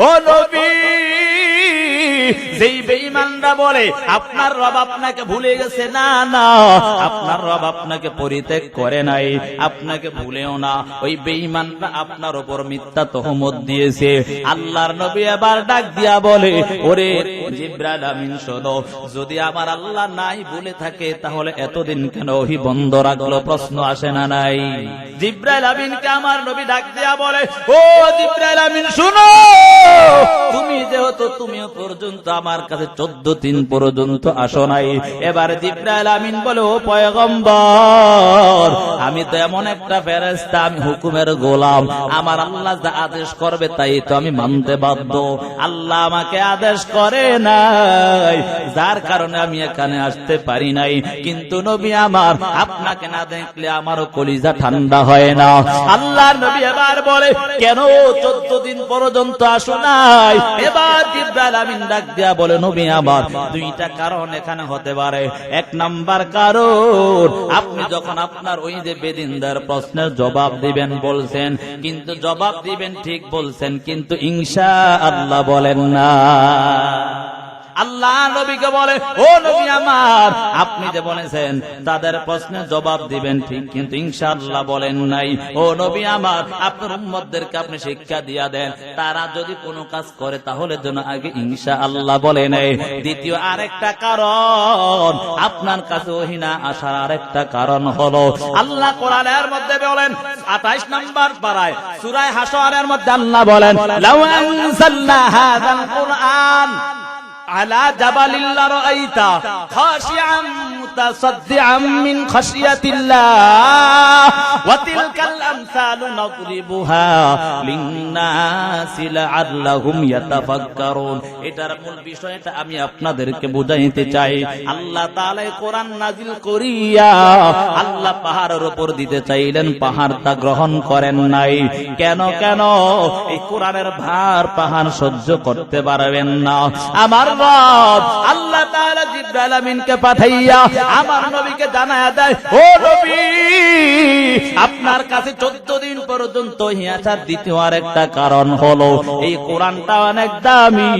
ও নবী, যেই বেঈমানরা বলে আপনার রব আপনাকে ভুলে গেছে, না না, আপনার রব আপনাকে পরিত্যাগ করে নাই, আপনাকে ভুলেও না, ওই বেঈমানরা আপনার উপর মিথ্যা তহমত দিয়েছে। আল্লাহর নবী এবার ডাক দিয়া বলে, ওরে জিবরাইল আমিন শোনো, যদি আমার আল্লাহ নাই বলে থাকে তাহলে এতদিন কেন ওহী বন্ধ রাখলো? প্রশ্ন আসে না নাই? জিবরাইল আমিনকে আমার নবী ডাক দিয়া বলে, ও জিবরাইল আমিন শুনো, তুমি যেহেতু তুমিও পর্যন্ত আমার কাছে 14 দিন পর্যন্ত আসো নাই। এবার জিবরাইল আমিন বলে, ও পয়গম্বর, আমি তো এমন একটা ফেরেশতা, আমি হুকুমের গোলাম, আমার আল্লাহ যা আদেশ করবে তাই তো আমি মানতে বাধ্য। আল্লাহ আমাকে আদেশ করে নাই, যার কারণে আমি এখানে আসতে পারি নাই। কিন্তু নবী আমার, আপনাকে না দেখলে আমারও কলিজা ঠান্ডা হয় না। আল্লাহর নবী এবার বলে, কেন 14 দিন পর্যন্ত আসো নাই? এবার জিবরাইল আমিন ডাক দিয়া বলে, নবী আমার, দুইটা কারণ এখানে হতে পারে। এক নাম্বার কারণ, আপনি যখন আপনার ওই যে বেদিনদার প্রশ্নের জবাব দিবেন বলছেন, কিন্তু জবাব দিবেন ঠিক বলছেন, কিন্তু ইনশাআল্লাহ বলেন না। আল্লাহ নবীকে বলে, ও নবী আমার, আপনি যে বলেছেন তাদের প্রশ্নের জবাব দিবেন ঠিক, কিন্তু ইনশাআল্লাহ বলেন নাই। ও নবী আমার, আপনার উম্মতদেরকে আপনি শিক্ষা দিয়া দেন, তারা যদি কোনো কাজ করে তাহলে যেন আগে ইনশাআল্লাহ বলে নেয়। দ্বিতীয় আরেকটা কারণ, আপনার কাছে ওহী না আসার আরেকটা কারণ হলো, আল্লাহ কোরআনের মধ্যে বলেন 28 নম্বর পারায় সূরা হাশরের মধ্যে আল্লাহ বলেন, লাউ আনজালনা হাযাল কুরআন আলা জাবালিল লারাআইতা খাশিআম মুতাসাদ্দিআম মিন খাশিয়াতিল্লাহ ওয়া তিলকাল আমসালু নাদরিবুহা লিন-নাসি লাআল্লাহুম ইয়াতাফাক্কারুন। এটার মূল বিষয়টা আমি আপনাদেরকে বুঝাইতে চাই। আল্লাহ তাআলা কোরআন নাজিল করিয়া আল্লাহ পাহাড়ের উপর দিতে চাইলেন, পাহাড়টা গ্রহণ করেন নাই। কেন? এই কোরআনের ভার পাহাড় সহ্য করতে পারবেন না। আমার আল্লাহ তাআলা জিবরাইল আমিনকে পাঠাইয়া আমার নবীকে জানায়া দেয়, ও নবী, আপনার কাছে 14 দিন পর্যন্ত আসার দ্বিতীয় আরেকটা কারণ হলো, এই কোরআনটা অনেক দামি।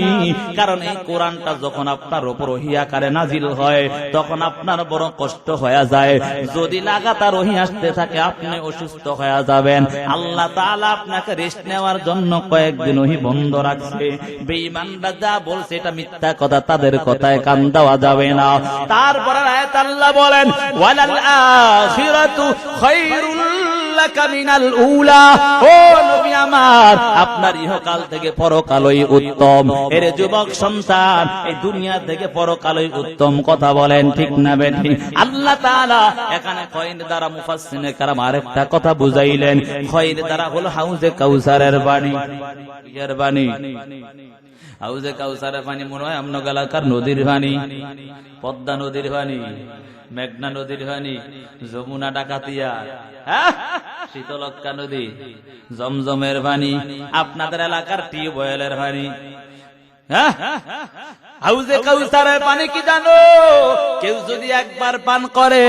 কারণ এই কোরআনটা যখন আপনার উপর ওহী আকারে নাজিল হয় তখন আপনার বড় কষ্ট হয়ে যায়। যদি লাগাতার ওহী আসতে থাকে আপনি অসুস্থ হয়ে যাবেন। আল্লাহ তাআলা আপনাকে রেস্ট নেওয়ার জন্য কয়েকদিন ওহী বন্ধ রাখছে। বেঈমানরা যা বলছে এটা মিথ্যা কথা, তাদের কথায় কান দেওয়া যাবে না। তারপর আয়াত আল্লাহ বলেন, ওয়ালাল আখিরাতু খায়রুল লাকা মিনাল উলা। ও নবী আমার, আপনার ইহকাল থেকে পরকালই উত্তম। এর যুবক সন্তান, এই দুনিয়া থেকে পরকালই উত্তম। কথা বলেন ঠিক না বেঠিক? আল্লাহ তাআলা এখানে খয়র দ্বারা মুফাসসিরে কেরাম আরেকটা কথা বুঝাইলেন। খয়র দ্বারা হলো হাউজে কাউসারের পানি। এর পানি হাউজে কাউসারের পানি মনে হয় আমন এলাকার নদীর পানি, পদ্মা নদীর পানি, মেঘনা নদীর পানি, যমুনা ডাকাতিয়া, শীতলক্ষ্যা নদী, জমজমের পানি, আপনাদের এলাকার টিউবওয়েলের পানি। হাউজে কাউসারের পানি কি জানো? কেউ যদি একবার পান করে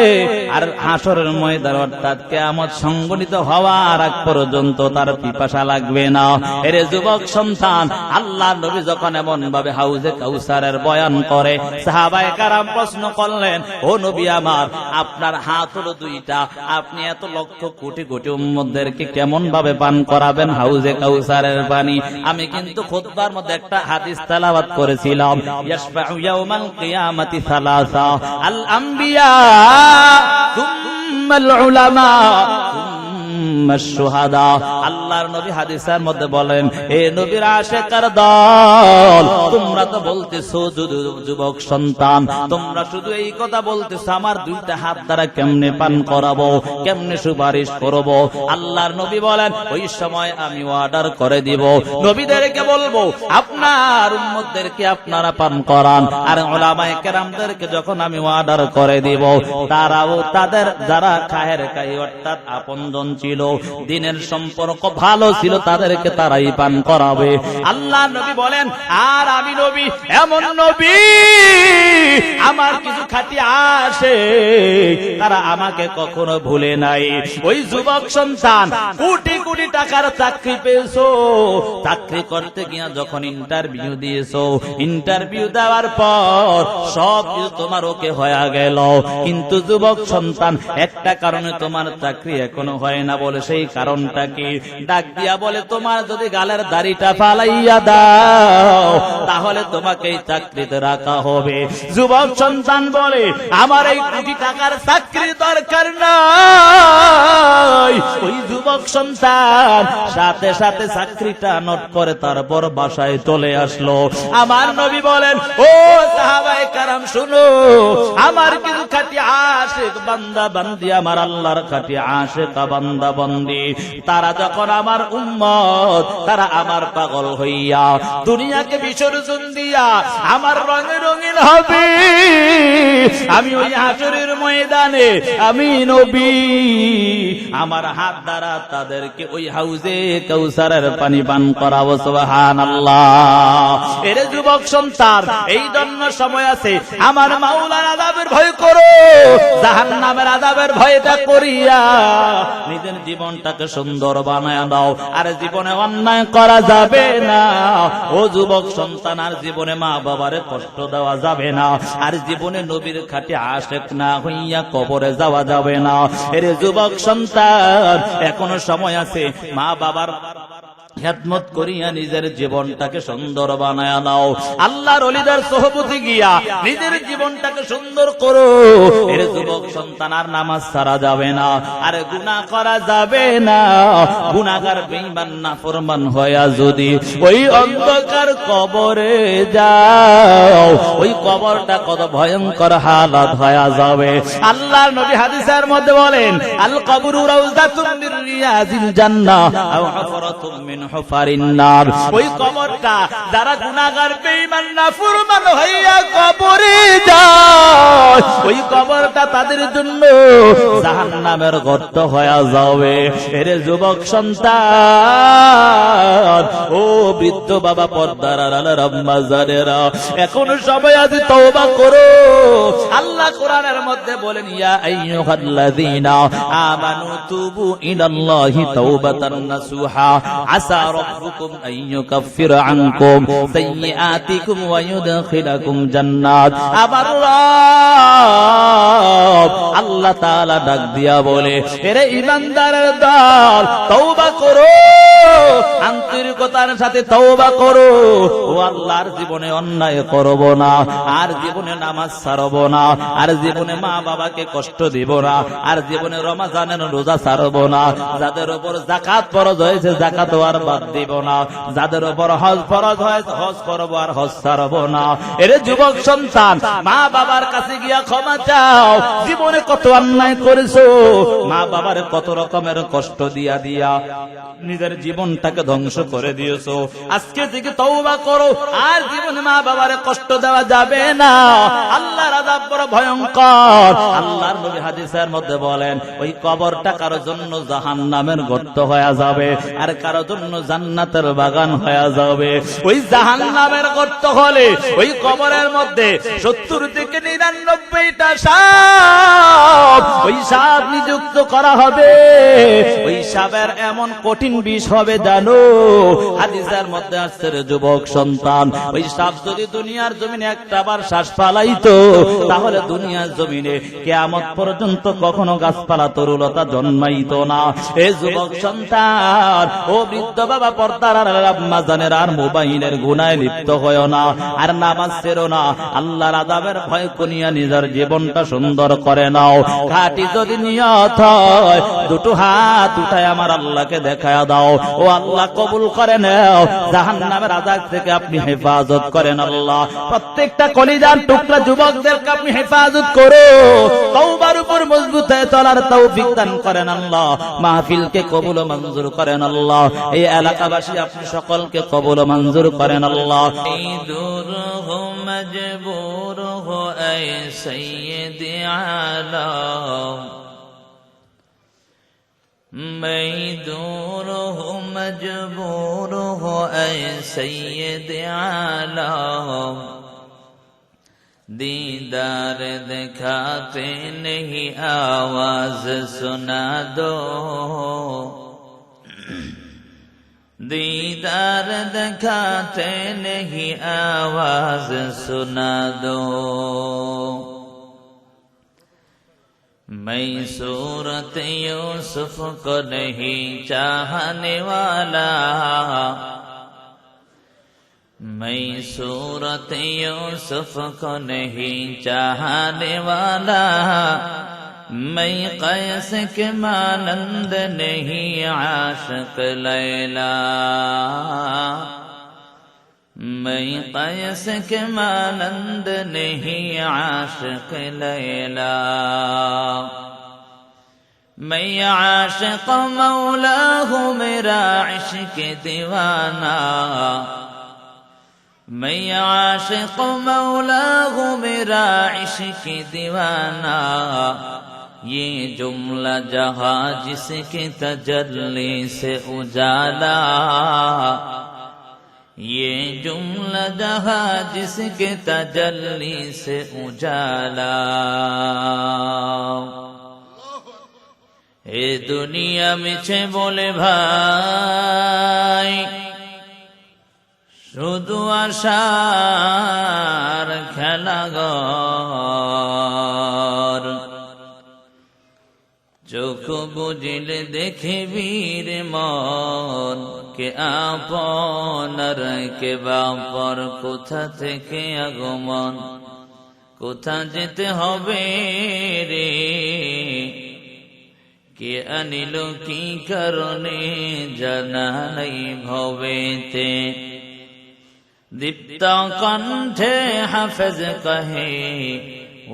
আর হাসরের ময়দান অর্থাৎ কিয়ামত সংঘটিত হওয়ার আগ পর্যন্ত তার পিপাসা লাগবে না। এর যুবক সন্তান, আল্লাহর নবী যখন এমন ভাবে হাউজে কাউসারের বয়ান করে, সাহাবায়ে কেরাম প্রশ্ন করলেন, ও নবী আমার, আপনার হাত হলো দুইটা, আপনি এত লক্ষ কোটি কোটি উম্মতদেরকে কেমন ভাবে পান করাবেন হাউজে কাউসারের পানি? আমি কিন্তু খুতবার মধ্যে একটা হাদিস তেলাওয়াত করেছিলাম, ইয়াশফাউ ইয়াউমাল কিয়ামাতি সালাসা, আল আম্বিয়া সুম্মাল উলামা সুম্মাশ শুহাদা। আল্লাহর নবী হাদিসের মধ্যে বলেন, এ নবীর আশিকার দল, তোমরা তো বলতেছো যুবক সন্তান, তোমরা শুধু এই কথা বলতেছো আমার দুইটা হাত দ্বারা কেমনে পান করাবো, কেমনে সুপারিশ করব। আল্লাহর নবী বলেন, ওই সময় আমি অর্ডার করে দিব, নবীদেরকে বলবো আপনার উম্মতদেরকে আপনারা পান করান, আর উলামায়ে কেরামদেরকে যখন আমি অর্ডার করে দিব তারাও তাদের যারা খায়ের খাই অর্থাৎ আপনজন ছিল ছিল, দিনের সম্পর্ক ভালো ছিল, তাদেরকে তারাই পান করাবে। আল্লাহ নবী বলেন, আর আমি নবী, এমন নবী আমার কিছু খাঁটি আসে, তারা আমাকে কখনো ভুলে নাই। ওই যুবক সন্তান কোটি কোটি টাকার চাকরি পেয়েছো, চাকরি করতে গিয়া যখন ইন্টারভিউ দিয়েছো, ইন্টারভিউ দেওয়ার পর সব কিছু তোমার ওকে হয়ে গেল, কিন্তু যুবক সন্তান একটা কারণে তোমার চাকরি এখনো হয় না। বলে সেই কারণটা কি? ডাক দিয়া বলে, তোমার যদি গালের দাড়িটা ফালাইয়া দাও তাহলে তোমাকে এই চাকরিতে রাখা হবে। যুবক সন্তান বলে, আমার এই কোটি টাকার চাকরি দরকার নাই। ওই যুবক সন্তান সাথে সাথে চাকরিটা নোট করে তারপর বাসায় চলে আসলো। আমার নবী বলেন, ও সাহাবায়ে কারাম শুনো, আমার কিছু খাঁটি আশিক বান্দা বান্দি, আমার আল্লাহর খাঁটি আশিক বান্দা বান্দি, তারা যখন আমার উম্মত, তারা আমার পাগল হইয়া দুনিয়াকে বিসর্জন দিয়া আমার রঙে রঙিন হবে। আমি ওই হাসরের ময়দানে আমি নবী আমার হাত দ্বারা তাদেরকে ওই হাউজে কাউসারের পানি পান করাবো। সুবহানাল্লাহ। এর যুবক সন্তান, এই জন্য সময় আছে, আমার মাওলার আযাবের ভয় করো, জাহান্নামের আযাবের ভয়টা করিয়া নিজের জীবনটাকে সুন্দর বানায় দাও। আর জীবনে অন্যায় করা যাবে না। ও যুবক সন্তান, আর জীবনে মা বাবারে কষ্ট দেওয়া যাবে না। আর জীবনে নবীর খাঁটি আশিক না হইয়া কবরে যাওয়া যাবে না। এর যুবক সন্তান, এখনো সময় আছে, মা বাবার খেদমত করিয়া নিজের জীবনটাকে সুন্দর বানায় নাও। আল্লাহর ওলিদের সোহবতে গিয়া নিজের জীবনটাকে সুন্দর করো। এর যুবক সন্তান, আর নামাজ ছাড়া যাবে না, আর গুনাহ করা যাবে না। গুনাহগার বেঈমান নাফরমান হইয়া যদি ওই অন্ধকার কবরে যাও, ওই কবরটা কত ভয়ঙ্কর হালাত হয়ে যাবে। আল্লাহর নবী হাদিসের মধ্যে বলেন, আল কবরু রাউযাতুম মির রিয়াজিল জান্নাহ আও হুফরাতুম মিন হুফারিন নার। ওই কবরটা যারা গুনাহগার বেঈমান নাফরমান হইয়া কবরে যায়, ওই কবরটা তাদের জন্য জাহান্নামের গর্ত হয়ে যাবে। এর যুবক সন্তান, ও বৃদ্ধ বাবা, পর্দার আড়ালের আম্মা জানেরা, এখন সবাই আজ তওবা করো। আল্লাহ কোরআনের মধ্যে বলেন, ইয়া আইয়ুহাল্লাযীনা আমানু তুবু ইলাল্লাহি তাওবাতান নাসুহা আসা রাব্বুকুম আন ইউকাফিরা আনকুম সাইয়্যাতিকুম ওয়া ইউদখিলাকুম জান্নাত। আমার রব আল্লাহ তাআলা ডাক দিয়া বলে, এরে ঈমানদারের দল, তওবা করো, আন্তরিকতার সাথে তওবা করো। ও আল্লাহর জীবনে অন্যায় করব না, আর জীবনে নামাজ ছাড়ব না, আর জীবনে মা বাবাকে কষ্ট দিব না, আর জীবনে রমজানের রোজা ছাড়ব না। যাদের উপর যাকাত ফরজ হয়েছে যাকাত আর বাদ দিব না, যাদের উপর হজ ফরজ হয়েছে হজ করব আর হজ ছাড়ব না। এর যুবক সন্তান, মা বাবার কাছে গিয়া ক্ষমা চাও। জীবনে কত অন্যায় করেছো, মা বাবার কত রকমের কষ্ট দিয়া দিয়া নিজের জীবনটাকে ধ্বংস করে দিয়েছো। আজকে থেকে তওবা করো, আর জীবনে মা বাবারে কষ্ট দেওয়া যাবে না। আল্লাহর আযাব বড় ভয়ঙ্কর। আল্লাহর নবী হাদিসের মধ্যে বলেন, ওই কবরটা কারো জন্য জাহান্নামের গর্ত হয়ে যাবে, আর কারো জন্য জান্নাতের বাগান হয়ে যাবে। ওই জাহান্নামের গর্ত হলে ওই কবরের মধ্যে 70 থেকে 99টা সাপ, ওই সাপ নিযুক্ত করা হবে। ওই সাপের এমন কঠিন বিষ হবে জানো, হাদিসের মধ্যে আসছে রে যুবক সন্তান, ওই সাপ যদি দুনিয়ার জমিনে একটা বার শ্বাস ফালাইতো, তাহলে দুনিয়ার জমিনে কিয়ামত পর্যন্ত কখনো গাছপালা তরুলতা জন্মাইতো না। এ যুবক সন্তান, ও বৃদ্ধ বাবা, পর্দার আম্মা জানের, আর মোবাইলের গুনায় লিপ্ত হয় না, আর নামাজ ছেড়ো না। আল্লাহর আযাবের ভয় করিয়া নিজের জীবনটা সুন্দর করে নাও। খাঁটি যদি নিয়ত হয়, দুটো হাত উঠায় আমার আল্লাহকে দেখায়া দাও। ও আল্লাহ কবুল করে নাও, জাহান্নামের আযাব থেকে আপনি হেফাজত করেন আল্লাহ। প্রত্যেকটা কলিজার টুকরা যুবকদেরকে আপনি হেফাজত করো। তওবার উপর মজবুত হয়ে চলার তৌফিক দান করেন আল্লাহ। মাহফিলকে কবুল ও মঞ্জুর করেন আল্লাহ। এই এলাকাবাসী আপনি সকলকে কবুল ও মঞ্জুর করেন আল্লাহ। দূর হো মজবুর হো এ সৈয়দ আলম मैं दूर हूँ मजबूर हो ऐ सैयद आलम, दीदार दिखाते नहीं आवाज सुना दो, दीदार दिखाते नहीं आवाज सुना दो। मैं सूरत यूसुफ को नहीं चाहने वाला, मैं सूरत यूसुफ को नहीं चाहने वाला, मैं कैस के मानंद नहीं आशिक लैला, मैं कैस के मानंद नहीं आशिक लैला, मैं आशिक मौला हूँ मेरा इश्क दीवाना, मैं आशिक मौला हूँ मेरा इश्क दीवाना, ये जुमला जहाँ जिसके तजल्ली से उजाला, ये जुमला जहाँ जिसके तजल्ली से उजाला। ए दुनिया मिछे बोले भाई শুধু আশার খেলাঘর, চোখ বুঝিলে দেখিবি রে মন, কে আপনার কে বাপর, কোথা থেকে আগমন, কোথা যেতে হবে রে, কে আনিল কি কারণে জানা নাই ভবেতে। দীপ্ত কণ্ঠে হাফেজ কহে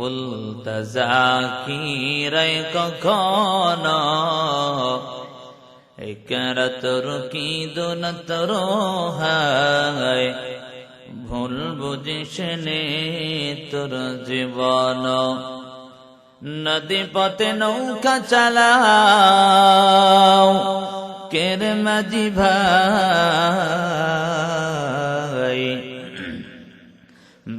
উলতাজা কি রে কখন, একরাতর কি দুনতর হায়, ভুল বুঝিস নে তোর জীবন। নদী পথে নৌকা চালাও কের মাঝি ভাই,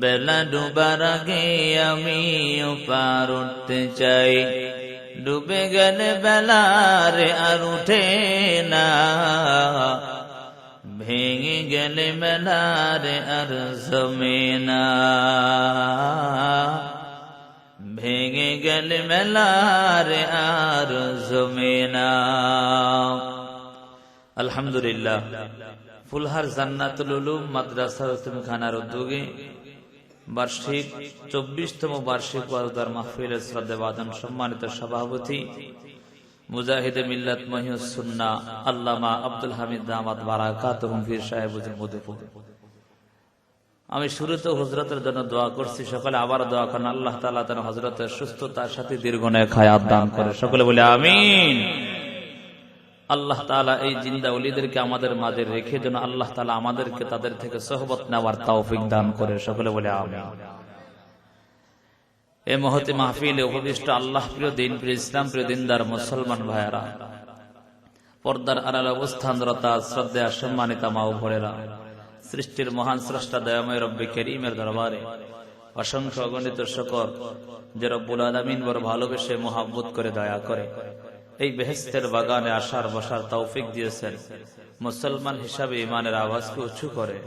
বেলা ডুবার আগে আমিও পার উঠতে চাই, ডুবে গেলে বেলারে আর উঠে না, ভেঙে গেলে মেলারে আর জমে না, ভেঙে গেলে মেলারে আর জমে না। আলহামদুলিল্লাহ, ফুলহার জান্নাতুল উলুম মাদ্রাসা খানার উদ্যোগে বার্ষিক 24তম বার্ষিক ওয়াজদার মাহফিলের শ্রদ্ধাভাজন সম্মানিত সভাপতি মুজাহিদে মিল্লাত মহিউস সুন্নাহ আল্লামা আব্দুল হামিদ দামাত বারাকাতুহুম পীর সাহেব হুজুর মধুপুর। আমি শুরুতে হযরতের জন্য দোয়া করছি, সকলে আবার দোয়া করেন আল্লাহ তাআলা যেন হযরতের সুস্থতার সাথে দীর্ঘনেক হায়াত দান করে, সকলে বলে আমিন। আল্লাহ তাআলা এই জিন্দা ওলিদেরকে আমাদের মাঝে রেখে যেন আল্লাহ তাআলা আমাদেরকে তাদের থেকে সোহবত নেওয়ার তৌফিক দান করে, সকলে বলে আমিন। এই মহতি মাহফিলে উপবিষ্ট আল্লাহ প্রিয় দিন প্রিয় ইসলাম প্রিয় দিনদার মুসলমান ভাইয়েরা, পর্দার আড়ালে অবস্থানরত শ্রদ্ধা সম্মানিতা মা ও বোনেরা, সৃষ্টির মহান স্রষ্টা দয়াময় রব্বে করিমের দরবারে অসংখ্য অগণিত শুকর যে রব্বুল আলামিন বড় ভালোবেসে মোহাব্বত করে দয়া করে এই বেহেশতের বাগানে আসার বসার তৌফিক দিয়েছেন। মুসলমান হিসাবে ইমানের আওয়াজকে উঁচু করে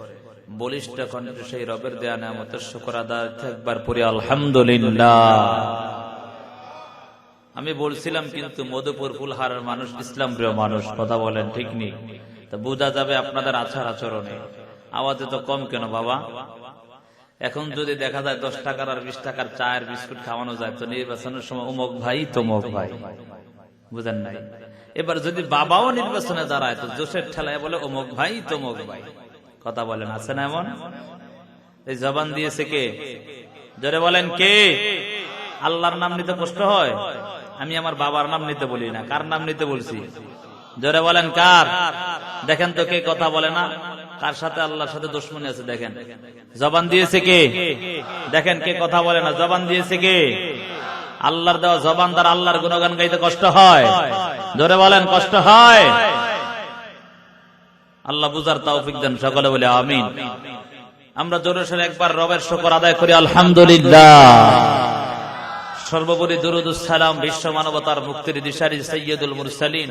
বলিষ্ঠ কণ্ঠে সেই রবের দেয়া নেয়ামতের শুকর আদায় একবার পড়ি আলহামদুলিল্লাহ। আমি বলছিলাম কিন্তু মধুপুর ফুলহারের মানুষ ইসলাম প্রিয় মানুষ, কথা বলেন ঠিক নেই? তা বোঝা যাবে আপনাদের আচার আচরণে। আওয়াজে তো কম কেন বাবা? এখন যদি দেখা যায় 10 টাকার আর 20 টাকার চায়ের বিস্কুট খাওয়ানো যায় তো নির্বাচনের সময় অমুক ভাই তমুক ভাই, বুঝেন নাই? এবার যদি বাবাও নির্বাচনে দাঁড়ায় তো জোশের ঠেলায় বলে অমুক ভাই তমুক ভাই, কথা বলেন আছে না এমন? এই জবান দিয়েছে কে? জোরে বলেন কে? আল্লাহর নাম নিতে কষ্ট হয়? আমি আমার বাবার নাম নিতে বলি না, কার নাম নিতে বলছি? জোরে বলেন কার? দেখেন তো কে কথা বলে না, কার সাথে আল্লাহর সাথে দুশমনী আছে দেখেন। জবান দিয়েছে কে? দেখেন কে কথা বলে না, জবান দিয়েছে কে? আল্লাহর দেওয়া জবান দ্বারা আল্লাহর গুণগান গাইতে কষ্ট হয় জোরে বলেন কষ্ট হয়? আল্লাহ বুঝার তৌফিক দেন, সকলে বলে আমিন। আমরা জোরে সোরে একবার রবের শুকর আদায় করি, আলহামদুলিল্লাহ। সর্বোপরি দুরূদ ও সালাম বিশ্ব মানবতার মুক্তির দিশারি সাইয়্যিদুল মুরসালিন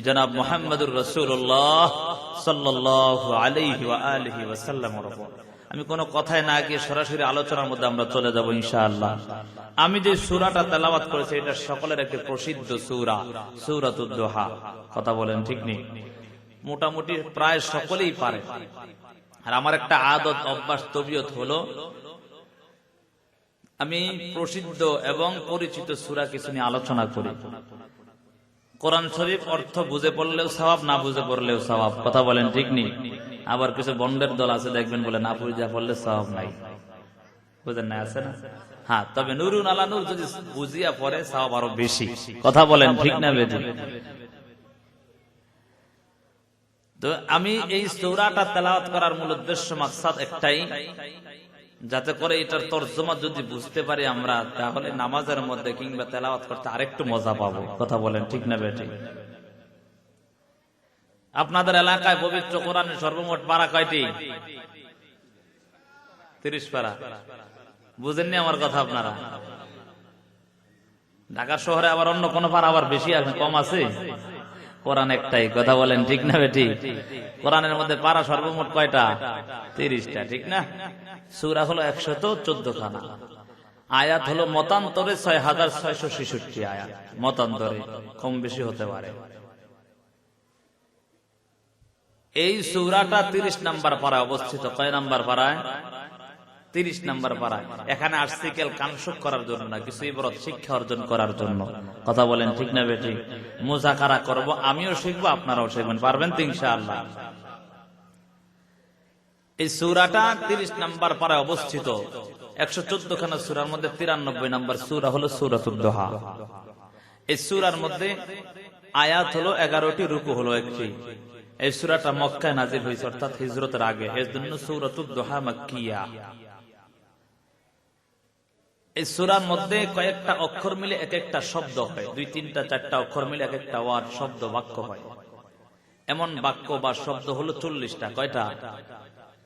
জনাব মুহাম্মদুর রাসূলুল্লাহ সাল্লাল্লাহু আলাইহি ওয়া আলিহি ওয়াসাল্লামের উপর। আমি কোনো কথায় না গিয়ে সরাসরি আলোচনার মধ্যে আমরা চলে যাব ইনশাআল্লাহ। আমি যে সূরাটা তেলাওয়াত করেছি এটা সকলের একটি প্রসিদ্ধ সূরা, সূরাতুদ দুহা। কথা বলেন ঠিক নেই? মোটামুটি প্রায় সকলেই পারে। আর আমার একটা আদত, অভ্যাস, তবিয়ত হলো আমি প্রসিদ্ধ এবং পরিচিত সূরা কিছু নিয়ে আলোচনা করি। কোরআন শরীফ অর্থ বুঝে পড়লেও সওয়াব, না বুঝে পড়লেও সওয়াব। কথা বলেন ঠিক নেই? আবার কিছু বন্ডের দল আছে দেখবেন বলে না বুঝে পড়লে সওয়াব নাই, বুঝেন না? আছে না? হ্যাঁ, তবে নুরুন আলা নূর যদি বুঝিয়া পড়ে সওয়াব আরো বেশি। কথা বলেন ঠিক না বেদি? তো আমি এই সূরাটা তেলাওয়াত করার মূল উদ্দেশ্য, মাকসাদ একটাই, যাতে করে এটার তরজমা যদি বুঝতে পারি আমরা, তাহলে নামাজের মধ্যে কিংবা তেলাওয়াত করতে আরেকটু মজা পাবো। কথা বলেন ঠিক না বেটি? আপনাদের এলাকায় পবিত্র কোরআনের সর্বমোট পারা কয়টি? 30 পারা। বুঝেননি আমার কথা আপনারা? ঢাকা শহরে আবার অন্য কোন পারা আবার বেশি আছে, কম আছে? কোরআন একটাই। কথা বলেন ঠিক না বেটি? কোরআনের মধ্যে পারা সর্বমোট কয়টা? 30টা, ঠিক না? সূরা হলো 114 খানা, আয়াত হলো মতান্তরে 6666 আয়াত। মতান্তরে কম বেশি হতে পারে। এই সূরাটা 30 নাম্বার পারায় অবস্থিত। কয় নাম্বার পারায়? 30 নাম্বার পারায়। এখানে আসছি কেল কানসুক করার জন্য না, কিছু ইবরত শিক্ষা অর্জন করার জন্য। কথা বলেন ঠিক না বেটি? মুযাকারা করব, আমিও শিখবো, আপনারাও শিখবেন। পারবেন তো ইনশাআল্লাহ? এই সূরাটা 30 নাম্বার পারায় অবস্থিত। 114 খানা সূরার মধ্যে 93 নাম্বার সূরা হলো সূরাতুদ দুহা। এই সূরার মধ্যে আয়াত হলো 11টি, রুকু হলো 1টি। এই সূরাটা মক্কায় নাযিল হয়েছে, অর্থাৎ হিজরতের আগে। এর জন্য সূরাতুদ দুহা মাক্কিয়া। এই সূরার মধ্যে কয়েকটা অক্ষর মিলে এক একটা শব্দ হয়, 2, 3, 4টা অক্ষর মিলে এক একটা ওয়ার্ড, শব্দ, বাক্য হয়। এমন বাক্য বা শব্দ হলো 40টা। কয়টা?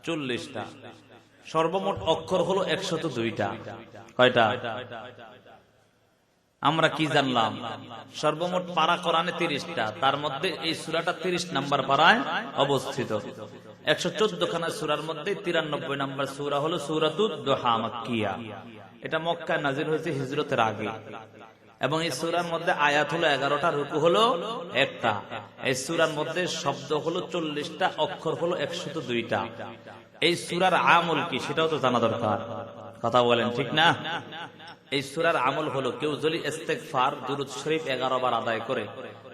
40টা। সর্বমোট অক্ষর হলো 102টা। কয়টা? আমরা কি জানলাম? সর্বমোট পারা কোরআনে 30টা, তার মধ্যে এই সূরাটা 30 নাম্বার পারায় অবস্থিত। 114 খানা সূরার মধ্যে 93 নাম্বার সূরা হলো সূরাতুদ দুহা মাক্কিয়া। এটা মক্কায় নাযিল হয়েছে হিজরতের আগে। এবং এই সূরার মধ্যে আয়াত হলো 11টা, রুকু হলো 1টা। এই সূরার মধ্যে শব্দ হলো 40টা, অক্ষর হলো 102টা। এই সূরার আমল কি সেটাও তো জানা দরকার। কথা বলেন ঠিক না? এই সূরার আমল হলো, কেউ যদি ইস্তেগফার, দুরূদ শরীফ 11 বার আদায় করে,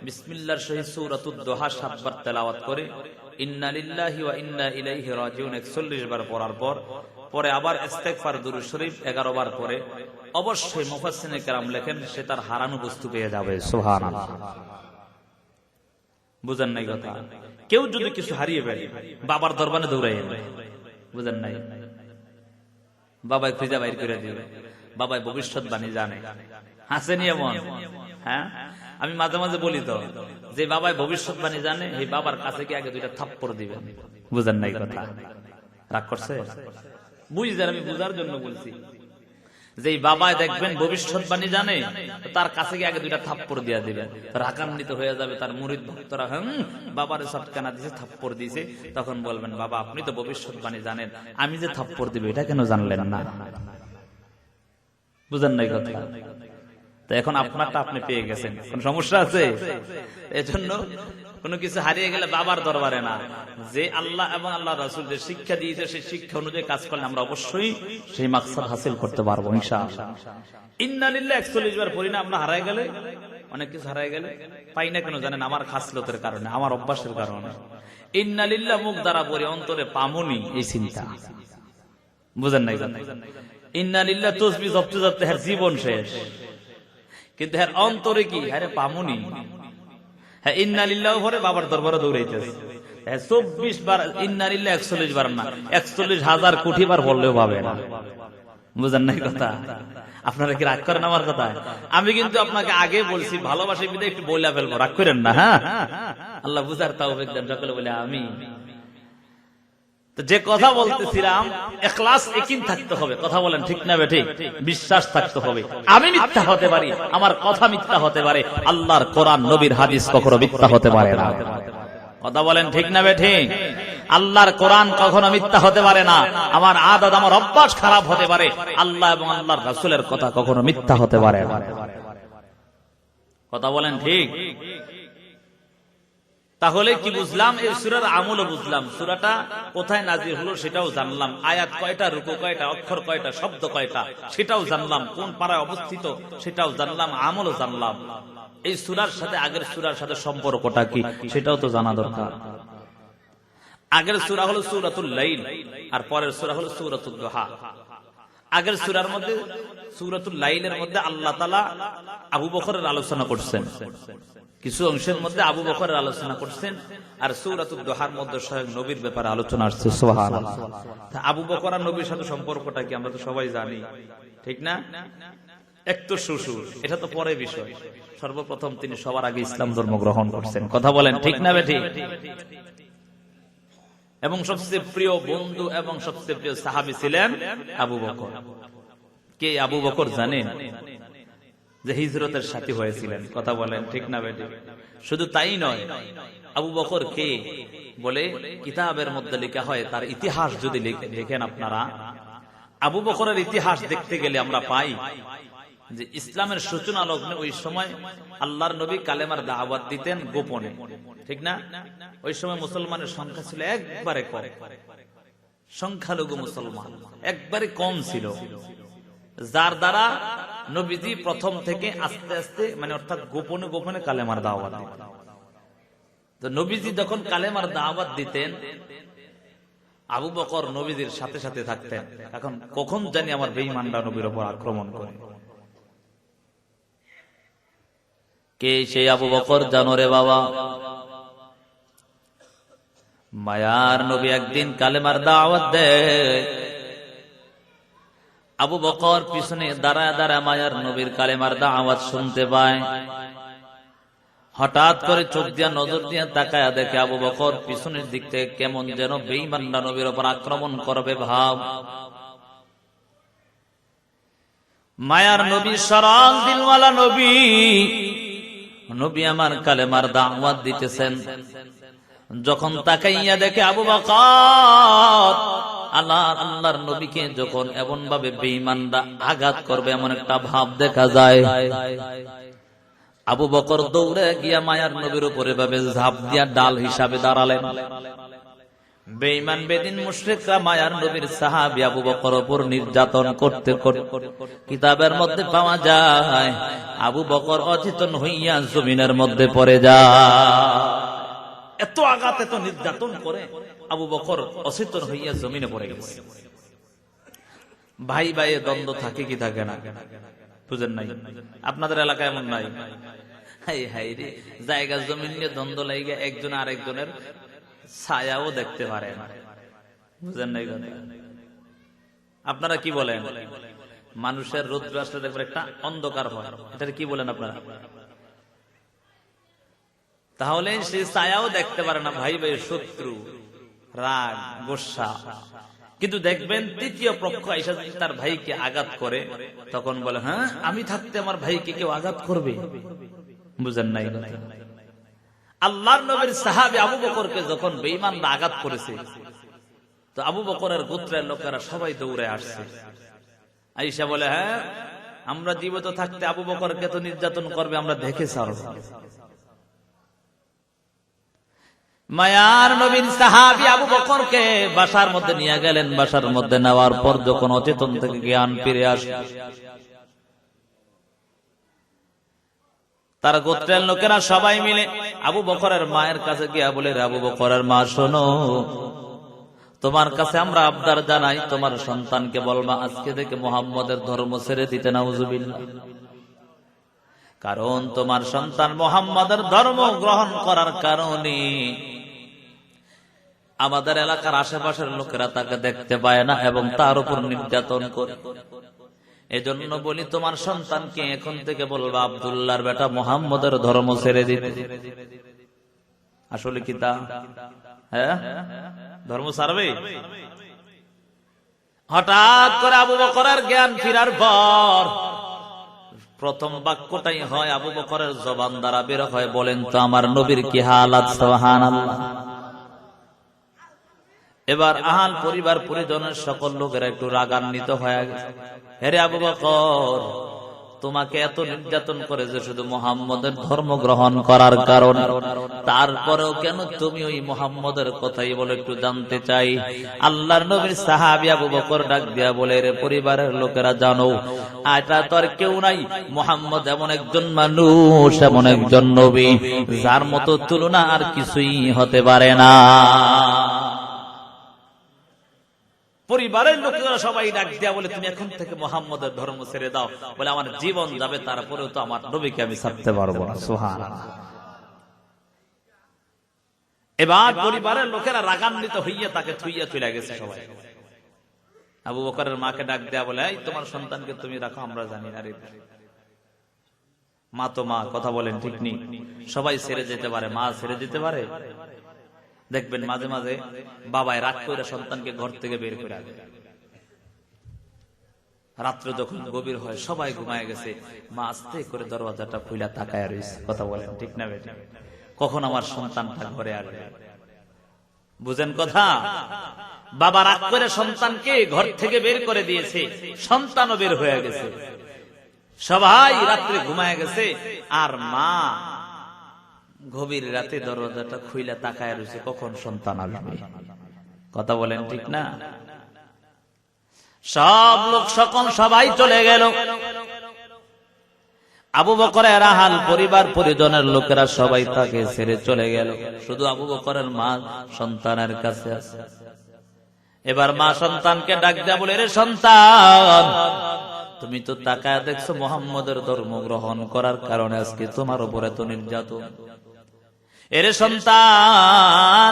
বিসমিল্লাহর সহিত সূরাতুদ দুহা 7 বার তেলাওয়াত করে, ইন্না লিল্লাহি ওয়া ইন্না ইলাইহি রাজিউন 41 বার পড়ার পরে আবার ইস্তেগফার, দুরূদ শরীফ 11 বার পরে, অবশ্যই মুফাসসিরিনে কেরাম লেখেন সে তার হারানো বস্তু পেয়ে যাবে। সুবহানাল্লাহ। বুঝেন নাই কথা? কেউ যদি কিছু হারিয়ে ফেলে, বাবার দরবারে দৌড়ায়, বুঝেন নাই? বাবাই খুঁজে বাইর করে দিবে। বাবাই ভবিষ্যৎবাণী জানে, হাসেনি এমন? হ্যাঁ, আমি মাঝে মাঝে বলি তো, যে বাবাই ভবিষ্যৎবাণী জানে, এই বাবার কাছে গিয়ে আগে 2টা থাপ্পড় দিবেন। বুঝেন নাই কথা? রাগ করছে? বুঝলেন? আমি বুঝার জন্য বলছি, যে বাবাই দেখবেন ভবিষ্যৎবাণী জানে, তার কাছে গিয়ে আগে 2টা থাপ্পড় দিয়ে দিবেন। রাগান্বিত হয়ে যাবে তার মুরিদ ভক্তরা, বাবার সটকানা দিয়েছে, থাপ্পড় দিয়েছে। তখন বলবেন, বাবা আপনি তো ভবিষ্যৎবাণী জানেন, আমি যে থাপ্পড় দিব এটা কেন জানলেন না? বুঝেন নাই কথা? তো এখন আপনারটা আপনি পেয়ে গেছেন, কোন সমস্যা আছে? এজন্য কোন কিছু হারিয়ে গেলে বাবার দরবারে না, যে আল্লাহ এবং আল্লাহ রাসূল যে শিক্ষা দিয়েছে সেই শিক্ষা অনুযায়ী কাজ করলে আমরা অবশ্যই সেই মাকসাদ হাসিল করতে পারবো ইনশাআল্লাহ। ইন্না লিল্লাহি 41 বার পড়ি না, আমরা হারায় গেলে, অনেক কিছু হারায় গেলে পাই না কেন জানেন? আমার খাসলতের কারণে, আমার অভ্যাসের কারণে। ইন্না লিল্লাহি মুখ দ্বারা পড়ি, অন্তরে পামুনি এই চিন্তা। বুঝেন নাই কথা? ইন্না লিল্লাহি তাসবিহ জপতে জপতে এর জীবন শেষ, কিন্তু এর অন্তরে কি? আরে পামুনি। হ্যাঁ, ইন্না লিল্লাহি পরে বাবার দরবারে দৌড়াইতেছে। 24 বার ইন্না লিল্লাহি, 41 বার না, 41,000 কোটি বার পড়লেও পাবে না। বুঝেন নাই কথা? আপনারা কি রাগ করেন আমার কথা? আমি কিন্তু আপনাকে আগে বলছি ভালোবাসি বিধায় একটু বইলা ফেলবো, রাগ করেন না। হ্যাঁ, আল্লাহ বুঝার তাওফিক দেন সকলে বলে আমি। তো যে কথা বলতেছিলাম, ইখলাস ইয়াকিন থাকতে হবে। কথা বলেন ঠিক না বেঠিক? বিশ্বাস থাকতে হবে। আমি মিথ্যা হতে পারি, আমার কথা মিথ্যা হতে পারে, আল্লাহর কোরআন নবীর হাদিস কখনো মিথ্যা হতে পারে না। কথা বলেন ঠিক না বেঠিক? আল্লাহর কোরআন কখনো মিথ্যা হতে পারে না। আমার আদত, আমার অভ্যাস খারাপ হতে পারে, আল্লাহ এবং আল্লাহর রাসূলের কথা কখনো মিথ্যা হতে পারে না। কথা বলেন ঠিক? তাহলে কি বুঝলাম? এই সূরার আমলও বুঝলাম, সূরাটা কোথায় নাযিল হলো সেটাও জানলাম, আয়াত কয়টা, রুকু কয়টা, অক্ষর কয়টা, শব্দ কয়টা সেটাও জানলাম, কোন পাড়ায় অবস্থিত সেটাও জানলাম, আমলও জানলাম। এই সূরার সাথে আগের সূরার সাথে সম্পর্কটা কি সেটাও তো জানা দরকার। আগের সূরা হলো সূরাতুল লাইল আর পরের সূরা হলো সূরাতুদ দুহা। আগের সূরার মধ্যে, সূরাতুল লাইলের মধ্যে আল্লাহ তাআলা আবু বকরের আলোচনা করছেন, কিছু অংশের মধ্যে আবু বকরের আলোচনা করছেন, আর সূরাতুদ দুহার মধ্যে স্বয়ং নবীর ব্যাপারে আলোচনা আসছে। সুবহানাল্লাহ। আবু বকর আর নবীর সাথে সম্পর্কটা কি আমরা তো সবাই জানি, ঠিক না? এক তো শ্বশুর, এটা তো পরে বিষয়। সর্বপ্রথম তিনি সবার আগে ইসলাম ধর্ম গ্রহণ করছেন। কথা বলেন ঠিক না বেঠিক? এবং সবচেয়ে প্রিয় বন্ধু এবং সবচেয়ে প্রিয় সাহাবী ছিলেন আবু বকর। কে আবু বকর জানেন? যে হিজরতের সাথী হয়েছিলেন। কথা বলেন ঠিক না বেঠিক? শুধু তাই নয়, আবু বকর কে বলে কিতাবের মধ্যে লেখা হয়, তার ইতিহাস যদি দেখেন আপনারা, আবু বকরের ইতিহাস দেখতে গেলে আমরা পাই যে ইসলামের সূচনা লগ্নে ওই সময় আল্লাহর নবী কালেমার দাওয়াত দিতেন গোপনে, ঠিক না? ওই সময় মুসলমানের সংখ্যা ছিল একবারে কম, সংখ্যালঘু মুসলমান একবারে কম ছিল, যার দ্বারা নবীজি প্রথম থেকে আস্তে আস্তে মানে অর্থাৎ গোপনে গোপনে কালেমার দাওয়াত দিতেন। তো নবীজি যখন কালেমার দাওয়াত দিতেন, আবু বকর নবীজির সাথে সাথে থাকতেন। এখন কখন জানি আমার বেঈমানরা নবীর উপর আক্রমণ করে। কে সেই আবু বকর জানো রে বাবা? মায়ার নবী একদিন কালেমার দাওয়াত দেয়, আবু বকর পিছনে দাঁড়ায় দাঁড়ায় মায়ার নবীর কালেমার দাওয়াত শুনতে পায়। হঠাৎ করে চোখ দিয়া নজর দিয়ে তাকায় দেখে আবু বকর পিছনের দিক থেকে কেমন যেন বেঈমানরা নবীর উপর আক্রমণ করবে ভাব। মায়ার নবী সরল দিলওয়ালা নবী, নবী আমার কালেমার দাওয়াত দিতেছেন। যখন তাকাইয়া দেখে আবু বকর আল্লাহর নবীকে যখন এমন ভাবে বেঈমানরা আঘাত করবে এমন একটা ভাব দেখা যায়, আবু বকর দৌড়ে গিয়া মায়ার নবীর উপরে ভাবে ঝাঁপ দিয়া ডাল হিসাবে দাঁড়ালেন। বেঈমান বেদিন মুশরিকরা মায়ার নবীর সাহাবী আবু বকর উপর নির্যাতন করতে করতে কিতাবের মধ্যে পাওয়া যায় আবু বকর অচেতন হইয়া জমিনের মধ্যে পড়ে যায়। এত আঘাত, এত নির্যাতন করে আবু বকর অচেতন হইয়া জমিনে পড়ে গেছে। ভাই ভাইয়ে দ্বন্দ্ব থাকে কি থাকে না? বুঝেন নাই? আপনাদের এলাকায় এমন নাই? হাই হাই রে, জায়গা জমিন নিয়ে দ্বন্দ্ব লাগিয়ে একজন আরেকজনের ছায়াও দেখতে পারে না। বুঝেন নাই কথা? আপনারা কি বলেন? মানুষের রৌদ্র আসলে দেখবেন একটা অন্ধকার হয়, এটা কি বলেন আপনারা? তাহলে সে ছায়াও দেখতে পারে না, ভাই ভাই শত্রু, রাগ, গোসা। কিন্তু দেখবেন তৃতীয় পক্ষ এসে তার ভাইকে আঘাত করে, তখন বলে হ্যাঁ আমি থাকতে আমার ভাইকে কেউ আঘাত করবে? বুঝেন নাই? আল্লাহর নবীর সাহাবী আবু বকরকে যখন বেঈমানরা আঘাত করেছে, তো আবু বকরের গোত্রের লোকেরা সবাই দৌড়ে আসছে। আয়েশা বলে হ্যাঁ আমরা জীবিত থাকতে আবু বকরকে তো নির্যাতন করবে, আমরা দেখে ছাড়ব। মায়ার নবীর সাহাবী আবু বকরকে বাসার মধ্যে নিয়ে গেলেন। বাসার মধ্যে নেওয়ার পর যখন অচেতন থেকে জ্ঞান ফিরে আসে, তার গোত্রের লোকেরা সবাই মিলে আবু বকরের মায়ের কাছে গিয়া বলে আবু বকরের মা শোনো, তোমার কাছে আমরা আবদার জানাই, তোমার সন্তানকে বলবা আজকে থেকে মুহাম্মদের ধর্ম ছেড়ে দিতে, নাউজুবিল্লাহ। কারণ তোমার সন্তান মুহাম্মদের ধর্ম গ্রহণ করার কারণে আমাদের এলাকার আশেপাশের লোকেরা তাকে দেখতে পায় না এবং তার উপর নির্যাতন করে। এজন্য বলি তোমার সন্তানকে এখন থেকে বলবা আব্দুল্লাহর বেটা মুহাম্মদের ধর্ম ছেড়ে দিতে। আসলে কি তা? হ্যাঁ, ধর্ম ছাড়বে? হঠাৎ করে আবু বকরের জ্ঞান ফিরার পর প্রথম বাক্যটাই হয় আবু বকরের জবান দ্বারা বের হয়, বলেন তো আমার নবীর কি হালাত? সুবহানাল্লাহ। এবার আহাল পরিবার পরিজনের সকল লোকেরা একটু রাগান্বিত হয়ে গেছে। হেরে আবু বকর, তোমাকে এত নির্যাতন করে যে শুধু মুহাম্মদের ধর্ম গ্রহণ করার কারণে, তারপরেও কেন তুমি ওই মুহাম্মদের কথাই বলে? একটু জানতে চাই। আল্লাহর নবীর সাহাবী আবু বকর ডাক দিয়া বলে, রে পরিবারের লোকেরা, জানো এটা তো আর কেউ নাই, মুহাম্মদ এমন একজন মানুষ, এমন একজন নবী যার মতো তুলনা আর কিছুই হতে পারে না। পরিবারের লোকেরা সবাই ডাক দিয়া বলে, তুমি এখন থেকে মুহাম্মদের ধর্ম ছেড়ে দাও। বলে, আমার জীবন যাবে তারপরেও তো আমার নবীকে আমি ছাড়তে পারবো না। সুবহানাল্লাহ। এবার পরিবারের লোকেরা রাগান্বিত হইয়া তাকে থুইয়া চলে গেছে সবাই। আবু বকরের মাকে ডাক দেয়া বলে, এই তোমার সন্তানকে তুমি রাখো, আমরা জানি না রে। মা তো মা, কথা বলেন ঠিক নেই? সবাই ছেড়ে যেতে পারে, মা ছেড়ে যেতে পারে? দেখবেন মাঝে মাঝে বাবায় রাগ করে সন্তানকে ঘর থেকে বের করে আনে। রাত্রে যখন গভীর হয়, সবাই ঘুমায় গেছে, মা আস্তে করে দরওয়াজাটা খুইলা তাকায় রয়েছে। কথা বলেন ঠিক না বেটা? কখন আমার সন্তানটা ঘরে আসবে? বুঝেন কথা? বাবা রাগ করে সন্তানকে ঘর থেকে বের করে দিয়েছে, সন্তানও বের হয়ে গেছে, সবাই রাত্রে ঘুমায় গেছে, আর মা গভীর রাতে দরজাটা খুইলা তাকায় রয়েছে, কখন সন্তান আসবে। কথা বলেন ঠিক না? সব লোক সকল সবাই চলে গেল। আবু বকরের আহাল পরিবার পরিজনের লোকেরা সবাই তাকে ছেড়ে চলে গেল, শুধু আবু বকরের মা সন্তানের কাছে আছে। এবার মা সন্তানকে ডাক দেয়া বলে, রে সন্তান, তুমি তো তাকায় দেখছো মুহাম্মদের ধর্ম গ্রহণ করার কারণে আজকে তোমার উপরে তো নির্যাতন। এরে সন্তান,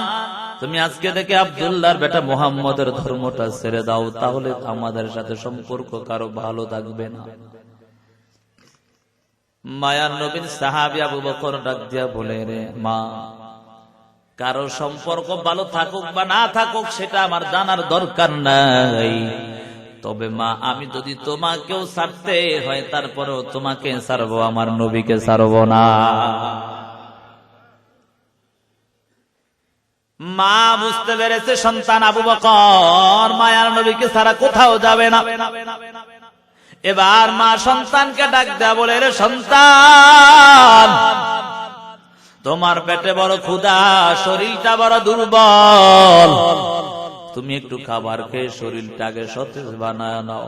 তুমি আজকে থেকে আব্দুল্লাহর বেটা মুহাম্মদের ধর্মটা ছেড়ে দাও, তাহলে আমাদের সাথে সম্পর্ক কারো ভালো থাকবে না। মায়ার নবীর সাহাবী আবু বকর ডাক দিয়া বলে, রে মা, কারো সম্পর্ক ভালো থাকুক বা না থাকুক সেটা আমার জানার দরকার নাই, তবে মা আমি যদি তোমাকেও ছাড়তে হয় তারপরেও তোমাকে ছাড়বো, আমার নবীকে ছাড়বো না। মা বুঝতে পেরেছে সন্তান আবু বকর মায়ার নবীকে ছাড়া কোথাও যাবে না। এবার মা সন্তানকে ডাক দেয়া বলে, রে সন্তান, তোমার পেটে বড় ক্ষুধা, শরীরটা বড় দুর্বল, তুমি একটু খাবার খেয়ে শরীরটাকে সতেজ বানায় নাও।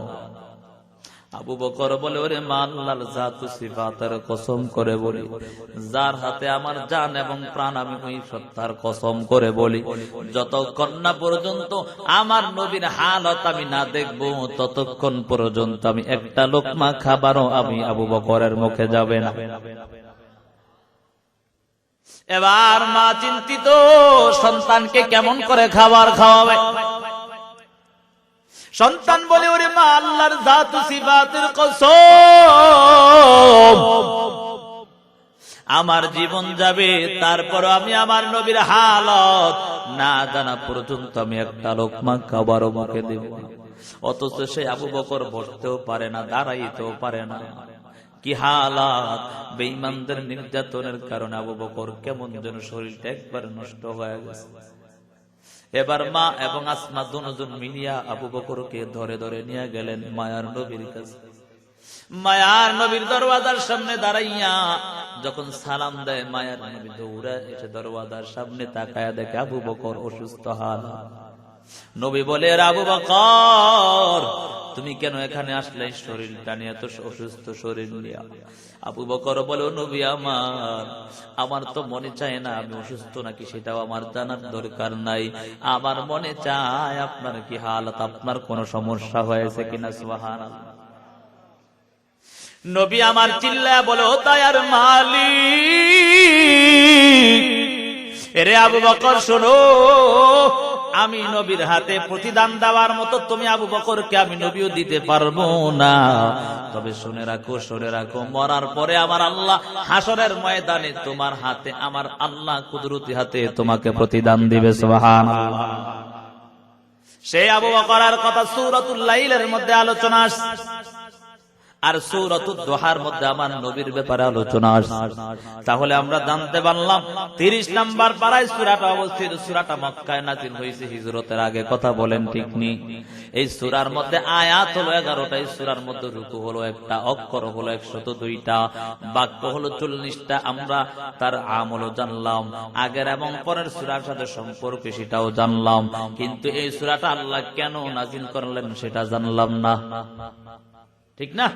আবু বকর বলে, ওরে মা, আল্লাহর জাত ও সিফাতের কসম করে বলি, যার হাতে আমার জান এবং প্রাণ, আমি ওই সত্তার কসম করে বলি, যতক্ষণ না পর্যন্ত আমার নবীর হালত আমি না দেখব, ততক্ষণ পর্যন্ত আমি একটা লোকমা খাবারও আমি আবু বকরের মুখে যাবে না। এবার মা চিন্তিত, সন্তানকে কেমন করে খাবার খাওয়াবে। সন্তান বলে, ওরে মা, আল্লাহর জাত ও সিফাতের কসম, আমার জীবন যাবে তারপরও আমি আমার নবীর হালত না জানা পর্যন্ত আমি একটা লোকমা খাবারও মুখে দেব। অথচ সে আবু বকর বসতেও পারে না, দাঁড়াইতেও পারে না। কি হালাত! বেঈমানদের নির্যাতনের কারণে আবু বকর কেমন যেন শরীরটা একবার নষ্ট হয়ে গেছে। এবার মা এবং আসমা দুজন মিলিয়া আবু বকরকে ধরে ধরে নিয়ে গেলেন মায়ার নবীর কাছে। মায়ার নবীর দরওয়াজার সামনে দাঁড়াইয়া যখন সালাম দেয়, মায়ার নবী দৌড়ে এসে দরওয়াজার সামনে তাকায়া দেখে আবু বকর অসুস্থ হালত। নবী বলে, আবু বকর, তুমি কেন এখানে আসলে শরীরটা নিয়ে, এত অসুস্থ শরীর নিয়ে? আবু বকর বলে, নবী আমার তো মনে চায় না আমি অসুস্থ নাকি সেটাও আমার জানার দরকার নাই, আমার মনে চায় আপনার কি হালত, আপনার কোন সমস্যা হয়েছে কিনা। সুবহানাল্লাহ। নবী আমার চিল্লায়া বলে, ও দয়ার মালিক, এরে আবু বকর শোনো, আমি নবীর হাতে প্রতিদান দেওয়ার মতো তুমি আবু বকরকে আমি নবীও দিতে পারবো না। তবে শুনে রাখো মরার পরে আমার আল্লাহ হাসরের ময়দানে তোমার হাতে আমার আল্লাহ কুদরতি হাতে তোমাকে প্রতিদান দিবে। সুবহানাল্লাহ। সেই আবু বকরের কথা সূরাতুল লাইলের মধ্যে আলোচনা আসছে, আর সূরাতুদ দুহার মধ্যে আমার নবীর ব্যাপারে আলোচনা আসছে। তাহলে আমরা জানতে পারলাম 30 নাম্বার পারায় সূরাটা অবস্থিত। সূরাটা মক্কায় নাযিল হয়েছে হিজরতের আগে। কথা বলেন ঠিক নি? এই সূরার মধ্যে আয়াত হলো 11টা, এই সূরার মধ্যে রুকু হলো 1টা, অক্ষর হলো 102টা, বাক্য হলো 40টা। আমরা তার আমল জানলাম, আগের এবং পরের সূরার সাথে সম্পর্ক সেটাও জানলাম, কিন্তু এই সূরাটা আল্লাহ কেন নাযিল করলেন সেটা জানলাম না। ঠিক না?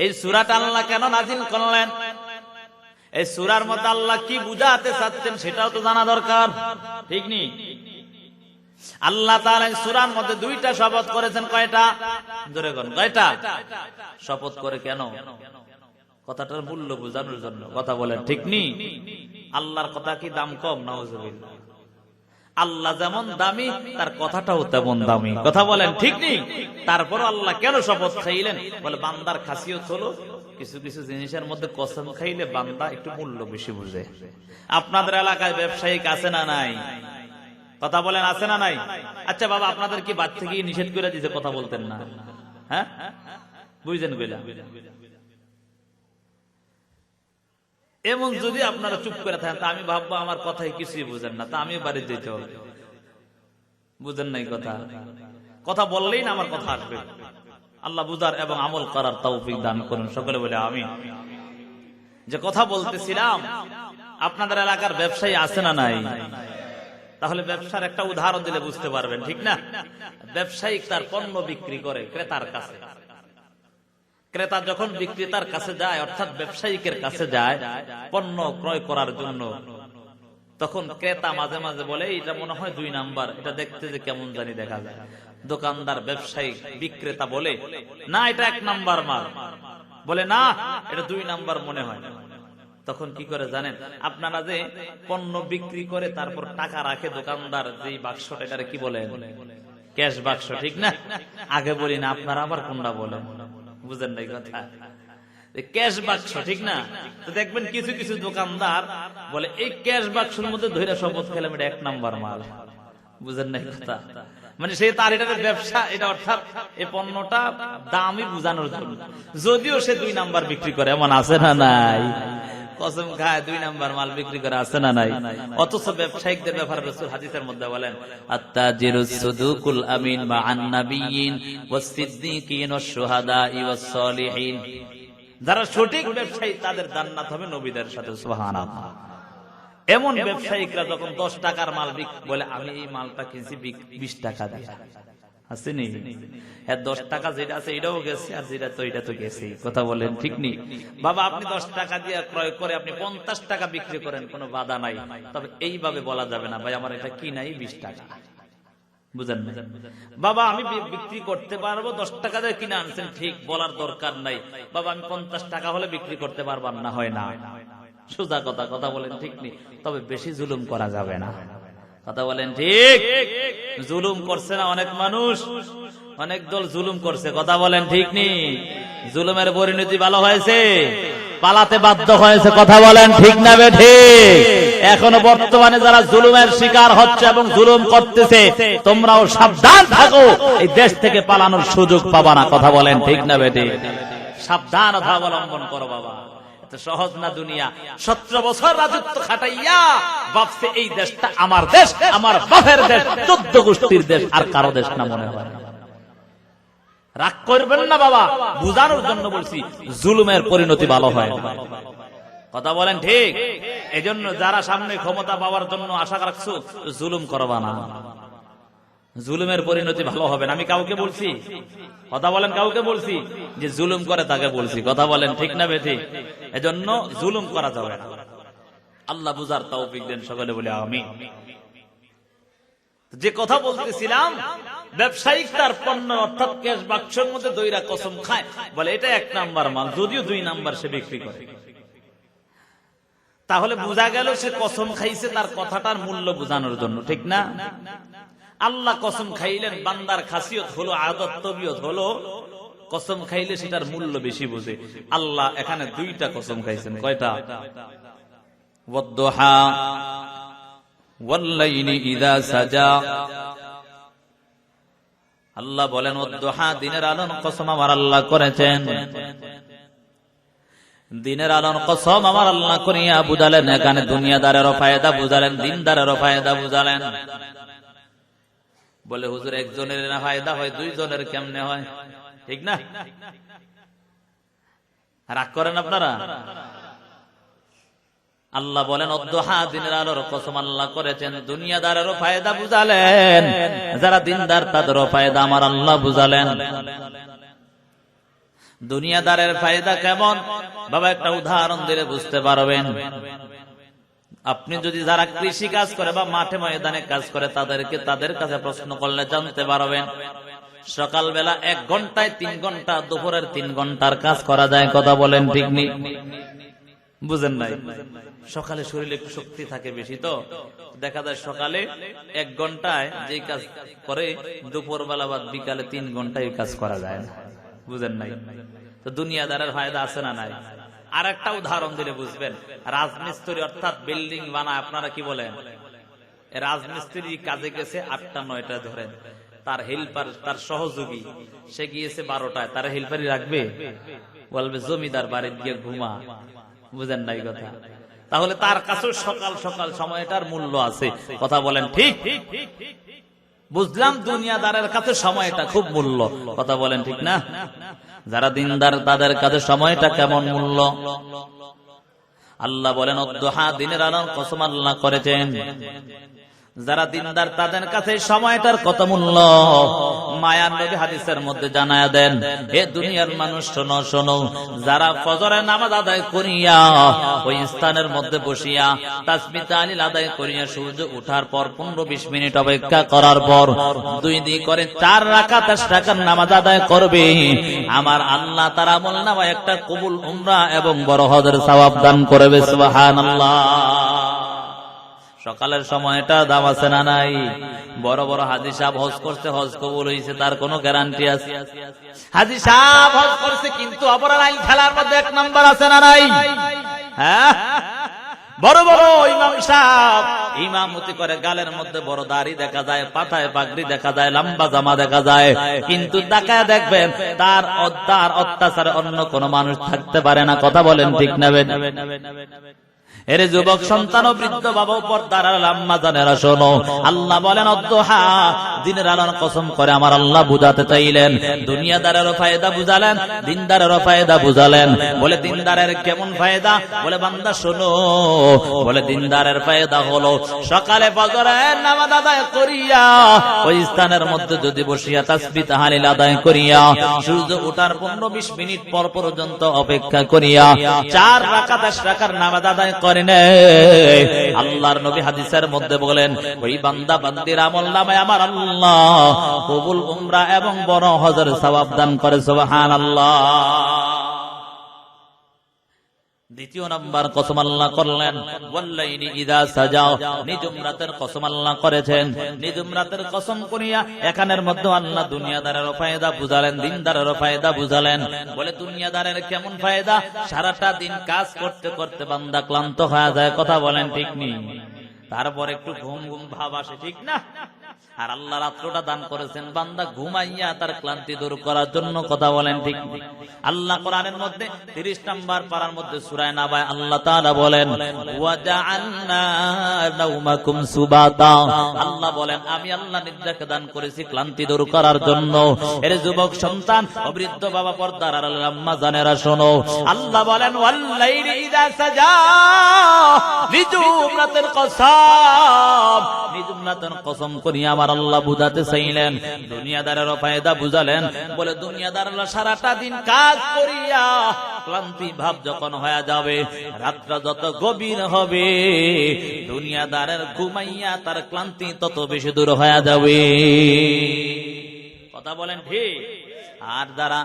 এই সূরাটা আল্লাহ কেন নাযিল করলেন, এই সূরার মধ্যে আল্লাহ কি বুঝাতে চাচ্ছেন সেটাও তো জানা দরকার। ঠিক নি? আল্লাহ তাআলা এই সূরার মধ্যে 2টা শপথ করেছেন। কয়টা? জোরে বলেন, কয়টা শপথ করে? কেন? কথাটার মূল্য বোঝানোর জন্য। কথা বলেন ঠিক নি? আল্লাহর কথা কি দাম কম? নাউজুবিল্লাহ। আল্লাহ যেমন দামি তার কথাটাও তেমন দামি। কথা বলেন ঠিক নেই? তারপর আল্লাহ কেন শপথ খাইলেন? বলে বান্দার খাসিয়ত হলো কিছু কিছু জিনিসের মধ্যে কসম খাইলে বান্দা একটু মূল্য বেশি বুঝে। আপনাদের এলাকায় ব্যবসায়িক আছে না নাই? কথা বলেন আছে না নাই? আচ্ছা বাবা, আপনাদের কি বাদ থেকে নিষেধ করে দিয়েছে কথা বলতেন না? হ্যাঁ, বুঝছেন কইলা? এমন যদি আপনারা চুপ করে থাকেন তা আমি ভাববো আমার কথাই কিছুই বুঝেন না, তা আমিও বাড়ি যেতে হবে। বুঝেন নাই কথা? কথা বললেই না আমার কথা আসবে। আল্লাহ বুঝার এবং আমল করার তৌফিক দান করুন। সকলে বলে আমিন। যে কথা বলতেছিলাম, আপনাদের এলাকার ব্যবসায়ী আছে না নাই? তাহলে ব্যবসার একটা উদাহরণ দিলে বুঝতে পারবেন, ঠিক না? ব্যবসায়িক তার পণ্য বিক্রি করে ক্রেতার কাছে। ক্রেতা যখন বিক্রেতার কাছে যায়, অর্থাৎ ব্যবসায়িকের কাছে যায় পণ্য ক্রয় করার জন্য, তখন ক্রেতা মাঝে মাঝে বলে এটা মনে হয় 2 নাম্বার, এটা দেখতে যে কেমন জানি দেখা যায়। দোকানদার ব্যবসায়িক বিক্রেতা বলে না এটা 1 নাম্বার মাল, বলে না এটা 2 নাম্বার মনে হয়। তখন কি করে জানেন? আপনারা যে পণ্য বিক্রি করে তারপর টাকা রাখে দোকানদার, যে বাক্সটা, এটারে কি বলেন? ক্যাশ বাক্স, ঠিক না? আগে বলি না, আপনারা আবার কোনটা বলেন? বুঝেন নাই কথা? ক্যাশ বাক্স, ঠিক না? তো দেখবেন কিছু কিছু দোকানদার বলে এই ক্যাশ বাক্সের মধ্যে ধরে শপথ খেলাম এটা 1 নাম্বার মাল। বুঝেন নাই কথা? মানে সে তার এটা ব্যবসা, এটা অর্থাৎ এই পণ্যটা দামি বুঝানোর জন্য, যদিও সে 2 নাম্বার বিক্রি করে। এমন আছে না নাই? কসম খায় 2 নাম্বার মাল বিক্রি করে, আছে না নাই? অথচ ব্যবসায়িকদের ব্যাপারে রাসূল হাদিসের মধ্যে বলেন আত-তাজিরুস সুদুকুল আমিন মা'আন নাবিয়্যিন ওয়াস-সিদ্দীকিন ওয়াশ-শুহাদা'i ওয়াস-সালিহিন। যারা সঠিক ব্যবসায়ী তাদের জান্নাত হবে নবীদের সাথে। সুবহানাল্লাহ। এমন ব্যবসায়িকরা যখন 10 টাকার মাল বলে আমি এই মালটা কিনছি 20 টাকা দিয়ে, আসেনি? হ্যাঁ, 10 টাকা যেটা আছে এটাও গেছে, আর যেটা তো এটা তো গেছে। কথা বলেন ঠিক নি? বাবা, আপনি 10 টাকা দিয়ে ক্রয় করে আপনি 50 টাকা বিক্রি করেন, কোনো বাধা নাই। তবে এইভাবে বলা যাবে না ভাই আমার এটা কিনাই 20 টাকা। বুঝেন না? বাবা আমি বিক্রি করতে পারবো, 10 টাকা দিয়ে কিনে আনছেন, ঠিক, বলার দরকার নাই। বাবা আমি 50 টাকা হলে বিক্রি করতে পারবার না, হয় না? সোজা কথা। কথা বলেন ঠিক নি? তবে বেশি জুলুম করা যাবে না। কথা বলেন ঠিক? জুলুম করছে না অনেক মানুষ, অনেক দল জুলুম করছে। কথা বলেন ঠিক নি? জুলুমের পরিণতি ভালো হয়েছে, পালাতে বাধ্য হয়েছে। কথা বলেন ঠিক না বেঠিক? এখনো বর্তমানে যারা জুলুমের শিকার হচ্ছে এবং জুলুম করতেছে, তোমরাও সাবধান থাকো, এই দেশ থেকে পালানোর সুযোগ পাবা না। কথা বলেন ঠিক না বেঠিক? সাবধানতা অবলম্বন করো বাবা। সহজ না দুনিয়া। 17 বছর রাজত্ব খাটাইয়া ভাবছে এই দেশটা আমার দেশ, আমার বাপের দেশ, 14 গোষ্ঠীর দেশ, আর কারো দেশ না মনে হয়। রাগ করবেন না বাবা, বুঝানোর জন্য বলছি, জুলুমের পরিণতি ভালো হয়। কথা বলেন ঠিক? এজন্য যারা সামনে ক্ষমতা পাওয়ার জন্য আশা রাখছো, জুলুম করবা না, জুলুমের পরিণতি ভালো হবে না। আমি কাউকে বলছি? কথা বলেন, কাউকে বলছি যে জুলুম করে তাকে বলছি? কথা বলেন ঠিক না বেঠিক? এজন্য জুলুম করা যাবে না। আল্লাহ বুঝার তৌফিক দেন। সকলে বলে আমিন। যে কথা বলতেছিলাম, ব্যবসায়িক তার পণ্য অর্থাৎ ক্যাশ বাক্সের মধ্যে দইরা কসম খায়, বলে এটা 1 নাম্বার মাল, যদিও 2 নাম্বার সে বিক্রি করে। তাহলে বোঝা গেল সে কসম খাইছে তার কথাটার মূল্য বোঝানোর জন্য, ঠিক না? আল্লাহ কসম খাইলেন, বান্দার খাসিয়ত হলো, আদত তবিয়ত হলো কসম খাইলে সেটার মূল্য বেশি বোঝে। আল্লাহ এখানে দুইটা কসম খাইছেন। কয়টা? ওয়াদ-দুহা ওয়াল-লাইলি ইযা সাজা। আল্লাহ বলেন ওয়াদ-দুহা, দিনের আলোর কসম আমার আল্লাহ করেছেন। দিনের আলোর কসম আমার আল্লাহ করিয়া বুঝালেন। এখানে দুনিয়াদারেরও ফায়দা বুঝালেন, দিনদারেরও ফায়দা বুঝালেন। বলে হুজুর একজনের না ফায়দা হয়, দুইজনের কেমনে হয়? ঠিক না? রাগ করেন আপনারা? আল্লাহ বলেন ওয়াদ-দুহা, দিনের আলোর কসম আল্লাহ করেছেন। দুনিয়াদারেরও ফায়দা বুঝালেন, যারা দিনদার তাদেরও ফায়দা আমার আল্লাহ বুঝালেন। দুনিয়াদারের ফায়দা কেমন বাবা, একটা উদাহরণ দিলে বুঝতে পারবেন। আপনি যদি যারা কৃষি কাজ করে বা মাঠে ময়দানে কাজ করে তাদের কাছে প্রশ্ন করলে জানতে পারবেন, সকালবেলা 1 ঘন্টায় 3 ঘন্টা, দুপুরের 3 ঘন্টার কাজ করা যায়। কথা বলেন ঠিক নেই? বুঝেন নাই? সকালে শরীরে একটু শক্তি থাকে বেশি, তো দেখা যায় সকালে 1 ঘন্টায় যে কাজ করে দুপুর বেলা বা বিকালে 3 ঘন্টায় কাজ করা যায় না। বুঝেন নাই? তো দুনিয়াদারের ফায়দা আছে না নাই? আর একটা উদাহরণ দিলে বুঝবেন। রাজমিস্ত্রি অর্থাৎ বিল্ডিং বানায়, আপনারা কি বলেন? রাজমিস্ত্রি কাজে গেছে 8টা-9টা ধরেন, তার হেল্পার, তার সহযোগী সে গিয়েছে 12টায়, তার হেল্পারই রাখবে? বলবে জমিদার বাড়ি গিয়ে ঘুমা। বুঝেন নাই কথা? তাহলে তার কাছেও সকাল সকাল সময়টার মূল্য আছে। কথা বলেন ঠিক? বুঝলাম দুনিয়াদারের কাছে সময়টা খুব মূল্য। কথা বলেন ঠিক না? যারা দিনদার তাদের কাছে সময়টা কেমন মূল্য? আল্লাহ বলেন ওয়াদ-দুহা, দিনের আলোর কসম আল্লাহ করেছেন। যারা দিনদার তাদের কাছে সময়টার কত মূল্য মায়ার নবী হাদিসের মধ্যে জানায়া দেন। হে দুনিয়ার মানুষ শোনো শোনো, যারা ফজরের নামাজ আদায় করিয়া ওই স্থানের মধ্যে বসিয়া তাসবিহ তাহলিল আদায় করিয়া সূর্য ওঠার পর 15-20 মিনিট অপেক্ষা করার পর 2 করে 4 রাকাত রাকাত নামাজ আদায় করবে, আমার আল্লাহ তার আমলনামায় একটা কবুল উমরা এবং বড় হজের সওয়াব দান করবে। সুবহানাল্লাহ। সকালের সময়টা দাম আছে না নাই? বড় বড় হাজী সাহেব হজ করছে, হজ কবুল হয়েছে, তার কোনো গ্যারান্টি আছে? হাজী সাহেব হজ করছে কিন্তু অপরাধ আইন খেলার মধ্যে 1 নম্বর আছে না নাই? হ্যাঁ, বড় বড় ইমাম সাহেব ইমামতি করে, গালের মধ্যে বড় দাড়ি দেখা যায়, পাতায় পাগড়ি দেখা যায়, লম্বা জামা দেখা যায়, কিন্তু তাকায় দেখবেন তার অত্যাচারে অন্য কোন মানুষ থাকতে পারে না। কথা বলেন ঠিক না? এর যুবক সন্তান ও বৃদ্ধ বাবা পর্দার আম্মা জানেরা শোনো, আল্লাহ বলেন ওয়াদ-দুহা, দিনের আলোর কসম করে আমার আল্লাহ বুঝাতে চাইলেন। দুনিয়াদারেরও ফায়দা বুঝালেন, দিনদারেরও ফায়দা বুঝালেন। বলে দিনদারের কেমন ফায়দা? বলে বান্দা শোনো, বলে দিনদারের ফায়দা হলো সকালে ফজরের নামাজ আদায় করিয়া ওই স্থানের মধ্যে যদি বসিয়া তাসবিহ তাহলিল আদায় করিয়া সূর্য ওঠার 15-20 মিনিট পর পর্যন্ত অপেক্ষা করিয়া 4 রাকাত 10 রাকাত নামাজ আদায় করে আল্লাহর নবী হাদিসের মধ্যে বলেন ওই বান্দা বান্দির আমলনামায় আমার আল্লাহ কবুল উমরা এবং বড় হজের সওয়াব দান করে। সুবহানাল্লাহ। দ্বিতীয় নাম্বার কসম আল্লাহ করলেন ওয়াল্লাইলি ইযা সাজা, নিজুম রাতের কসম আল্লাহ করেছেন। নিজুম রাতের কসম করিয়া এখানের মধ্যে আল্লাহ দুনিয়াদারের ফায়দা বুঝালেন, দিনদারের ফায়দা বুঝালেন। বলে দুনিয়াদারের কেমন ফায়দা? সারাটা দিন কাজ করতে করতে বান্দা ক্লান্ত হয়ে যায়। কথা বলেন ঠিক নেই? তারপর একটু ঘুম ঘুম ভাব আসে, ঠিক না? আর আল্লাহ রাত্রটা দান করেছেন বান্দা ঘুমাইয়া তার ক্লান্তি দূর করার জন্য। কথা বলেন ঠিক? আল্লাহ কোরআনের মধ্যে 30 নম্বর পারার মধ্যে সূরা নাবায় আল্লাহ তাআলা বলেন ওয়া জাআলনা নাওমাকুম সুবাতা, আল্লাহ বলেন আমি আল্লাহ নিদ্রাকে দান করেছি ক্লান্তি দূর করার জন্য। এর যুবক সন্তান ও বৃদ্ধ বাবা পর্দার আম্মা জানেরা শোনো, আল্লাহ বলেন ওয়াল্লাইলি ইযা সাজা, নিজুম রাতের কসম, নিজুম রাতের কসম করিয়া আমার আল্লাহ বুঝাতে চাইলেন। দুনিয়াদারেরও ফায়দা বুঝালেন। বলে দুনিয়াদাররা সারাটা দিন কাজ করিয়া ক্লান্তি ভাব যখন হয়ে যাবে, রাতটা যত গভীর হবে, দুনিয়াদারের ঘুমাইয়া তার ক্লান্তি তত বেশি দূর হয়ে যাবে। কথা কথা বলেন ঠিক। আর যারা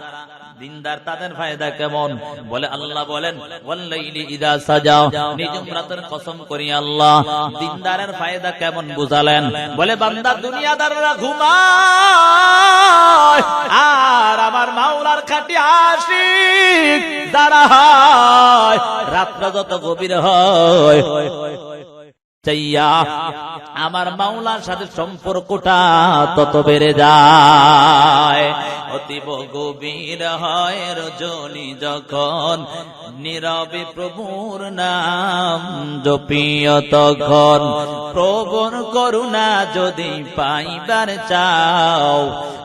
দিনদার তাদের ফায়দা কেমন? বলে আল্লাহ বলেন ওয়াল্লাইলি ইযা সাজা, নিজম রাতের কসম করি আল্লাহ দিনদারের ফায়দা কেমন বুঝালেন। বলে বান্দা দুনিয়াদাররা ঘুমায় আর আমার মাওলার খাঁটি আশিক যারা হয় রাত্র যত গভীর হয় চাইয়া আমার মাওলার সাথে সম্পর্কটা তত বেড়ে যায়। অতীব গভীর হয় রজনী যখন নীরবে প্রভুর নাম জপিও তখন। প্রবর করুণা যদি পাইবার চাও,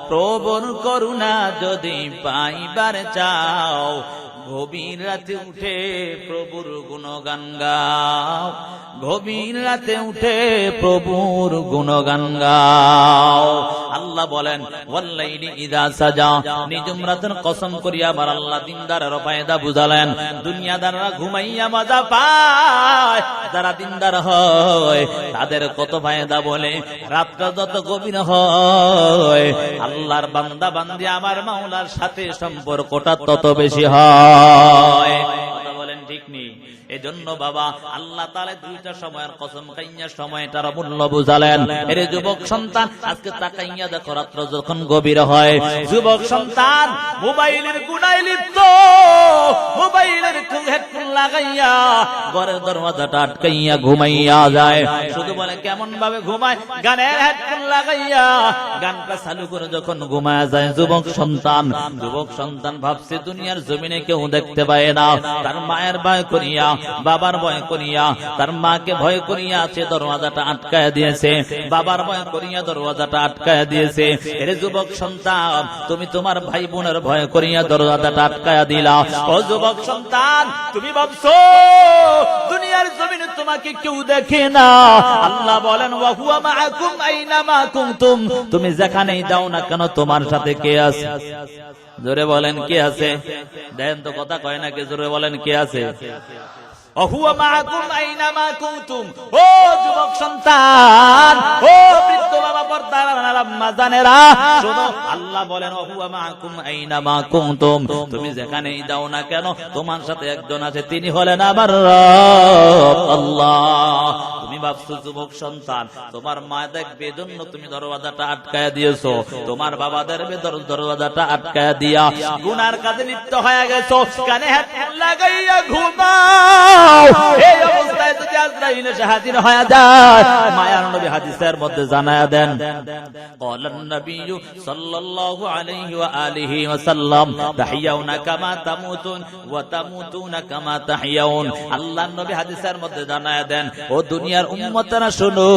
প্রবর করুণা যদি পাইবার চাও, গভীর রাতে উঠে প্রভুর গুণগান গাও, গভীর রাতে উঠে প্রভুর গুণগান গাও। আল্লাহ বলেন ওয়াল্লাইলি ইযা সাজা, নিজম রাতের কসম করিয়া আমার আল্লাহ দিনদারের ফায়দা বুঝালেন। দুনিয়াদাররা ঘুমাইয়া মজা পায়, যারা দিনদার হয় তাদের কত ফায়দা। বলে রাতটা যত গভীর হয় আল্লাহর বান্দা বান্দি আমার মাওলার সাথে সম্পর্কটা তত বেশি হয়। কথা বলেন ঠিক নেই? এজন্য বাবা আল্লাহ তাআলা দুইটা সময়ের কসম খাইয়া সময়টার মূল্য বুঝালেন। এর যুবক সন্তান আজকে তাকাইয়া দেখো রাত্র যখন গভীর হয়, যুবক সন্তান মোবাইলের গুনায় লিপ্ত, মোবাইলের হেডফোন লাগাইয়া ঘরের দরজাটা আটকাইয়া ঘুমাইয়া যায়। শুধু বলে কেমন ভাবে ঘুমায়, গানের হেডফোন লাগাইয়া গানটা চালু করে যখন ঘুমায়া যায় যুবক সন্তান, যুবক সন্তান ভাবছে দুনিয়ার জমিনে কেউ দেখতে পায় না। তার মায়ের ভয় করিয়া, বাবার ভয় করিয়া, তার মাকে ভয় করিয়া সে দরওয়াজাটা আটকায়া দিয়েছে, বাবার ভয় করিয়া দরওয়াজাটা আটকায়া দিয়েছে। এর যুবক সন্তান তুমি তোমার ভাই বোনের ভয় করিয়া দরওয়াজাটা আটকায়া দিলা। ও যুবক সন্তান তুমি ভাবছো দুনিয়ার জমিনে তোমাকে কেউ দেখে না। আল্লাহ বলেন ওয়া হুয়া মাআকুম আইনামা কুনতুম, তুমি যেখানেই যাও না কেন তোমার সাথে কে আছে? জোরে বলেন কে আছে? দেন তো কথা কয় না কে? জোরে বলেন কে আছে? ওহুয়া মাআকুম আইনামা কুনতুম। ও যুবক সন্তান, ও বৃদ্ধ বাবা পর্দার আম্মা জানেরা শোনো, আল্লাহ বলেন ওহুয়া মাআকুম আইনামা কুনতুম, তুমি যেখানেই যাও না কেন তোমার সাথে একজন আছে, তিনি হলেন আমার রব আল্লাহ। তুমি ভাবছো যুবক সন্তান তোমার মা দেখবে এজন্য তুমি দরওয়াজাটা আটকায়া দিয়েছো, তোমার বাবা দেখবে দরওয়াজাটা আটকায়া দিয়া গুনার কাজে লিপ্ত হয়ে গেছো, কানে হেডফোন লাগাইয়া ঘুমাও। এই অবস্থায় যদি আজরাইল এসে হাজির হয়ে যায়, মায়ার নবী হাদিসের মধ্যে জানায়া দেন ক্বালান নবী সাল্লাল্লাহু আলাইহি ওয়া আলিহি ওয়াসাল্লাম তাহিয়াউনা কামা তামুতুন ওয়া তামুতুনা কামা তাহিয়াউন। আল্লাহর নবী হাদিসের মধ্যে জানায়া দেন ও দুনিয়ার উম্মতেরা শোনো,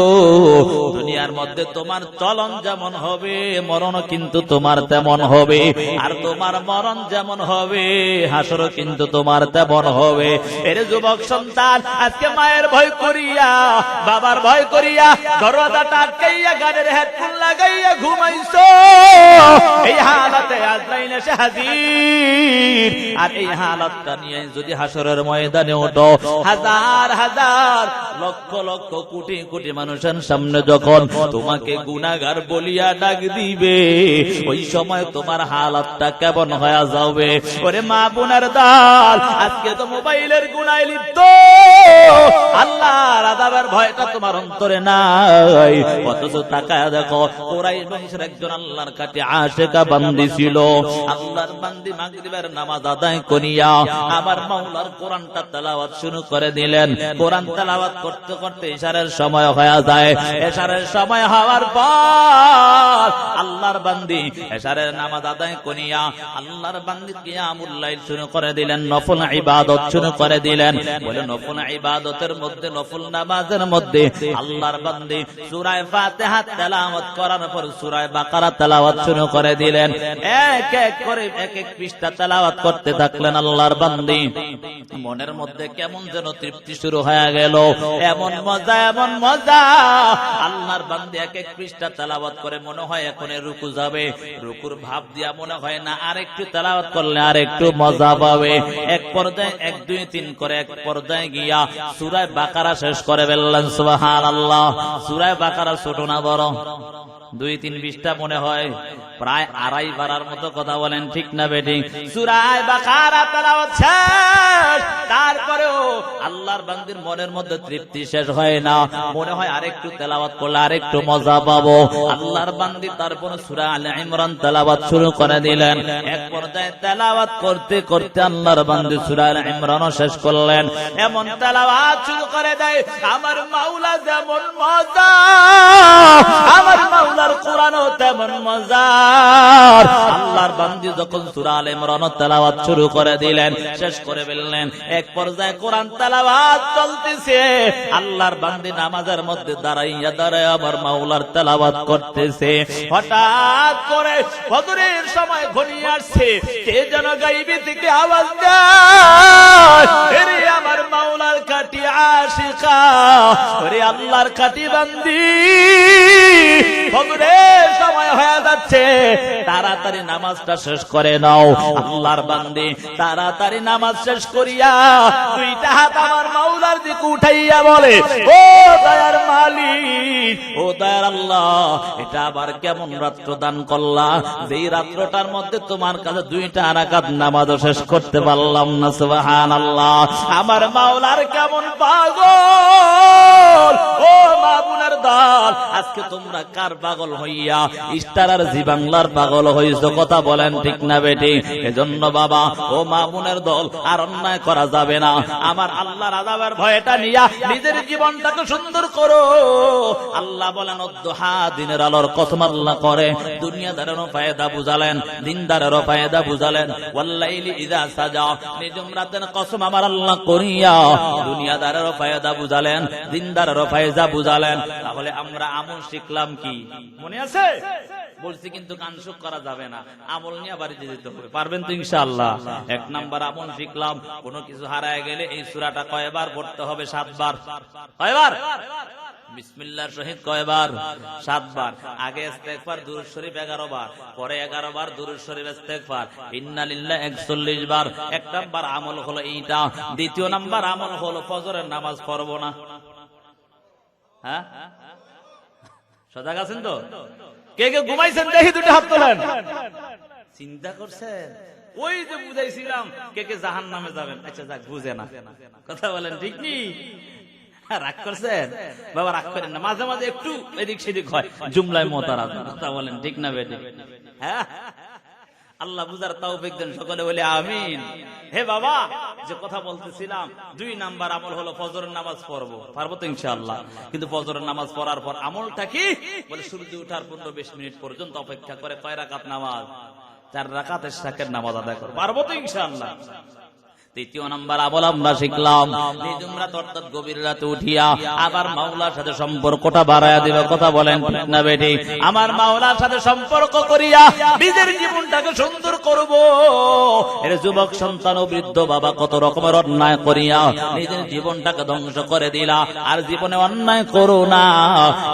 দুনিয়ার মধ্যে তোমার চলন যেমন হবে মরণ কিন্তু তোমার তেমন হবে, আর তোমার মরণ যেমন হবে হাসরও কিন্তু তোমার তেমন হবে। এর যুবক সন্তান আজকে মায়ের ভয় করিয়া, বাবার ভয় করিয়া দরজাটা আটকাইয়া গানের হেডফোন লাগাইয়া ঘুমাইছো। এই হালাতে আজরাইল এসে হাজির, আর এই হালাতটা নিয়ে যদি হাসরের ময়দানে ওঠো, হাজার হাজার লক্ষ লক্ষ কোটি কোটি মানুষের সামনে যখন তোমাকে গুনাহগার বলিয়া ডাক দিবে, ওই সময় তোমার হালাতটা কেমন হয়ে যাবে? ওরে মা বোনের দল, আজকে তো মোবাইলের গুনায় লিপ্ত, আল্লাহর আযাবের ভয়টা তোমার অন্তরে নাই। অথচ তাকায়া দেখো কুরাইশ বংশের একজন আল্লাহর কাছে আশিকা বান্দি ছিল। আল্লাহর বান্দি মাগরিবের নামাজ আদায় করিয়া আমার মাওলার কোরআনটা তেলাওয়াত শুরু করে দিলেন। কোরআন তেলাওয়াত করতে করতে ইশারের সময় হয়ে যায়। ইশারের সময় হওয়ার পর আল্লাহর বান্দি ইশারের নামাজ আদায় করিয়া আল্লাহর বান্দি কিয়ামুল লাইল শুরু করে দিলেন, নফল ইবাদত শুরু করে দিলেন। বলে নফল ইবাদতের মধ্যে, নফল নামাজের মধ্যে আল্লাহর বান্দি সূরা ফাতিহা তেলাওয়াত করার পর সূরা বাকারা তেলাওয়াত শুরু করে দিলেন। এক এক করে এক এক পৃষ্ঠা তেলাওয়াত করতে থাকলেন আল্লাহর বান্দি। মনের মধ্যে কেমন যেন তৃপ্তি শুরু হয়ে গেল, এমন মজা, এমন মজা। আল্লাহর বান্দি এক এক পৃষ্ঠা তেলাওয়াত করে মনে হয় এখন রুকু যাবে, রুকুর ভাব দিয়া মনে হয় না আরেকটু তেলাওয়াত করলে আরেকটু মজা পাবে। এক পর্যায়ে 1 2 3 করে এক পর্যায়ে গিয়া সূরা বাকারা শেষ করে ফেললেন। সুবহানাল্লাহ। সূরা বাকারা ছোট না বড়? 2-3 পৃষ্ঠা মনে হয়, প্রায় 2.5 বারার মতো কথা বলেন, ঠিক না বেঠিক? সূরা বাকারা তেলাওয়াত শেষ, তারপরেও আল্লাহর বান্দির মনের মধ্যে তৃপ্তি শেষ হয় না, মনে হয় আরেকটু তেলাওয়াত করলে আরেকটু মজা পাবো। আল্লাহর বান্দি তারপর সূরা আলে ইমরান তেলাওয়াত শুরু করে দিলেন। এক পর্যায়ে তেলাওয়াত করতে করতে আল্লাহর বান্দি সূরা আলে ইমরানও শেষ করলেন। এমন তেলাওয়াত শুরু করে দেয়, আমার মাওলা যেমন মজা, আমার মাওলার কোরআনও তেমন মজা। আল্লাহর বান্দি যখন সূরা আলে ইমরান তেলাওয়াত শুরু করে দিলেন, শেষ করে ফেললেন, এক পর্যায়ে কোরআন তেলাওয়াত চলতেছে, আল্লাহর বান্দি নামাজের মধ্যে দাঁড়াইয়া দাঁড়ায় আমার মাওলার তেলাওয়াত করতেছে। হঠাৎ করে ফজরের সময় ঘনিয়ে আসছে, কে যেন গাইবে থেকে আওয়াজ দেয়, আরে আমার মাওলার কাটি আশিকা, আরে আল্লাহর কাটি বান্দি, ফজরের সময় হয়ে যাচ্ছে, তাড়াতাড়ি নামাজটা শেষ করে নাও। আল্লাহর বান্দি তাড়াতাড়ি নামাজ শেষ করিয়া 2টা হাত আমার মাওলার দিকে উঠাইয়া বলে, ও দয়ার মালিক, ও দয়ার আল্লাহ, এটা আবার কেমন রাত্র দান করলা, যেই রাত্রটার মধ্যে তোমার কাছে 2টা রাকাত নামাজও শেষ করতে পারলাম না। সুবহানাল্লাহ, আমার মাওলার কেমন পাগল। ও মা বোনের দল, আজকে তোমরা কার পাগল হইয়া স্টার আর জি বাংলার পাগল হইছো? কথা বলেন, ঠিক না বেটি? এজন্য বাবা ও মা বোনের দল, আর অন্যায় করা যাবে না। আমার আল্লাহর আযাবের ভয়টা নিয়া নিজের জীবনটাকে সুন্দর করো। আল্লাহ বলেন, অদ্দুহা, দিনের আলোর কসম আল্লাহ করে দুনিয়াদারেরও ফায়দা বুঝালেন, দিনদারেরও ফায়দা বুঝালেন। ওয়াল্লাইলি ইযা সাজা, নিজুম রাতের কসম আমার আল্লাহ করিয়া দুনিয়াদারেরও ফায়দা বুঝালেন, দিনদারেরও ফায়দা বুঝালেন। তাহলে আমরা আমল শিখলাম কি? মনে আছে? বলছি কিন্তু কানসুক করা যাবে না, আমল নিয়ে বাড়িতে যেতে হবে। পারবেন তো ইনশাআল্লাহ? 1 নাম্বার আমল শিখলাম, কোনো কিছু হারায় গেলে এই সূরাটা কয়বার পড়তে হবে? 7 বার। কয়বার? বিসমিল্লাহর সহিত কয়বার? 7 বার। আগে ইস্তেগফার দুরূদ শরীফ 11 বার, পরে 11 বার দুরূদ শরীফ ইস্তেগফার, ইন্না লিল্লাহি 41 বার। 1 নাম্বার আমল হলো এইটা। দ্বিতীয় নাম্বার আমল হলো ফজরের নামাজ পড়ব না। হ্যাঁ, সজাগ আছেন তো? কে কে ঘুমাইছেন দেখি 2টা হাত তোলেন। চিন্তা করছেন? ওই যে বুঝাইছিলাম কে কে জাহান্নামে যাবেন। আচ্ছা যাক, বুঝে না, কথা বলেন, ঠিক নি? রাগ করছেন বাবা? রাগ করেন না, মাঝে মাঝে একটু এদিক সেদিক হয়, জুমলায় মোতারাজ, কথা বলেন, ঠিক না বেটি? হ্যাঁ, আল্লাহ বুঝার তৌফিক দেন, সকলে বলে আমিন। হে বাবা, যে কথা বলতেছিলাম, 2 নাম্বার আমল হলো ফজরের নামাজ পড়বো। পারবো তো ইনশাআল্লাহ? কিন্তু ফজরের নামাজ পড়ার পর আমলটা কি? বলে সূর্য ওঠার 15-20 মিনিট পর্যন্ত অপেক্ষা করে কয় রাকাত নামাজ? 4 রাকাত ইশরাকের নামাজ আদায় করো। পারবো তো ইনশাআল্লাহ? তৃতীয় নাম্বার আমল আমরা শিখলাম, নিজুম রাত অর্থাৎ গভীর রাতে উঠিয়া আবার মাওলার সাথে সম্পর্কটা বাড়ায়া দিবে। কথা বলেন, ঠিক না বেটি? আমার মাওলার সাথে সম্পর্ক করিয়া নিজের জীবনটাকে সুন্দর করব। এর যুবক সন্তান ও বৃদ্ধ বাবা, কত রকমের অন্যায় করিয়া নিজের জীবনটাকে ধ্বংস করে দিলা। আর জীবনে অন্যায় করো না,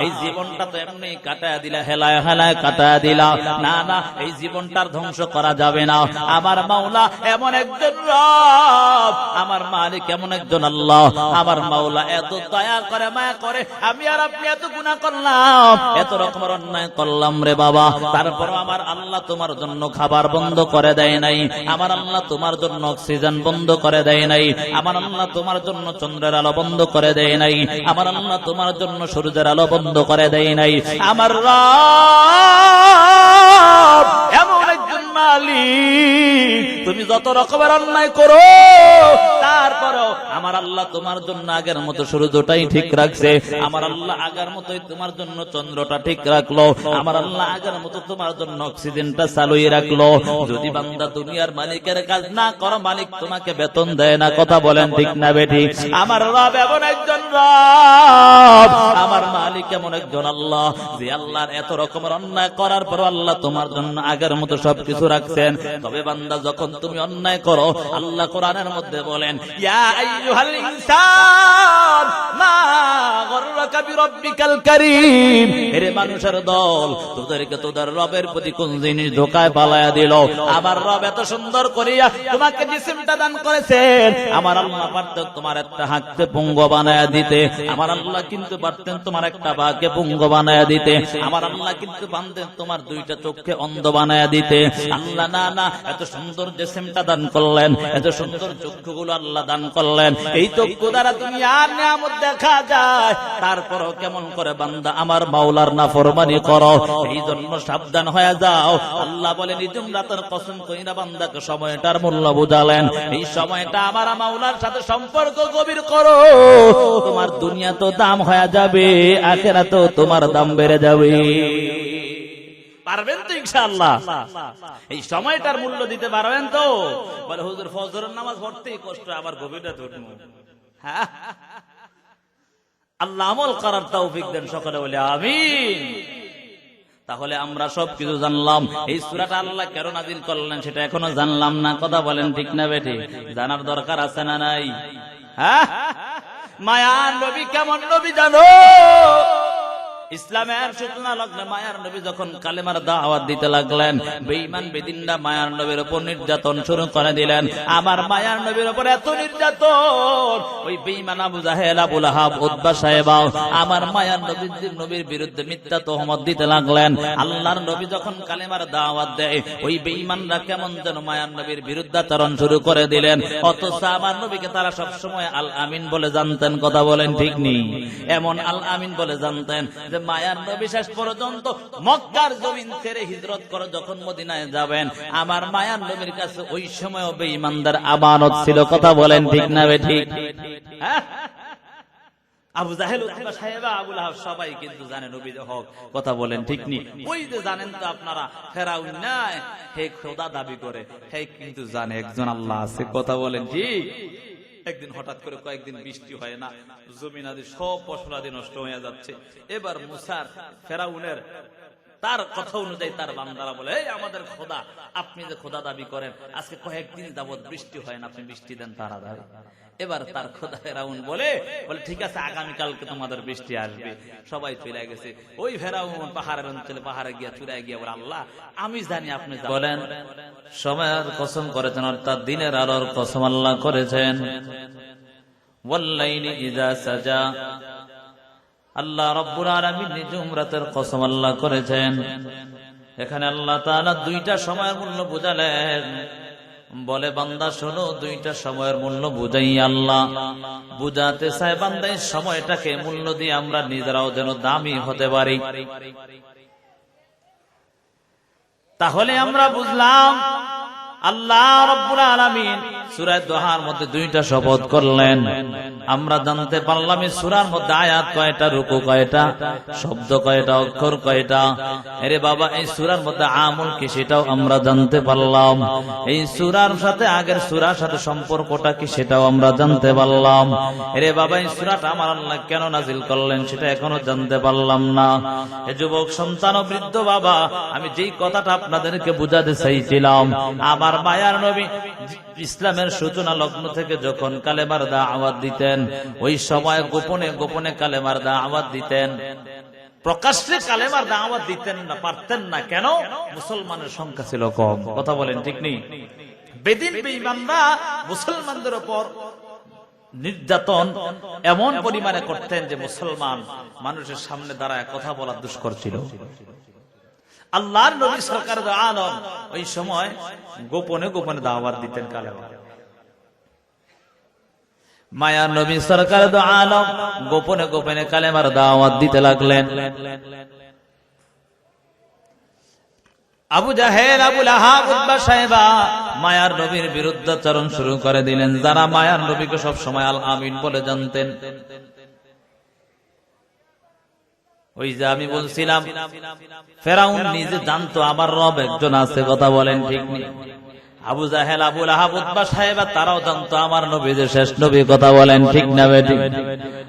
এই জীবনটা তো এমনি কাটায়া দিলা, হেলায় হেলায় কাটায়া দিলা। না না, এই জীবনটার ধ্বংস করা যাবে না। আমার মাওলা এমন একজন রব, আমার মালিক এমন একজন আল্লাহ, আমার মাওলা এত দয়া করে, মায়া করে। আমি আর আপনি এত গুনাহ করলাম, এত রকমের অন্যায় করলাম রে বাবা, তারপর আমার আল্লাহ তোমার জন্য খাবার বন্ধ করে দেয় নাই, আমার আল্লাহ তোমার জন্য অক্সিজেন বন্ধ করে দেয় নাই, আমার আল্লাহ তোমার জন্য চন্দ্রের আলো বন্ধ করে দেয় নাই, আমার আল্লাহ তোমার জন্য সূর্যের আলো বন্ধ করে দেয় নাই। আমার রব এমন একজন মালিক, তুমি যত রকমের অন্যায় করো, তারপরও আমার আল্লাহ তোমার জন্য আগের মতো সূর্যটাই ঠিক রাখছে, আমার আল্লাহ আগের মতোই তোমার জন্য চন্দ্রটা ঠিক রাখলো, আমার আল্লাহ আগের মতো তোমার জন্য অক্সিজেনটা চালুই রাখলো। যদি বান্দা দুনিয়ার মালিকের কাজ না করো, মালিক তোমাকে বেতন দেয় না। কথা বলেন, ঠিক না বেটি? আমার রব এমন একজন রব, আমার মালিক এমন একজন আল্লাহ, যে আল্লাহর এত রকমের অন্যায় করার পর আল্লাহ তোমার জন্য আগের মতো সবকিছু রাখছেন। তবে বান্দা, যখন তুমি অন্যায় করো, আল্লাহ কোরআনের মধ্যে বলেন, ইয়া আইয়ুহাল ইনসান মা গররাকা বিরাব্বিকাল কারীম, এরে মানুষের দল, তোদেরকে তোদের রবের প্রতি কোন জিনিস ধোঁকায় পালায়া দিল? আমার রব এত সুন্দর করিয়া তোমাকে জিসিমটা দান করেছেন। আমার আল্লাহ পারতেন তোমার একটা হাতকে পুঙ্গ বানায়া দিতে, আমার আল্লাহ কিন্তু পারতেন তোমার একটা বাকে পুঙ্গ বানায়া দিতে, আমার আল্লাহ কিন্তু পারতেন তোমার দুইটা চোখকে অন্ধ বানায়া দিতে। আল্লাহ না না, এত সুন্দর জিসিমটা দান করলেন, এত সুন্দর চক্ষুগুলো আল্লাহ দান করলেন। এই চক্ষু দ্বারা তুমি আর নিয়ামত দেখা যায়, তারপরও কেমন করে বান্দা আমার মাওলার নাফরমানি করো। এই জন্য সাবধান হয়ে যাও। আল্লাহ বলেন নিঝুম রাতের কসম কইরা বান্দাকে সময়টার মূল্য বুঝালেন। এই সময়টা আমার মাওলার সাথে সম্পর্ক গভীর করো, তোমার দুনিয়া তো দাম হয়ে যাবে, আখিরাতেও তোমার দাম বেড়ে যাবে। পারবেন তো ইনশাআল্লাহ? এই সময়টার মূল্য দিতে পারবেন তো? বলে হুজুর ফজরের নামাজ পড়তেই কষ্ট, আবার গভীর রাতে উঠবো। হ্যাঁ, আল্লাহ আমল করার তৌফিক দেন, সকলে বলে আমিন। তাহলে আমরা সবকিছু জানলাম, এই সূরাটা আল্লাহ কেন নাযিল করলেন সেটা এখনো জানলাম না। কথা বলেন ঠিক না বেঠি? জানার দরকার আছে না নাই? হ্যাঁ, মায়ার নবী কেমন নবী জানো? ইসলামের সূচনা লগ্নে মায়ার নবী যখন কালেমার দাওয়াত দিতে লাগলেন, বেঈমান বেদিনরা মায়ার নবীর উপর নির্যাতন শুরু করে দিলেন। আমার মায়ার নবীর উপর এত নির্যাতন, ওই বেঈমান আবু জাহেল, আবু লাহাব, উতবা সাহেবা আমার মায়ার নবীর বিরুদ্ধে মিথ্যা তহমত দিতে লাগলেন। আল্লাহর নবী যখন কালেমার দাওয়াত দেয়, ওই বেঈমানরা কেমন যেন মায়ার নবীর বিরুদ্ধাচরণ শুরু করে দিলেন। অথচ আমার নবীকে তারা সবসময় আল আমিন বলে জানতেন। কথা বলেন ঠিক নেই? এমন আল আমিন বলে জানতেন মায়ার নবী শেষ পর্যন্ত মক্কার জমিন ছেড়ে হিজরত করে যখন মদিনায় যাবেন, আমার মায়ার নবীর কাছে ওই সময়ও বেঈমানদের আমানত ছিল। কথা বলেন ঠিক না বেঠিক? হ্যাঁ, আবু জাহেল, উতবা সাহেবা, আবু লাহাব সবাই কিন্তু জানে নবীর হক। কথা বলেন ঠিক নি? ওই যে জানেন তো আপনারা, ফেরাউন নাই, হে খোদা দাবি করে, হে কিন্তু জানে একজন আল্লাহ আছে। কথা বলেন ঠিক? একদিন হঠাৎ করে কয়েকদিন বৃষ্টি হয় না, জমিন আদি সব ফসলাদি নষ্ট হয়ে যাচ্ছে। এবার মুসার ফেরাউনের তার কথা অনুযায়ী তার বান্দারা বলে, এই আমাদের খোদা, আপনি যে খোদা দাবি করেন, আজকে কয়েকদিন যাবত বৃষ্টি হয় না, আপনি বৃষ্টি দেন তাড়াতাড়ি। এবার তার খোদা ফেরাউন বলে ঠিক আছে, আগামীকালকে তোমাদের বৃষ্টি আসবে। সবাই চলে গেছে। ওই ফেরাউন পাহাড়ের অঞ্চলে, পাহাড়ে গিয়া চুরাই গিয়া বলে, আল্লাহ আমি জানি আপনি বলেন। সময়ের কসম করেছেন, অর্থাৎ দিনের আলোর কসম আল্লাহ করেছেন। ওয়াল্লাইলি ইযা সাজা, আল্লাহ রাব্বুল আলামিন নিঝুম রাতের কসম আল্লাহ করেছেন। এখানে আল্লাহ তাআলা দুইটা সময়ের মূল্য বুঝালেন। বলে বান্দা শোনো, দুইটা সময়ের মূল্য বুঝাই আল্লাহ বুঝাতে চায় বান্দা এই সময়টাকে মূল্য দিয়ে আমরা নিজেরাও যেন দামি হতে পারি। তাহলে আমরা বুঝলাম আল্লাহ রাব্বুল আলামিন সূরা দোহার মধ্যে দুইটা শপথ করলেন। আমরা জানতে পারলাম এই সূরার মধ্যে আয়াত কয়টা, রুকু কয়টা, শব্দ কয়টা, অক্ষর কয়টা। আরে বাবা, এই সূরার মধ্যে আমল কি সেটাও আমরা জানতে পারলাম। এই সূরার সাথে আগের সূরার সাথে সম্পর্কটা কি সেটাও আমরা জানতে পারলাম। আরে বাবা, এই সূরাটা আমার আল্লাহ কেন নাজিল করলেন সেটা এখনো জানতে পারলাম না। এ যুবক সন্তান ও বৃদ্ধ বাবা, আমি যেই কথাটা আপনাদেরকে বুঝাতে চাইছিলাম, আমার মায়ার নবী ইসলামের সূচনা লগ্ন থেকে যখন কালেমার দাওয়াত দিতেন, ওই সময় গোপনে গোপনে কালেমার দাওয়াত দিতেন। প্রকাশ্যে কালেমার দাওয়াত দিতেন না, পারতেন না। কেন? মুসলমানের সংখ্যা ছিল কম। কথা বলেন ঠিক নেই? বেদিন বেঈমানরা মুসলমানদের উপর নির্যাতন এমন পরিমাণে করতেন যে মুসলমান মানুষের সামনে দাঁড়ায় কথা বলা দুষ্কর ছিল। আল্লাহর নবী সরকার দো আলম ওই সময় গোপনে গোপনে দাওয়াত দিতেন কালেমা। মায়ার নবী সরকার দো আলম গোপনে গোপনে কালেমার দাওয়াত দিতে লাগলেন। আবু জাহেল, আবু লাহাব, উতবা সাহেবা মায়ার নবীর বিরুদ্ধাচরণ শুরু করে দিলেন, যারা মায়ার নবীকে সব সময় আল আমিন বলে জানতেন। ওই যে আমি বলছিলাম, ফেরাউন নিজে জানতো আমার রব একজন আছে। কথা বলেন ঠিক নেই? আবু জাহেল, আবু লাহাব, উতবা সাহেবা তারাও জানতো আমার নবী যে শেষ নবী। কথা বলেন ঠিক না বেঠিক?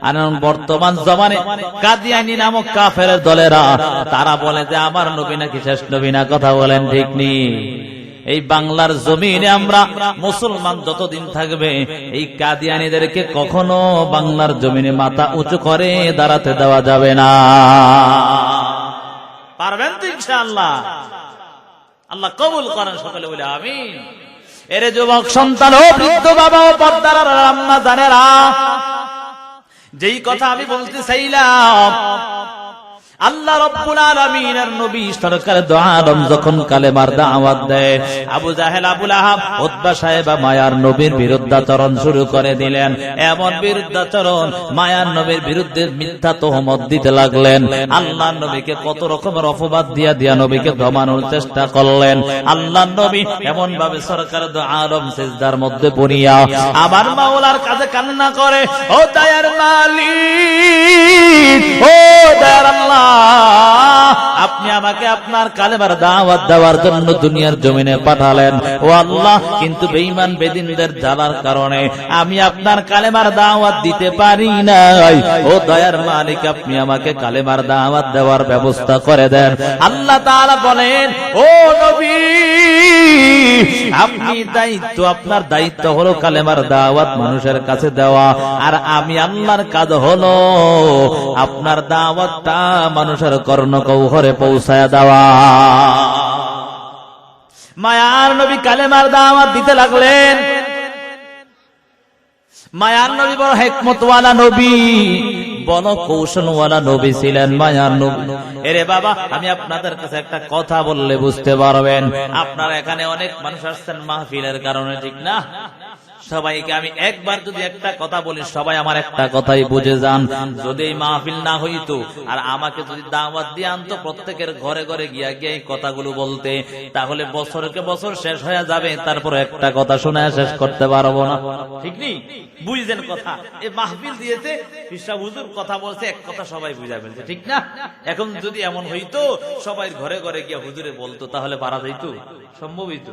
আর বর্তমান জমানে কাদিয়ানী নামক কাফেরের দলেরা তারা বলে যে আমার নবী নাকি শেষ নবী না। কথা বলেন ঠিক নেই? এই বাংলার জমিনে আমরা মুসলমান যতদিন থাকবে এই কাদিয়ানীদেরকে কখনো বাংলার জমিনে মাথা উঁচু করে দাঁড়াতে দেওয়া যাবে না। পারবেন তো ইনশাআল্লাহ? আল্লাহ কবুল করেন, সকলে বলে আমিন। এরে যুবক সন্তান ও বৃদ্ধ বাবা ও পর্দার আম্মা জানেরা, যেই কথা আমি বলতে চাইলাম, আল্লাহ রাব্বুল আলামিনের নবী সরকার দু আলম যখন কালেমার দাওয়াত দেয়, আবু জাহেল, আবু লাহাব, উতবা সাহেব মায়ার নবীর বিরুদ্ধাচরণ শুরু করে দিলেন। এমন বিরুদ্ধাচরণ, মায়ার নবীর বিরুদ্ধে মিথ্যা তহমত দিতে লাগলেন। আল্লাহ নবীকে কত রকমের অপবাদ দিয়া দিয়া নবীকে দমানোর চেষ্টা করলেন। আল্লাহ নবী এমন ভাবে সরকার দু আলম সিজদার মধ্যে পড়িয়া আমার মাওলার কাছে কান্না করে, ও দয়ার মালিক, ও দয়ার আল্লাহ, আপনি আমাকে আপনার কালেমার দাওয়াত দেওয়ার জন্য দুনিয়ার জমিনে পাঠালেন। ও আল্লাহ, কিন্তু বেঈমান বেদিনদের জ্বালার কারণে আমি আপনার কালেমার দাওয়াত দিতে পারি নাই। ও দয়ার মালিক, আপনি আমাকে কালেমার দাওয়াত দেওয়ার ব্যবস্থা করে দেন। আল্লাহ তাআলা বলেন, ও নবী, আপনি দায়িত্ব, আপনার দায়িত্ব হলো কালেমার দাওয়াত মানুষের কাছে দেওয়া, আর আমি আল্লাহর কাজ হলো আপনার দাওয়াতটা মানুষের কর্ণকৌহরে পৌঁছায় দেওয়া। মায়ার নবী কালেমার দাওয়াত দিতে লাগলেন। মায়ার নবী বড় হিকমতওয়ালা নবী, বড় কৌশলওয়ালা নবী ছিলেন মায়ার নবী। এরে বাবা, আমি আপনাদের কাছে একটা কথা বললে বুঝতে পারবেন। আপনারা এখানে অনেক মানুষ আসছেন মাহফিলের কারণে, ঠিক না? সবাইকে আমি একবার যদি একটা কথা বলি, সবাই আমার একটা কথাই বুঝে যান। যদি এই মাহফিল না হইতো আর আমাকে যদি দাওয়াত দিয়ে আনতো প্রত্যেকের ঘরে ঘরে গিয়া গিয়ে এই কথাগুলো বলতে, তাহলে বছরকে বছর শেষ হয়ে যাবে, তারপর একটা কথা শুনে শেষ করতে পারবো না, ঠিক নেই? বুঝলেন কথা? এই মাহফিল দিয়েছে, পিসা হুজুর কথা বলছে, এক কথা সবাই বুঝা ফেলছে, ঠিক না? এখন যদি এমন হইতো সবাই ঘরে ঘরে গিয়া হুজুরে বলতো, তাহলে পারা যাইত? সম্ভব হইতো?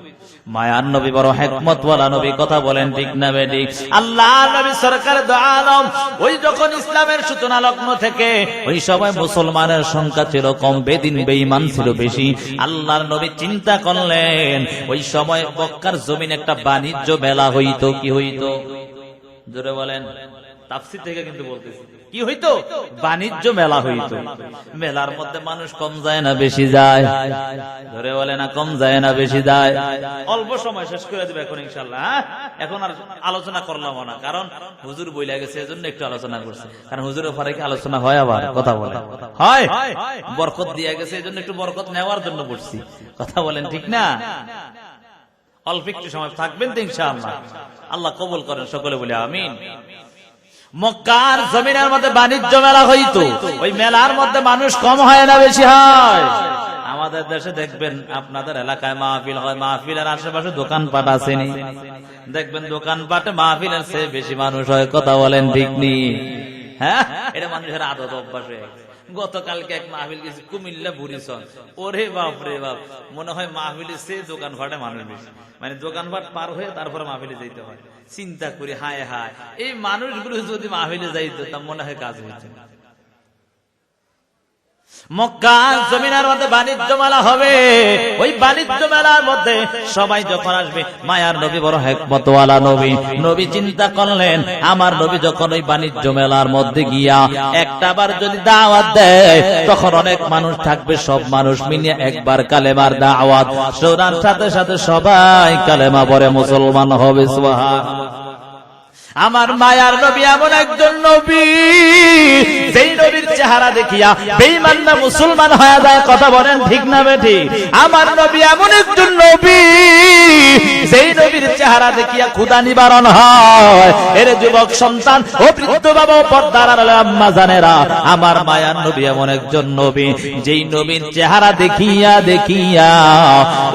মায়ার নবী বড় হিকমতওয়ালা নবী, কথা বলেন ঠিক না বেটি? আল্লাহ নবী সরকার দু আলম ওই যখন ইসলামের সূচনা লগ্ন থেকে ওই সময় মুসলমানের সংখ্যা ছিল কম, বেদিন বেঈমান ছিল বেশি। আল্লাহর নবী চিন্তা করলেন, ওই সময় মক্কার জমিন একটা বাণিজ্য মেলা হইতো। কি হইতো? জোরে বলেন। তাফসীর থেকে কিন্তু বলতেছি, কি হইতো? বাণিজ্য মেলা হইতো। মেলার মধ্যে মানুষ কম যায় না বেশি যায়? ধরে বলে না, কম যায় না বেশি যায়? অল্প সময় শেষ করে দেবে এখন ইনশাআল্লাহ। এখন আর আলোচনা করলাম না, কারণ হুজুর বইলা গেছে, এজন্য একটু আলোচনা করছে। কারণ হুজুরের পরে কি আলোচনা হয়? আবার কথা বলে হয়, বরকত দিয়া গেছে, এজন্য একটু বরকত নেওয়ার জন্য বসছি। কথা বলেন ঠিক না? অল্প একটু সময় থাকবেন তো ইনশাআল্লাহ। আল্লাহ কবুল করেন, সকলে বলে আমিন। মক্কার জমিনের মধ্যে বাণিজ্য মেলা হইতো। ওই মেলার মধ্যে মানুষ কম হয় না বেশি হয়? আমাদের দেশে দেখবেন, আপনাদের এলাকায় মাহফিল হয়, মাহফিলের আশেপাশে দোকানপাট আসেনি, দেখবেন দোকানপাটে মাহফিলের চেয়ে বেশি মানুষ হয়। কথা বলেন ঠিক নি? হ্যাঁ, এটা মানুষের আদত অভ্যাস হয়ে গেছে। গতকালকে এক মাহফিল গেছি কুমিল্লা বুড়িচন, ওরে বাপ রে বাপ, মনে হয় মাহফিলের চেয়ে দোকানপাটে মানুষ বেশি। মানে দোকানপাট পার হয়ে তারপরে মাহফিলে যেতে হয়। চিন্তা করি, হায় হায়, এই মানুষগুলো যদি মাহফিলে যাইতো তা মনে হয় কাজ হয়েছে। মক্কার জমিনের মধ্যে বাণিজ্য মেলা হবে। ওই বাণিজ্য মেলার মধ্যে সবাই যখন আসবে, মায়ার নবী বড় হিকমতওয়ালা নবী, নবী চিন্তা করলেন, আমার নবী যখন ওই বাণিজ্য মেলার মধ্যে গিয়া একটাবার যদি দাওয়াত দেয়, তখন অনেক মানুষ থাকবে, সব মানুষ মিলিয়ে একবার কালেমার দাওয়াত শোনার সাথে সাথে সবাই কালেমা পড়ে মুসলমান হবে। সুবহানাল্লাহ। আমার মায়ার নবী এমন একজন নবী, যেই নবীর চেহারা দেখিয়া বেঈমানরা মুসলমান হয়ে যায়। কথা বলেন ঠিক না বেঠি? আমার নবী এমন একজন নবী, যেই নবীর চেহারা দেখিয়া ক্ষুধা নিবারণ হয়। এর যুবক সন্তান ও বৃদ্ধ বাবা ও পর্দার আম্মা জানেরা, আমার মায়ার নবী এমন একজন নবী, যেই নবীর চেহারা দেখিয়া দেখিয়া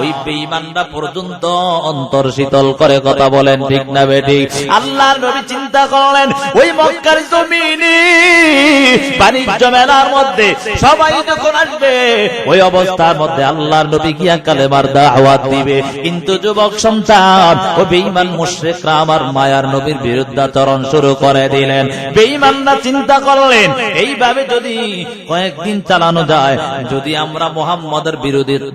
ওই বেঈমানরা পর্যন্ত অন্তর শীতল করে। কথা বলেন ঠিক না বেঠি? আল্লাহ নবী চিন্তা করলেন, ওই মক্কার জমিনে বাণিজ্য মেলার মধ্যে সবাই যখন আসবে, ওই অবস্থার মধ্যে আল্লাহর নবী গিয়া কালেমার দাওয়াত দিবে। কিন্তু যুবক সন্তান ও বেঈমান মুশরিকরা আমার মায়ার নবীর বিরুদ্ধাচরণ শুরু করে দিলেন। বেঈমানরা চিন্তা করলেন এইভাবে যদি কয়েকদিন চালানো যায়, যদি আমরা মুহাম্মদের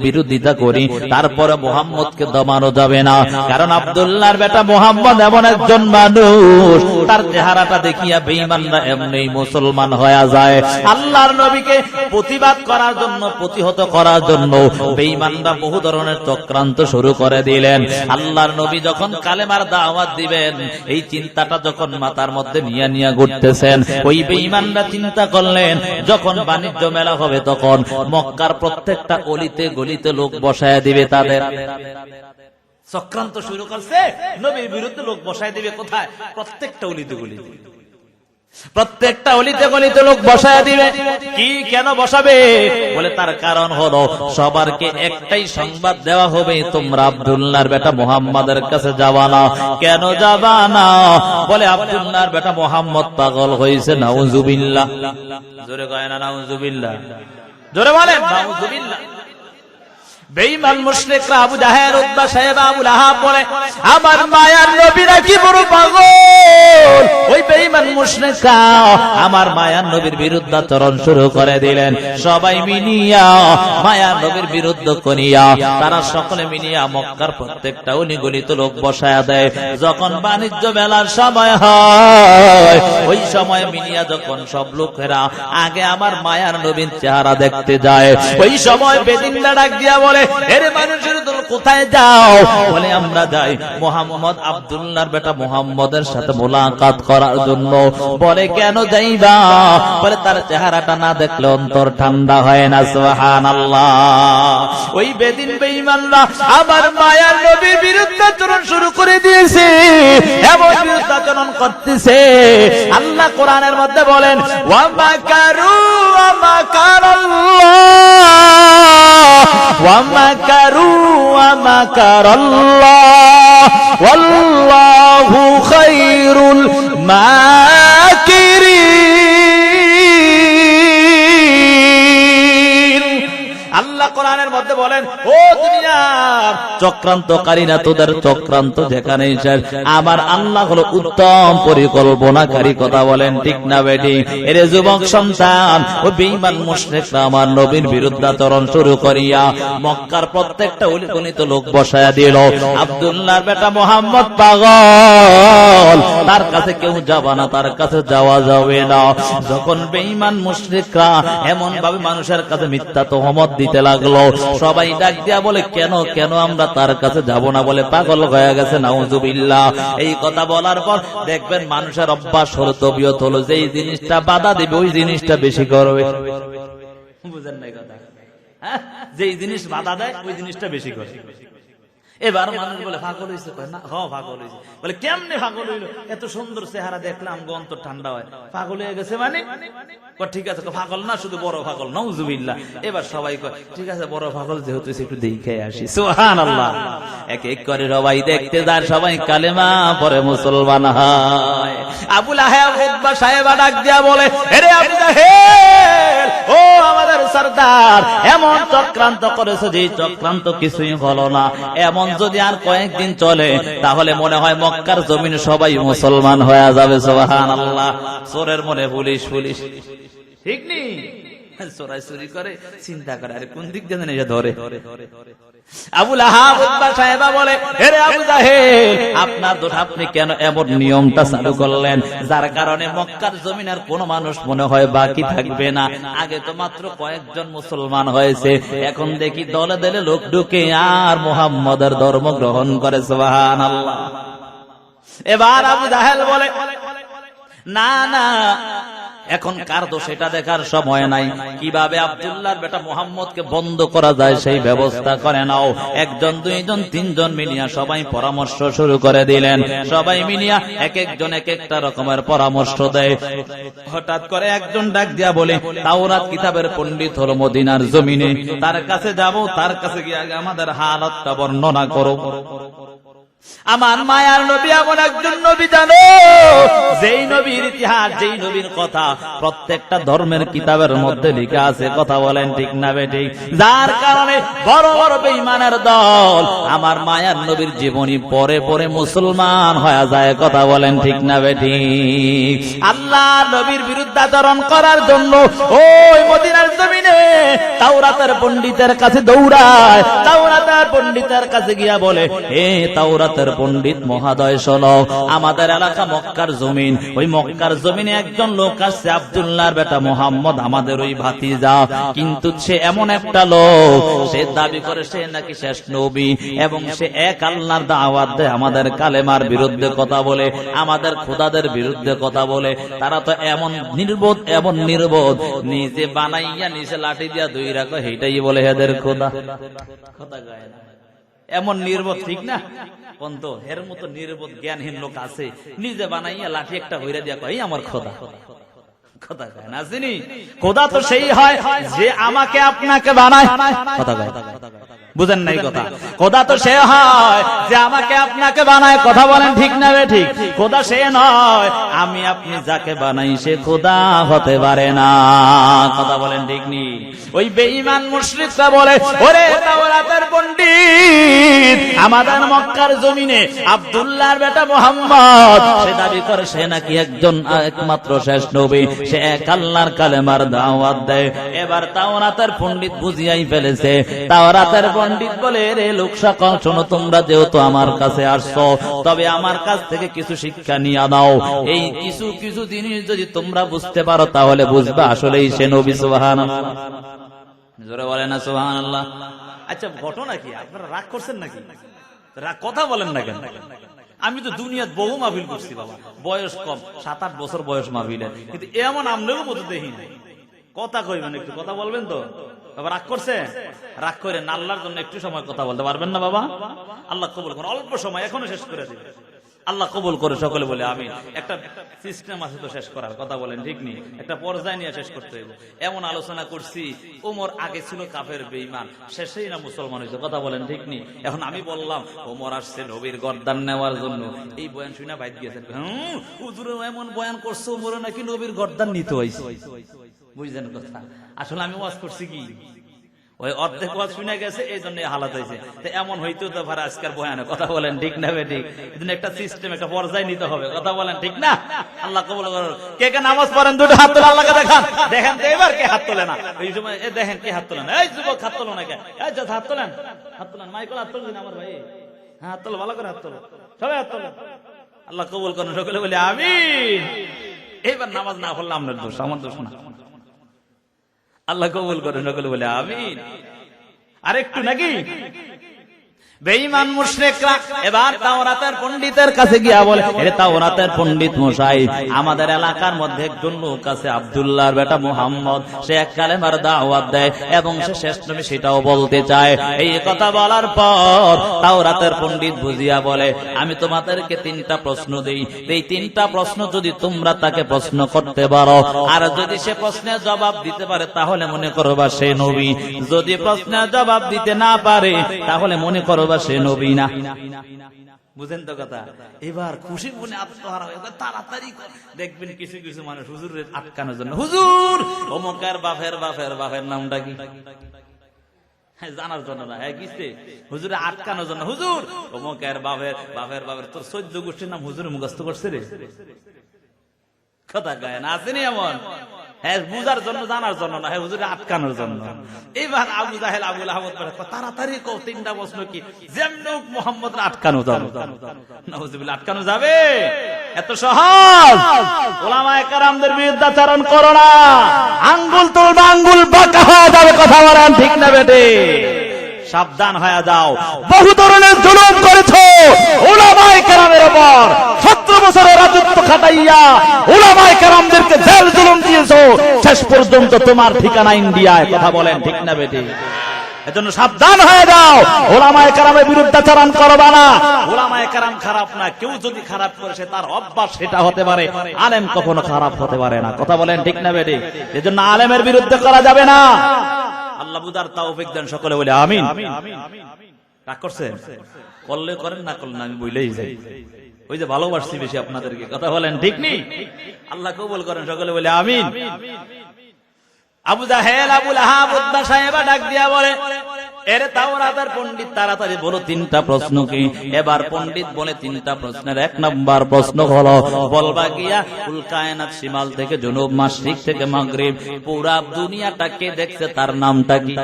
বিরোধিতা করি তারপরে মুহাম্মদকে দমানো যাবে না, কারণ আব্দুল্লাহর বেটা মুহাম্মদ এমন একজন মানুষ তার চেহারাটা দেখিয়া বেঈমানরা এমনি মুসলমান হয়ে যায়। আল্লাহর নবীকে প্রতিবাদ করার জন্য, প্রতিহত করার জন্য বেঈমানরা বহু ধরনের চক্রান্ত শুরু করে দিলেন। আল্লাহর নবী যখন কালেমার দাওয়াত দিবেন এই চিন্তাটা যখন মাথার মধ্যে নিয়ে নিয়ে ঘুরতেছেন, ওই বেঈমানরা চিন্তা করলেন যখন বাণিজ্য মেলা হবে তখন মক্কার প্রত্যেকটা অলিতে গলিতে লোক বসায় দিবে। তাদের চক্রান্ত শুরু করছে, নবীর বিরুদ্ধে লোক বসায় দিবে কোথায়? প্রত্যেকটা অলিতে গলিতে, প্রত্যেকটা অলিতে গলিতে লোক বসায় দিবে। কি কেন বসাবে? বলে তার কারণ হলো সবারকে একটাই সংবাদ দেওয়া হবে, তোমরা আব্দুল্লাহর বেটা মুহাম্মাদের কাছে যাবা না। কেন যাবা না? বলে আব্দুল্লাহর বেটা মুহাম্মদ পাগল হয়েছে। নাউজুবিল্লাহ, জোরে কয় না নাউজুবিল্লাহ, জোরে বলেন নাউজুবিল্লাহ। বেঈমান মুশরিকরা আবু জাহেল, উতবা, সাইবা, আবু লাহাব বলে আমার মায়ার নবী নাকি বড় পাগল। ওই বেঈমান মুশরিকরা আমার মায়ার নবীর বিরুদ্ধাচরণ শুরু করে দিলেন। সবাই মিলিয়া মায়ার নবীর বিরুদ্ধ করিয়া তারা সকলে মিলিয়া মক্কার প্রত্যেকটা অলিগলিতে লোক বসায়া দেয়। যখন বাণিজ্য মেলার সময় হয় ওই সময় মিলিয়া যখন সব লোকেরা আগে আমার মায়ার নবীর চেহারা দেখতে যায়, ওই সময় বেদিনরা ডাক দিয়া বলে এরে মানুষের দল কোথায় যাও? বলে আমরা যাই মুহাম্মদ আব্দুল্লাহর বেটা মুহাম্মদের সাথে মোলাকাত করার জন্য। বলে কেন যাইবা? বলে তার চেহারাটা না দেখলে অন্তর ঠান্ডা হয় না। সুবহানাল্লাহ। ওই বেদিন বেঈমানরা আমার মায়ার নবীর বিরুদ্ধাচরণ শুরু করে দিয়েছে, এমন বিরুদ্ধাচরণ করতেছে। আল্লাহ কোরআনের মধ্যে বলেন ওয়া মাকারু ওয়া মাকারাল্লাহ ওয়া মাকারু ওয়া মাকারাল্লাহ ওয়াল্লাহু খায়রুল মাকিরিন। আল্লাহ কোরআনের মধ্যে বলেন ও দুনিয়া চক্রান্তকারীরা, তোদের চক্রান্ত যেখানে আমার আল্লাহ হলো উত্তম পরিকল্পনাকারী। কথা বলেন ঠিক না বেটি? এর যুবক সন্তান ও বেঈমান মুশরিকরা আমার নবীর বিরুদ্ধাচরণ শুরু করিয়া মক্কার প্রত্যেকটা অলিগলিতে লোক বসায়া দিল। আব্দুল্লাহর বেটা মুহাম্মদ পাগল, তার কাছে কেউ যাবে না, তার কাছে যাওয়া যাবে না। যখন বেঈমান মুশরিকরা এমন ভাবে মানুষের কাছে মিথ্যা তহমত দিতে লাগলো, সবাই ডাক দিয়া বলে কেন কেন আমরা তার কাছে যাব না? বলে পাগল হয়ে গেছে। নাউজুবিল্লাহ। এই কথা বলার পর দেখবেন মানুষের অভ্যাস হলো, তবিয়ত হলো, যেই জিনিসটা বাধা দিবে ওই জিনিসটা বেশি করবে। বুঝেন নাই কথা? যেই জিনিস বাধা দেয় ওই জিনিসটা বেশি করে। এবার মানুষ বলে পাগল হয়েছে, না পাগল হয়েছে। বলে কেমনে পাগল হইলো? এত সুন্দর চেহারা দেখলাম অন্তর ঠান্ডা হয়, পাগল হয়ে গেছে মানে? ঠিক আছে পাগল না, শুধু বড় পাগল। নাউজুবিল্লাহ। এবার সবাই কয় ঠিক আছে বড় পাগল যেহেতু একটু দেখে আসি। সুবহানাল্লাহ। এক এক করে সবাই দেখতে যায়, সবাই কালেমা পড়ে মুসলমান হয়। আবু লাহাব, উতবা, সাইবা ডাক দিয়া বলে আরে আবু জাহেল, ও আমাদের সরদার, এমন চক্রান্ত করেছে যে চক্রান্ত কিছুই হলো না। এমন যদি আর কয়েকদিন চলে তাহলে মনে হয় মক্কার জমিনে সবাই মুসলমান হয়ে যাবে। সুবহানাল্লাহ। চোরের মনে পুলিশ পুলিশ, ঠিক নেই? চোরাই চুরি করে চিন্তা করে আরে কোন দিক দিয়ে ধরে। আবু লাহাব, উতবা, সাইবা বলে আরে আবু জাহেল, আপনার দোষ, আপনি কেন এমন নিয়মটা চালু করলেন যার কারণে মক্কার জমিনের কোন মানুষ মনে হয় বাকি থাকবে না? আগে তো মাত্র কয়েকজন মুসলমান হয়েছে, এখন দেখি দলে দলে লোক ঢুকে আর মুহাম্মদের ধর্ম গ্রহণ করে। সুবহানাল্লাহ। এবার আবু জাহেল বলে না না, এখন কার দোষ এটা দেখার সময় নাই, কিভাবে আব্দুল্লাহর বেটা মুহাম্মদকে বন্ধ করা যায় সেই ব্যবস্থা করে নাও। একজন, দুইজন, তিনজন মিলিয়া সবাই পরামর্শ শুরু করে দিলেন। সবাই মিলিয়া এক একজন এক একটা রকমের পরামর্শ দেয়। হঠাৎ করে একজন ডাক দিয়া বলে তাওরাত কিতাবের পণ্ডিত হলো মদিনার জমিনে, তার কাছে যাব, তার কাছে গিয়ে আমাদের হালতটা বর্ণনা করো। আমার মায়ার নবী এমন একজন নবী জানো, যেই নবীর ইতিহাস, যেই নবীর কথা প্রত্যেকটা ধর্মের কিতাবের মধ্যে লেখা আছে। কথা বলেন ঠিক না বেঠিক? যার কারণে বড় বড় বেঈমানের দল আমার মায়ার নবীর জীবনী পরে পরে মুসলমান হয়ে যায়। কথা বলেন ঠিক না বেঠিক? আল্লাহ নবীর বিরুদ্ধাচরণ করার জন্য ওই মদিনার জমিনে তাওরাতের পণ্ডিতের কাছে দৌড়ায়। তাওরাতের পণ্ডিতের কাছে গিয়া বলে, হে তাওরাতের পণ্ডিত মহাদয় শোনো, আমাদের এলাকা মক্কার জমিন, ওই মক্কার জমিনে একজন লোক আসছে, আব্দুল্লাহর বেটা মোহাম্মদ, আমাদের ওই ভাতিজা, কিন্তু সে এমন একটা লোক, সে দাবি করে সে নাকি শেষ নবী এবং সে এক আল্লাহর দাওয়াত দেয়, আমাদের কালেমার বিরুদ্ধে কথা বলে, আমাদের খোদাদের বিরুদ্ধে কথা বলে। তারা তো এমন নির্বোধ, এমন নির্বোধ, নিজে বানাইয়া নিজে লাঠি দিয়া দুই রাখো, এইটাই বলে এদের খোদা। কথা গায় না, এমন নির্বোধ, ঠিক না? বন্ধু, এর মতো নির্বোধ জ্ঞানহীন লোক আছে, নিজে বানাইয়া লাঠি একটা হইরা দিয়া কই আমার খোদা। কথা কয় না, চিনি খোদা তো সেই হয় যে আমাকে আপনাকে বানায়। কথা কয়, বুঝেন নাই কথা? খোদা তো সে হয় যে আমাকে আপনাকে বানায়। কথা বলেন ঠিক না ঠিক? খোদা সে নয়, আমি আপনি যাকে বানাই সে খোদা হতে পারে না। কথা বলেন ঠিক নি? ওই বেঈমান মুশরিকরা বলে, ওরে তাওরাতের পণ্ডিত, আমাদের মক্কার জমিনে আব্দুল্লাহর বেটা মুহাম্মদ, সে দাবি করে সে নাকি একজন একমাত্র শেষ নবী, সে এক আল্লাহর কালেমার দাওয়াত দেয়। এবার তাওরাতের পণ্ডিত বুঝিয়াই ফেলেছে। তাওরাতের পণ্ডিত বলে, রে লোক সকল শোনো, তোমরা যেহেতু আমার কাছে আসছো, তবে আমার কাছ থেকে কিছু শিক্ষা নিয়ে দাও। এই কিছু কিছু জিনিস যদি তোমরা বুঝতে পারো তাহলে বুঝবে আসলেই সে নবী। সুবহানাল্লাহ, জোরে বলেন না সুবহানাল্লাহ। আচ্ছা, ঘটনা কি? আপনারা রাগ করছেন নাকি? রাগ কথা বলেন না কেন? আমি তো দুনিয়াত বহু মাহফিল করছি বাবা, বয়স কম, 7-8 বছর বয়স মাহফিলের, কিন্তু এমন আমলেও মতো দেখি নাই। কথা কইবেন, একটু কথা বলবেন তো। বাবা রাগ করছে? রাগ করে না, আল্লাহর জন্য একটু সময় কথা বলতে পারবেন না বাবা? আল্লাহ কবুল করুন, অল্প সময় এখনো শেষ করে দিবে। আল্লাহ কবুল করে, সকলে বলে আমিন। একটা সিস্টেম আছে তো শেষ করার, কথা বলেন ঠিক নেই? একটা পর্যায়ে নিয়ে শেষ করতে হবে। এমন আলোচনা করছি, ওমর আগে ছিল কাফের বেঈমান, শেষেই না মুসলমান হয়েছে। কথা বলেন ঠিক নেই? এখন আমি বললাম ওমর আসছে নবীর গর্দান নেওয়ার জন্য, এই বয়ান শুনে বাইরে গিয়েছেন, হুজুর এমন বয়ান করছে ওমর নাকি নবীর গর্দান নিতে হয়েছে। বুঝলেন কথা? আসলে আমি ওয়াজ করছি কি, ওই অর্ধেক ওয়াজ শুনে গেছে, এই জন্য হালাত হয়েছে। তো এমন হইতেও তো পারে আজকের বয়ানে। কথা বলেন ঠিক না বেঠিক? এজন্য একটা সিস্টেম, একটা পর্যায়ে নিতে হবে। কথা বলেন ঠিক না? আল্লাহ কবুল করুন। কে কে নামাজ পড়েন দুটো হাত তোলে, আল্লাহকে দেখান। দেখেন তো এবার কে হাত তোলে না? এই সময় এ দেখেন কে হাত তোলে না। এই যুবক হাত তোলো না কে? এই যা হাত তোলেন, হাত তোলেন। মাইকেল হাত তোলেন আমার ভাই, হ্যাঁ হাত তোলো, ভালো করে হাত তোলো, সবাই হাত তোলো। আল্লাহ কবুল করুন, সকলে বলে আমিন। এইবার নামাজ না পড়লে আপনার দোষ, আমার দোষ না। আল্লাহ কবুল করেন, সকলে বলে আমিন। আরেকটু নাকি বেঈমান মুশরিকরা এবার তাওরাতের পণ্ডিতের কাছে গিয়া বলে, হে তাওরাতের পণ্ডিত মশাই, আমাদের এলাকার মধ্যে একজন লোক আছে আব্দুল্লাহর বেটা মুহাম্মদ, সে এক কালেমার দাওয়াত দেয় এবং সে শেষ নবী সেটাও বলতে চায়। এই কথা বলার পর তাওরাতের পণ্ডিত বুঝিয়া বলে, আমি তোমাদেরকে 3টা প্রশ্ন দেই, এই 3টা প্রশ্ন যদি তোমরা তাকে প্রশ্ন করতে পারো, আর যদি সে প্রশ্নের জবাব দিতে পারে তাহলে মনে করবা সে নবী, যদি প্রশ্নের জবাব দিতে না পারে তাহলে মনে করবা সে নবী না। বুঝেন তো কথা? এবার খুশি মনে আত্মহারা হয়ে তাড়াতাড়ি দেখবেন কিছু কিছু মানুষ হুজুরের আটকানোর জন্য, হুজুর অমুকের বাপের বাপের বাপের নামটা কি জানার জন্য না, হ্যাঁ কিসে হুজুরে আটকানোর জন্য, হুজুর অমুকের বাপের বাপের বাপের তোর 14 গোষ্ঠীর নাম হুজুরে মুখস্থ করছে রে। কথা গায় না, আসেনি এমন? হ্যাঁ বুঝার জন্য, জানার জন্য না, হ্যাঁ হুজুরে আটকানোর জন্য। এবার আবু জাহেল আবুল আহমদ তাড়াতাড়ি কও 3টা প্রশ্ন কি, যেমন মুহাম্মদ আটকানো যাবে? নাউজুবিল্লাহ, আটকানো যাবে? এত সহজ? উলামায়ে কেরামদের বিরুদ্ধাচরণ করো না, আঙ্গুল তুলবে আঙ্গুল বাঁকা হয়ে যাবে। কথা বলেন ঠিক না বেটে? সাবধান হয়ে যাও। বহু ধরনের জুলুম করেছো উলামায়ে কেরামের উপর, 17 বছরের রাজত্ব খাটাইয়া উলামায়ে কেরামদেরকে জেল জুলুম দিয়েছো, শেষ পর্যন্ত তোমার ঠিকানা ইন্ডিয়ায়। কথা বলেন ঠিক না বেটি? এজন্য সাবধান হয়ে যাও, উলামায়ে কেরামের বিরুদ্ধাচরণ করবা না। উলামায়ে কেরাম খারাপ না, কেউ যদি খারাপ করে সে তার অভ্যাস, সেটা হতে পারে। আলেম কখনো খারাপ হতে পারে না। কথা বলেন ঠিক না বেটি? এজন্য আলেমের বিরুদ্ধে করা যাবে না। আল্লাহ বুঝার তৌফিক দেন, সকলে বলে আমিন। রাগ করছেন? করলে করেন, না করলে আমি বইলেই যাই। ওই যে ভালোবাসছি বেশি আপনাদেরকে, কথা বলেন ঠিক নেই? আল্লাহ কবুল করেন, সকলে বলে আমিন। আবু জাহেল, আবু লাহাব, উতবা সাহেবা ডাক দিয়া বলে, এরে তাওরাতের পণ্ডিত তাড়াতাড়ি বলো তিনটা প্রশ্ন কি? এবার পণ্ডিত বলে তিনটা প্রশ্নের এক নাম্বার প্রশ্ন হলো, বলবা গিয়া কুল কায়নাত শিমাল থেকে জনুব, মাশরিক থেকে মাগরিব, পুরা দুনিয়াটা কে দেখছে, তার নামটা কি?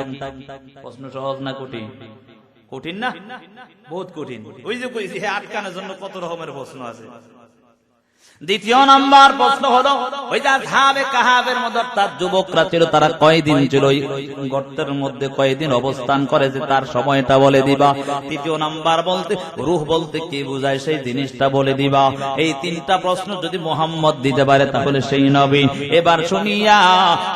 প্রশ্ন সহজ না কঠিন? কঠিন না? বহুত কঠিন। ওই যে কইছি আটকানোর জন্য কত রকমের প্রশ্ন আছে। দ্বিতীয় নাম্বার প্রশ্ন হলো, ওই যে আসহাবে কাহাবের মধ্যে তার যুবকরা ছিল, তারা কয়দিন ছিল ওই গর্তের মধ্যে, কয়দিন অবস্থান করেছে, তার সময়টা বলে দিবা। তৃতীয় নাম্বার বলতে রূহ বলতে কি বোঝায়, সেই জিনিসটা বলে দিবা। এই তিনটা প্রশ্ন যদি মুহাম্মদ দিতে পারে তাহলে সেই নবী। এবার শুনিয়া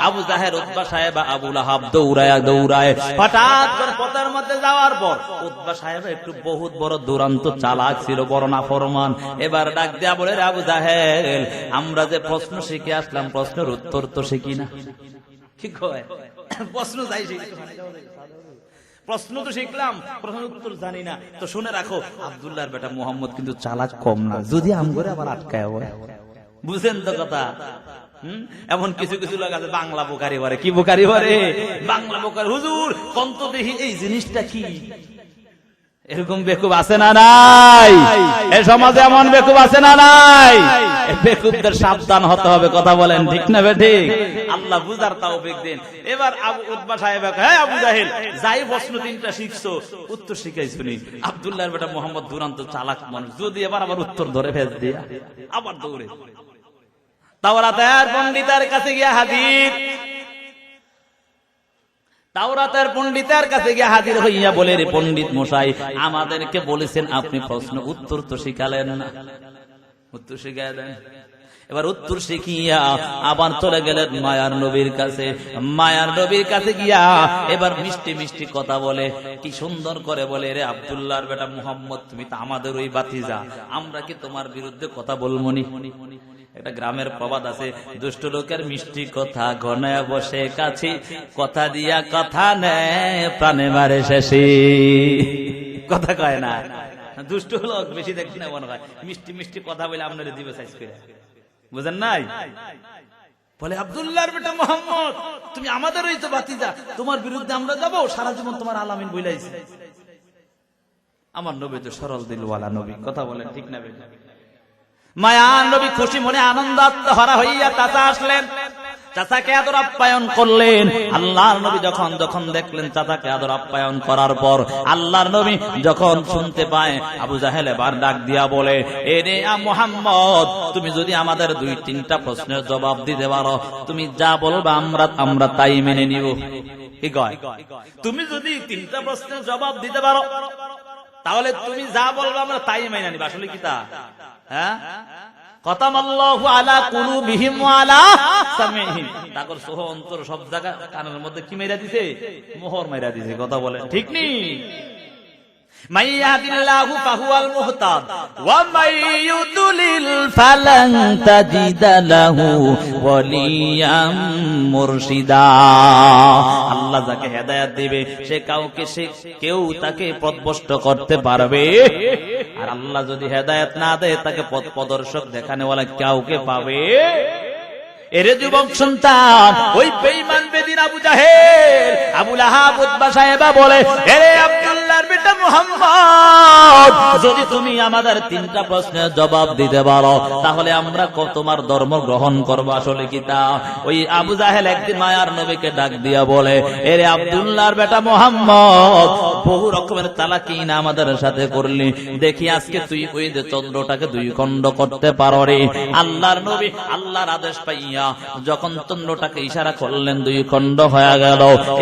আবু জাহেল, উতবা সাহেব, আবু লাহাব দৌড়ায় হঠাৎ করে পথের মধ্যে যাওয়ার পর উতবা সাহেব একটু বহুত বড় দুরান্ত চালাক ছিল, বড় নাফরমান। এবার ডাক দেয়া বলে, আবু জাহেল, আমরা যে প্রশ্ন শিখে আসলাম, প্রশ্নের উত্তর তো শিখি না। ঠিক হয়, প্রশ্ন যাই প্রশ্ন তো শিখলাম, প্রশ্নের উত্তর জানি না। তো শুনে রাখো, আব্দুল্লাহর বেটা মুহাম্মদ কিন্তু চালাক কম না, যদি আমগরে আবার আটকায় হয়। বুঝেন তো কথা? এমন কিছু কিছু লোক আছে বাংলা বোকারি করে। কি বোকারি করে? বাংলা বোকারি। হুজুর কন্ত দেখি এই জিনিসটা কি? এরকম বেকুব আছে না নাই? এই সমাজে এমন বেকুব আছে না নাই? বেকুবদের সাবধান হতে হবে, কথা বলেন ঠিক না বেঠিক? আল্লাহ বুঝার তৌফিক দেন। এবার আবু উতবা সাহেব, হ্যাঁ আবু জাহেল, যাই প্রশ্ন তিনটা শিখছো, উত্তর শিখাইছো নি? আব্দুল্লাহর বেটা মুহাম্মদ দুরান্ত চালাক মানুষ, যদি এবার আবার উত্তর ধরে ফেস দিয়া আবার দৌড়ে তাওরাতের পণ্ডিতের কাছে গিয়া হাজির। তাওরাতের পণ্ডিতের কাছে গিয়ে হাজির হইয়া বলে, রে পণ্ডিত মশাই, আমাদেরকে বলেছেন আপনি প্রশ্ন উত্তর তো শিখালেন না, উত্তর শিখাই দেন। এবার উত্তর শিখিয়া আবার চলে গেলেন মায়ার নবীর কাছে। মায়ার নবীর কাছে গিয়া এবার মিষ্টি মিষ্টি কথা বলে, কি সুন্দর করে বলে, রে আব্দুল্লাহর বেটা মুহাম্মদ, তুমি তো আমাদের ওই বাতিজা, আমরা কি তোমার বিরুদ্ধে কথা বলবো নি? একটা গ্রামের প্রবাদ আছে, দুষ্ট লোকের মিষ্টি কথা ঘনায় বসে কাছে, কথা দিয়া কথা নেয় প্রাণে মারে শেষে। কথা কয় না? দুষ্ট লোক বেশি দেখি না মনে হয়, মিষ্টি মিষ্টি কথা বলে আপনারা দিবে সাইজ করে, বুঝেন নাই? বলে আব্দুল্লাহর বেটা মুহাম্মদ, তুমি আমাদের ওই তো বাতিজা, তোমার বিরুদ্ধে আমরা যাবো, সারা জীবন তোমার আলামিন বইলাইছে। আমার নবী তো সরল দিলওয়ালা নবী, কথা বলেন ঠিক না? মায়ার নবী খুশি মনে আনন্দ আত্মহারা হইয়া চাচা আসলেন, চাচাকে আদর আপ্যায়ন করলেন। আল্লাহর নবী যখন যখন দেখলেন চাচাকে আদর আপ্যায়ন করার পর, আল্লাহর নবী যখন শুনতে পায়, আবু জাহেল এবার ডাক দিয়া বলে, এ রে মুহাম্মদ, তুমি যদি আমাদের দুই তিনটা প্রশ্নের জবাব দিতে পারো, তুমি যা বলবা আমরা তাই মেনে নিব। কি কয়? তুমি যদি তিনটা প্রশ্নের জবাব দিতে পারো, তাহলে তুমি যা বলবা আমরা তাই মেনে নিব। আসলে কি তা? হ্যাঁ, কাতামাল্লাহু আলা কুলুবিহিম ওয়া আলা সামিহিম, তাকর সহ অন্তর সব জায়গা কানের মধ্যে কি মেরা দিছে? মোহর মেরা দিছে। কথা বলে ঠিক নি? মাইয়াদিল্লাহু ফাহুয়াল মুহতাদ ওয়া মাইয়ুদলিল ফালান তাজিদা লাহু ওয়ালিয়াম মুরশিদা। আল্লাহ যাকে হেদায়েত দিবে সে কেউ তাকে পথভ্রষ্ট করতে পারবে, আর আল্লাহ যদি হেদায়েত না দেয় তাকে পথ প্রদর্শক দেখানেওয়ালা কাউকে পাবে? এরে যুবক সন্তান, ওই বেঈমান বেদিন আবু জাহেল, আবু লাহাব, উতবা সাহেবা বলে, এরে আব্দুল্লাহর বেটা মুহাম্মদ, যদি তুমি আমাদের তিনটা প্রশ্নের জবাব দিতে পারো, তাহলে আমরা তোমার ধর্ম গ্রহণ করব। আসলে কি তা? ওই আবু জাহেল একদিন মায়ার নবীকে ডাক দিয়া বলে, এরে আব্দুল্লাহর বেটা মুহাম্মদ, বহু রকমের চালাকি না আমাদের সাথে করলি, দেখি আজকে তুই ওই যে চন্দ্রটাকে দুই খণ্ড করতে পারো রে। আল্লাহর নবী আল্লাহর আদেশ পাইয়া যখন চন্দ্রটাকে ইশারা করলেন, দুই খণ্ড হয়ে গেল।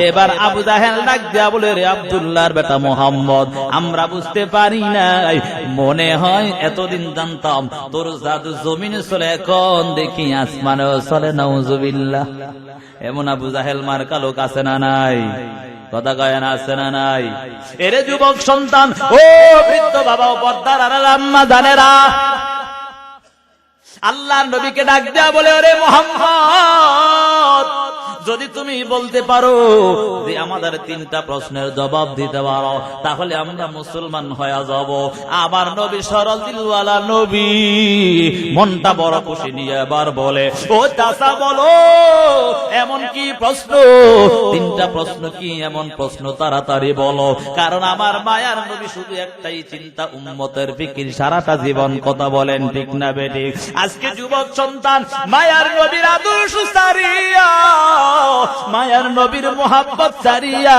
এবার আবু জাহেল ডাক দিয়া বলে, রে আব্দুল্লাহর বেটা মুহাম্মদ, আমরা বুঝতে পারি নাই, মনে হয় এতদিন জানতাম তোর জাদু জমিনে চলে, এখন দেখি আসমানেও চলে। নাউজুবিল্লাহ। এমন আবু জাহেল মার্কা লোক আছে না নাই? কথা কয় না, আছে না নাই? এরে যুবক সন্তান, ও বৃদ্ধ বাবা, ও পর্দার আড়াল আম্মা জানেরা, আল্লাহর নবীকে ডাক দেয়া বলে, ওরে মুহাম্মদ, যদি তুমি বলতে পারো যে আমাদের তিনটা প্রশ্নের জবাব দিতে পারো, তাহলে আমরা মুসলমান হয়ে যাব। আমার নবী সরল দিলওয়ালা নবী মনটা বড় খুশি নিয়ে এবার বলে, ও চাচা বলো এমন কি প্রশ্ন? তিনটা প্রশ্ন কি এমন প্রশ্ন? তাড়াতাড়ি বলো। কারণ আমার মায়ার নবী শুধু একটাই চিন্তা, উম্মতের ফিকির সারাটা জীবন। কথা বলেন ঠিক না বেঠিক? আজকে যুবক সন্তান মায়ার নবীর আদর্শ ছাড়িয়া, মায়ার নবীর মোহাব্বত ছাড়িয়া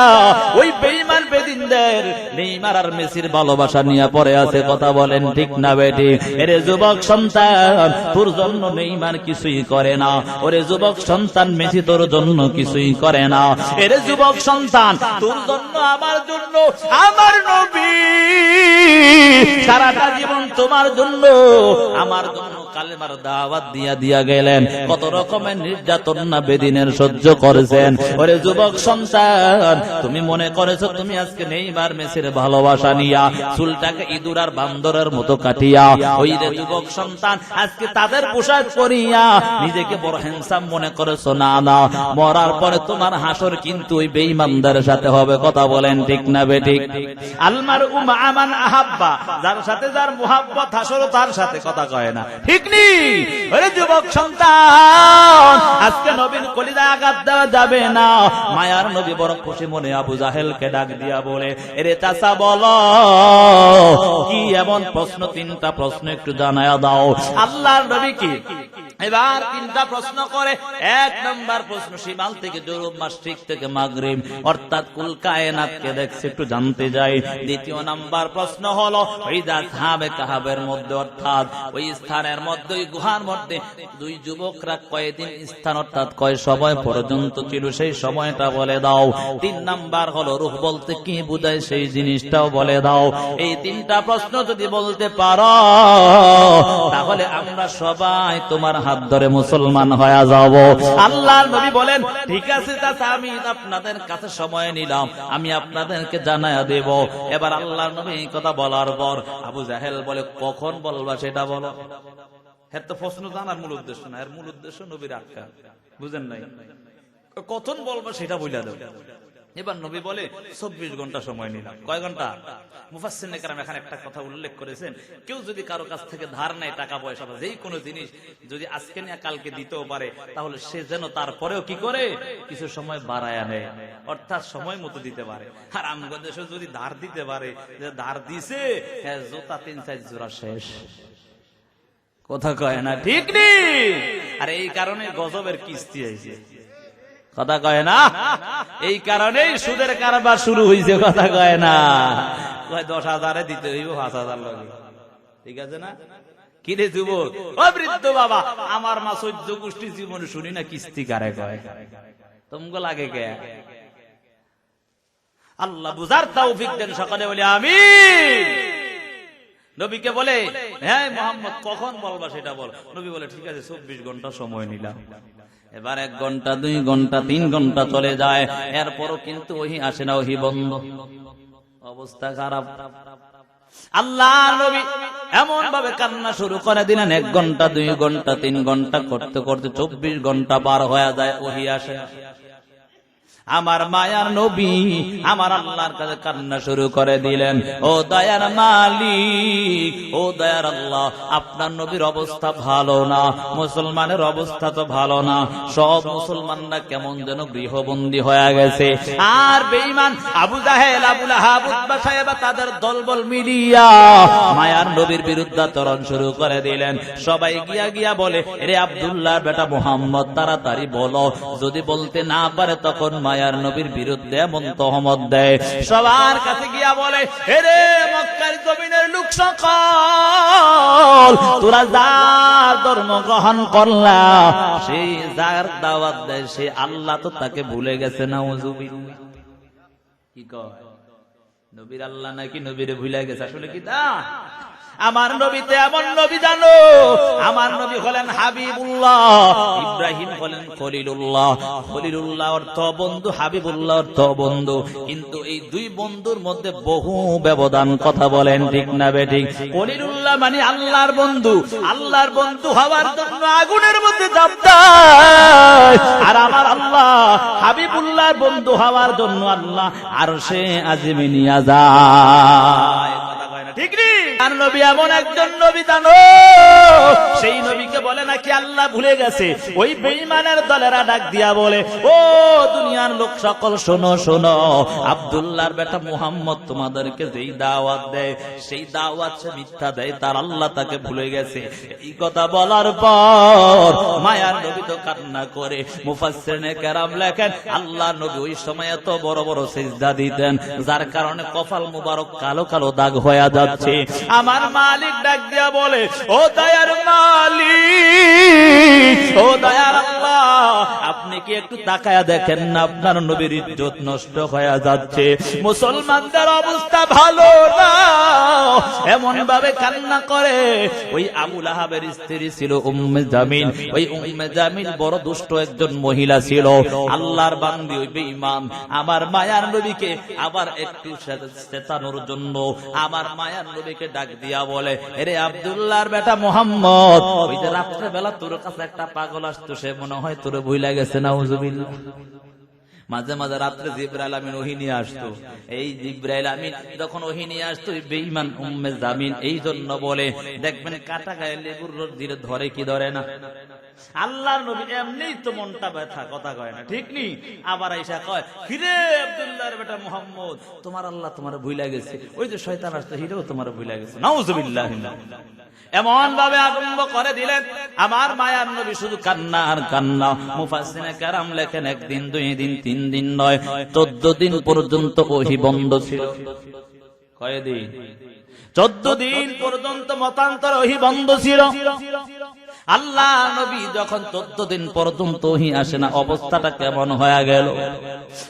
ওই বেঈমান বেদিনদের নেইমার আর মেসির ভালোবাসা নিয়ে পড়ে আছে। কথা বলেন ঠিক না বেঠিক? এরে যুবক সন্তান, তোর জন্য নেইমার কিছুই করে না। ওরে যুবক সন্তান, মেসি তোর জন্য কিছুই করে না। এরে যুবক সন্তান, তোর জন্য আমার জন্য আমার নবী সারাটা জীবন তোমার জন্য আমার জন্য কালেমার দাওয়াত দিয়া গেলেন। কত রকমের নির্যাতন না বেদিনের সহ্য করেছেন। ওরে যুবক সন্তান, তুমি মনে করেছো তুমি আজকে নেইমার মেসির ভালোবাসা নিয়া চুলটাকে ইঁদুর আর বান্দরের মতো কাটিয়া, ওই রে যুবক সন্তান আজকে তাদের পোশাক পরিয়া নিজেকে বড় হ্যান্ডসাম মনে করেছো। না না, মরার পরে তোমার হাসর কিন্তু ওই বেঈমানদের সাথে হবে। কথা বলেন ঠিক না বেঠিক? আলমার উমা আমান আহাব্বা, যার সাথে যার মুহাব্বত হাসর তার সাথে। কথা কয় না ঠিক নি? ওরে যুবক সন্তান, আজকে নবীর কলিজায় আঘাত দেওয়া যাবে না। মায়ার নবী বড় খুশি মনে আবু জাহেলকে ডাক দিয়া বলে, এরে চাচা বলো কি এমন প্রশ্ন? তিনটা প্রশ্ন একটু জানায়া দাও। আল্লাহর নবী কি এবার তিনটা প্রশ্ন করে। এক নাম্বার প্রশ্ন, শিমাল থেকে জুনুব, মাশরিক থেকে মাগরিব, অর্থাৎ কুল কায়নাতকে দেখছে, একটু জানতে যাই। দ্বিতীয় নাম্বার প্রশ্ন হলো ওই আসহাবে কাহাবের মধ্যে, অর্থাৎ ওই স্থানের মধ্যে, ওই গুহার মধ্যে দুই যুবকরা কয়দিন স্থান অর্থাৎ কয় সময় পর্যন্ত ছিল, সেই সময়টা বলে দাও। তিন নাম্বার হলো রূহ বলতে কি বুঝায়, সেই জিনিসটাও বলে দাও। এই তিনটা প্রশ্ন যদি বলতে পারো, তাহলে আমরা সবাই তোমার হাত ধরে মুসলমান হয়ে যাব। আল্লাহর নবী বলেন, ঠিক আছে চাচা, আমি আপনাদের কাছে সময় নিলাম, আমি আপনাদেরকে জানায়া দেব। এবার আল্লাহর নবী এই কথা বলার পর আবু জাহেল বলে, কখন বলবা সেটা বলো। এর তো প্রশ্ন জানার মূল উদ্দেশ্য না, এর মূল উদ্দেশ্য নবীর আটকা। বুঝেন নাই? কখন বলবা সেটা বইলা দেব। এবার নবী বলে 24 ঘন্টা সময় নিলাম। কয় ঘন্টা? মুফাসসিরিনে কেরাম এখানে একটা কথা উল্লেখ করেছেন, কেউ যদি কারো কাছ থেকে ধার নেয় টাকা পয়সা বা যেই কোনো জিনিস, যদি আজকে নিয়ে কালকে দিতেও পারে, তাহলে সে যেন তারপরেও কি করে কিছু সময় বাড়ায়া নেয়, অর্থাৎ সময় মতো দিতে পারে। আর আমগো দেশে যদি ধার দিতে পারে, যে ধার দিছে জোতা 3-4 জোড়া শেষ। কথা কয় না ঠিক নেই? আর এই কারণে গজবের কিস্তি হয়েছে। কথা কয় না? এই কারণেই সুদের কারবার শুরু হয়েছে। কথা কয় না? 10,000 দিতে হইব 5,000 লাগে। ঠিক আছে না? কিরে যুবক, ও বৃদ্ধ বাবা, আমার মা 14 গোষ্ঠী জীবনে শুনি না কিস্তি কারে কয়। তোমাকে লাগে কে? আল্লাহ বুঝার তৌফিক দেন। সকলে বলি আমিন। নবীকে বলে, হ্যাঁ মুহাম্মদ কখন বলবা সেটা বল। নবী বলে, ঠিক আছে 24 ঘন্টা সময় নিলাম। এবার 1 ঘন্টা, 2 ঘন্টা, 3 ঘন্টা চলে যায়, এরপরও কিন্তু ওহি আসে না, ওহি বন্ধ। অবস্থা খারাপ। আল্লাহ নবী এমন ভাবে কান্না শুরু করে দিলেন, 1 ঘন্টা, 2 ঘন্টা, 3 ঘন্টা করতে করতে 24 ঘন্টা পার হয়ে যায়, ওহি আসে। আমার মায়ার নবী আমার আল্লাহর কাছে কান্না শুরু করে দিলেন, ও দয়ার মালিক, ও দয়ার আল্লাহ, আপনার নবীর অবস্থা ভালো না, মুসলমানের অবস্থা তো ভালো না, সব মুসলমানরা কেমন যেন গৃহবন্দী হয়ে গেছে। আর বেঈমান আবু জাহেল, আবু লাহাব, উতবা সাহেবা তাদের দলবল মিলিয়া মায়ার নবীর বিরুদ্ধে আচরণ শুরু করে দিলেন। সবাই গিয়া বলে, রে আব্দুল্লাহ বেটা মুহাম্মদ, তাড়াতাড়ি বলো। যদি বলতে না পারে তখন মায়ার নবীর বিরুদ্ধে এমন তহমত দেয়। সবার কাছে গিয়া বলে, রে মক্কার জমিনের লোক সকল, তোরা যার ধর্ম গ্রহণ করলা, সেই যার দাওয়াত দেয় সে আল্লাহ তো তাকে ভুলে গেছে। নাউযুবিল্লাহ। কি কয়? নবীর আল্লাহ নাকি নবীরে ভুলে গেছে? আসলে কি তা? আমার নবীতে এমন নবী জানো, আমার নবী হলেন হাবিবুল্লাহ, ইব্রাহিম হলেন খলিলুল্লাহ। খলিলুল্লাহ অর্থ বন্ধু, হাবিবুল্লাহ অর্থ বন্ধু, কিন্তু এই দুই বন্ধুর মধ্যে বহু ব্যবধান। কথা বলেন ঠিক না বেঠিক? খলিলুল্লাহ মানে আল্লাহর বন্ধু, আল্লাহর বন্ধু হওয়ার জন্য আগুনের মধ্যে ঝাঁপ দেয়, আর আমার আল্লাহ হাবিবুল্লাহর বন্ধু হওয়ার জন্য আল্লাহ আরশে আজিমে নিয়ে যায়। কথা কয় না ঠিক নি? আর নবী এমন একজন নবী জানো, সেই নবীকে বলে নাকি আল্লাহ ভুলে গেছে। ওই বেঈমানের দলেরা ডাক দিয়া বলে, ও দুনিয়ার লোক সকল শোনো শোনো, আব্দুল্লাহর বেটা মুহাম্মদ তোমাদেরকে যেই দাওয়াত দেয়, সেই দাওয়াত সে মিথ্যা দেয়, তার আল্লাহ তাকে ভুলে গেছে। এই কথা বলার পর মায়ার নবী তো কান্না করে। মুফাসসিরিনে কেরাম লেখেন, আল্লাহ নবী ওই সময় এত বড় বড় সিজদা দিতেন, যার কারণে কপাল মুবারক কালো কালো দাগ হয়ে যাচ্ছে। আমার মালিক ডাক দিয়া বলে, ও দয়ার মালিক, ও দয়ার আল্লাহ, আপনি কি একটু তাকায়া দেখেন না, আপনার নবীর ইজ্জত নষ্ট হয়ে যাচ্ছে, মুসলমানদের অবস্থা ভালো না। এমন ভাবে কান্না করে। ওই আবু লাহাবের স্ত্রী ছিল উম্মে জামিল। ওই উম্মে জামিল বড় দুষ্ট একজন মহিলা ছিল, আল্লাহর বান্দি। ওই বেঈমান আমার মায়ার নবীকে আবার একটু চেতানোর জন্য আমার মায়ার নবীকে ডাক দিয়া বলে, এরে আব্দুল্লাহর বেটা মুহাম্মদ, ওই যে রাত্রে বেলা তোর কাছে একটা পাগল আসতো, সে মনে হয় তোরে ভুলে গেছে। নাউজুবিল্লাহ। মাঝে মাঝে রাত্রে জিবরাইল আমিন ওহী নিয়ে আসতো। এই জিবরাইল আমিন যখন ওহী নিয়ে আসতো, বেঈমান উম্মে জামিল এই জন্য বলে, দেখবেন কাটা গায়ে লেবুর রস দিলে ধরে কি ধরে না। আল্লাহর নবী এমনিই তো মনটা ব্যথা, কথা কয় না ঠিক নি? আবার আইসা কয়, ফিরে আব্দুল্লাহর বেটা মুহাম্মদ, তোমার আল্লাহ তোমার ভুলে গেছে, ওই যে শয়তান আসতো হিরেও তোমার ভুলে গেছে। নাউজুবিল্লাহ। এমন ভাবে আরম্ভ করে দিলেন। আমার মায়ার নবী শুধু কান্না আর কান্না। মুফাসসিরিনে কেরাম লেখেন, একদিন, 2 দিন, 3 দিন নয়, 14 দিন পর্যন্ত ওহী বন্ধ ছিল। কয়দিন? 14 দিন পর্যন্ত মতান্তর ওহী বন্ধ ছিল। আল্লাহ নবী যখন 14 দিন পর্যন্ত ওহী আসে না, অবস্থাটা কেমন হয়ে গেল?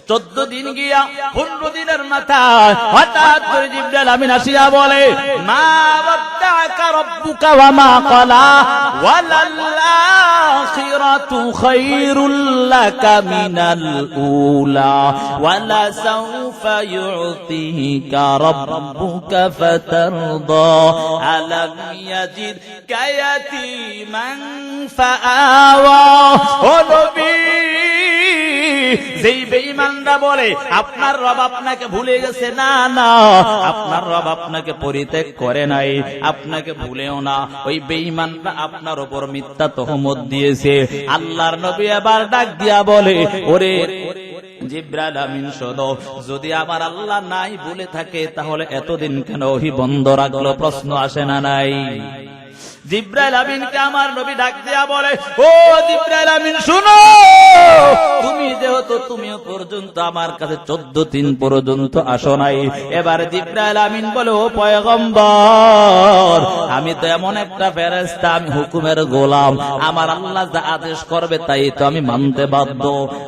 14 দিন গিয়া 15 দিনের মাথায় হঠাৎ করে জিবরাইল আমিন আসিয়া বলে, মা ওয়াদ্দাকা রাব্বুকা ওয়া মা ক্বালা ওয়ালাল আখিরাতু খায়রুল লাকা মিনাল উলা ওয়ালা সাওফা ইউতিকা রাব্বুকা ফাতারদা আলাম ইয়াজিদকা ইয়াতীমান ফাআওয়া। ও নবী, যেই বেঈমানরা বলে আপনার রব আপনাকে ভুলে গেছে, না না, আপনার রব আপনাকে পরিত্যাগ করে নাই, আপনাকে ভুলেও না। ওই বেঈমানরা আপনার উপর মিথ্যা তহমত দিয়েছে। আল্লাহর নবী এবার ডাক দিয়া বলে, ওরে জিবরাইল আমিন শোনো, যদি আমার আল্লাহ নাই বলে থাকে, তাহলে এতদিন কেন ওহী বন্ধ রাখলো? প্রশ্ন আসে না নাই? জিবরাইল আমিনকে আমার নবী ডাক দিয়া বলে, ও জিবরাইল আমিন শুনো, তুমি যেহেতু তুমিও পর্যন্ত আমার কাছে 14 দিন পর্যন্ত আসো নাই। এবার জিবরাইল আমিন বলে, ও পয়গম্বর, আমি তো এমন একটা ফেরেশতা, আমি হুকুমের গোলাম, আমার আল্লাহ যা আদেশ করবে তাই তো আমি মানতে বাধ্য।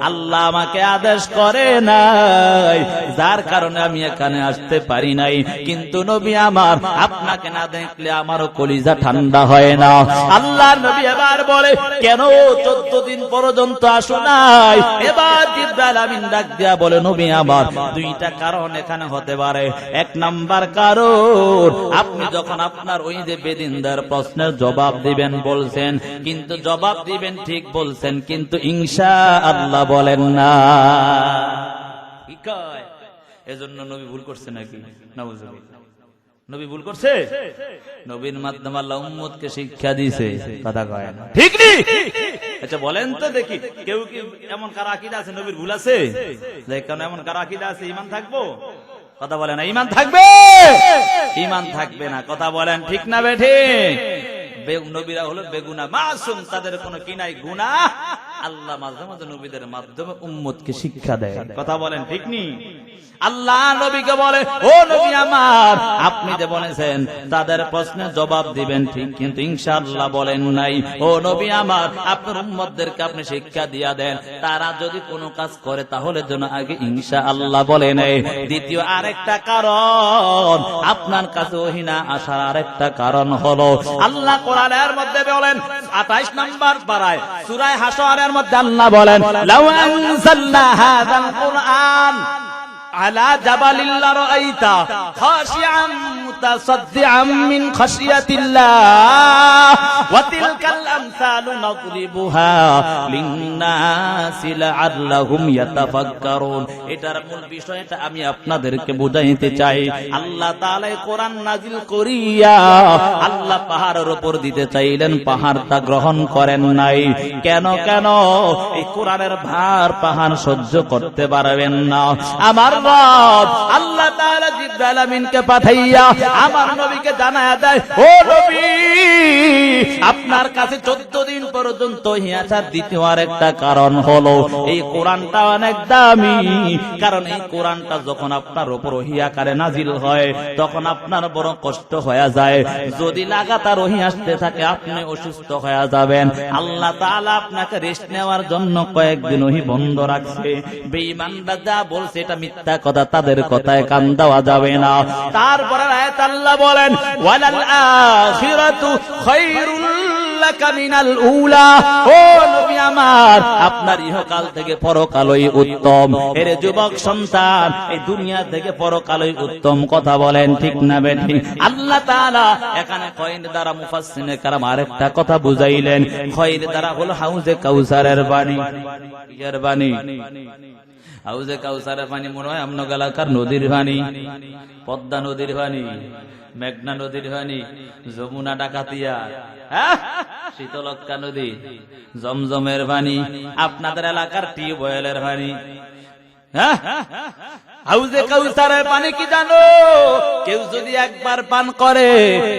আল্লাহ আমাকে আদেশ করে নাই, যার কারণে আমি এখানে আসতে পারি নাই। কিন্তু নবী আমার, আপনাকে না দেখলে আমারও কলিজা ঠান্ডা হয় না। আল্লাহর নবী এবার বলে, কেন 14 দিন পর্যন্ত আসো নাই? এবার জিবরাইল আমিন ডাক দিয়া বলে, নবী আমার, 2টা কারণ এখানে হতে পারে। 1 নাম্বার কারণ, আপনি যখন আপনার ওই যে বেদিনদার প্রশ্নের জবাব দিবেন বলছেন, কিন্তু জবাব দিবেন ঠিক বলছেন, কিন্তু ইনশাআল্লাহ বলেন না। কি কয়? এজন্য নবী ভুল করছে নাকি? নাউজুবিল্লাহ। নবী ভুল করছে? নবীর মাধ্যমে আল্লাহ উম্মতকে শিক্ষা দিয়েছে। কথা কয় না ঠিক নি? আচ্ছা বলেন তো দেখি, কেউ কি এমন কার আকীদা আছে নবীর ভুল আছে? দেখেন এমন কার আকীদা আছে, ঈমান থাকবো? কথা বলেন না, ঈমান থাকবে? ঈমান থাকবে না। কথা বলেন ঠিক না বেঠিক? নবীরা হলো বেগুনা, মাসুম, তাদের কোনো কি নাই, গুনাহ আল্লাহ মাঝে মাঝে নবীদের মাধ্যমে উম্মতকে শিক্ষা দেয়। কথা বলেন ঠিক নি? আল্লাহ নবীকে বলে, ও নবী আমার, আপনি যে বলেছেন তাদের প্রশ্নের জবাব দিবেন ঠিক, কিন্তু ইনশাআল্লাহ বলেন নাই। ও নবী আমার, আপনার উম্মতদেরকে আপনি শিক্ষা দিয়া দেন, তারা যদি কোনো কাজ করে তাহলে যেন আগে ইনশাআল্লাহ বলে নেয়। দ্বিতীয় আরেকটা কারণ, আপনার কাছে ওহী না আসার আরেকটা কারণ হলো, আল্লাহ কোরআনের মধ্যে বলেন 28 নম্বর পারায় সূরা হাশরের মধ্যে আল্লাহ বলেন, লাউ আনজালনা হাযাল কুরআন আলা জাবালিল লারাইতা খাশিআম মুতাসাদ্দিআম মিন খাশিয়াতিল্লাহ ওয়া তিলকাল আমসালু নাদরিবুহা লিন-নাসি লাআল্লাহুম ইয়াতাফাক্কারুন। এটার মূল বিষয়টা আমি আপনাদেরকে বুঝাইতে চাই। আল্লাহ তাআলা কোরআন নাজিল করিয়া আল্লাহ পাহাড়ের উপর দিতে চাইলেন, পাহাড়টা গ্রহণ করেন নাই। কেন? এই কোরআনের ভার পাহাড় সহ্য করতে পারবেন না। আমার রব আল্লাহ তাআলা জিবরাইল আমিনকে পাঠাইয়া আমার নবীকে জানায়া দেয়, ও নবী, আপনার কাছে 14 দিন পর্যন্ত ওহী আসার দ্বিতীয় আরেকটা কারণ হলো, এই কোরআনটা অনেক দামি। কারণ এই কোরআনটা যখন আপনার উপর ওহী আকারে নাজিল হয় তখন আপনার বড় কষ্ট হয়ে যায়। যদি লাগাতার ওহী আসতে থাকে আপনি অসুস্থ হয়ে যাবেন। আল্লাহ তাআলা আপনাকে রেস্ট নেওয়ার জন্য কয়েকদিন ওহী বন্ধ রাখছে। বেঈমানরা যা বলছে এটা মিথ্যা কথা, তাদের কথায় কান দেওয়া যাবে না। তারপরে আয়াত আল্লাহ বলেন, ওয়ালাল আখিরাতু খায়রুল লাকা মিনাল উলা। ও নবী আমার, আপনার ইহকাল থেকে পরকালই উত্তম। এর যুবক সন্তান, এই দুনিয়া থেকে পরকালই উত্তম। কথা বলেন ঠিক না বেঠিক? আল্লাহ তাআলা এখানে খয়ের দ্বারা মুফাসসিরে কেরাম আরেকটা কথা বুঝাইলেন। খয়ের দ্বারা হলো হাউজে কাউসারের বাণী। এর বাণী হাউজে কাউসারের পানি মনে হয় আমনগর এলাকার নদীর পানি, পদ্মা নদীর পানি, মেঘনা নদীর পানি, যমুনা ডাকাতিয়া, শীতলক্ষ্যা নদী, জমজমের পানি, আপনাদের এলাকার টিউবওয়েলের পানি। হাউজে কাউসারের পানি কি জানো? কেউ যদি একবার পান করে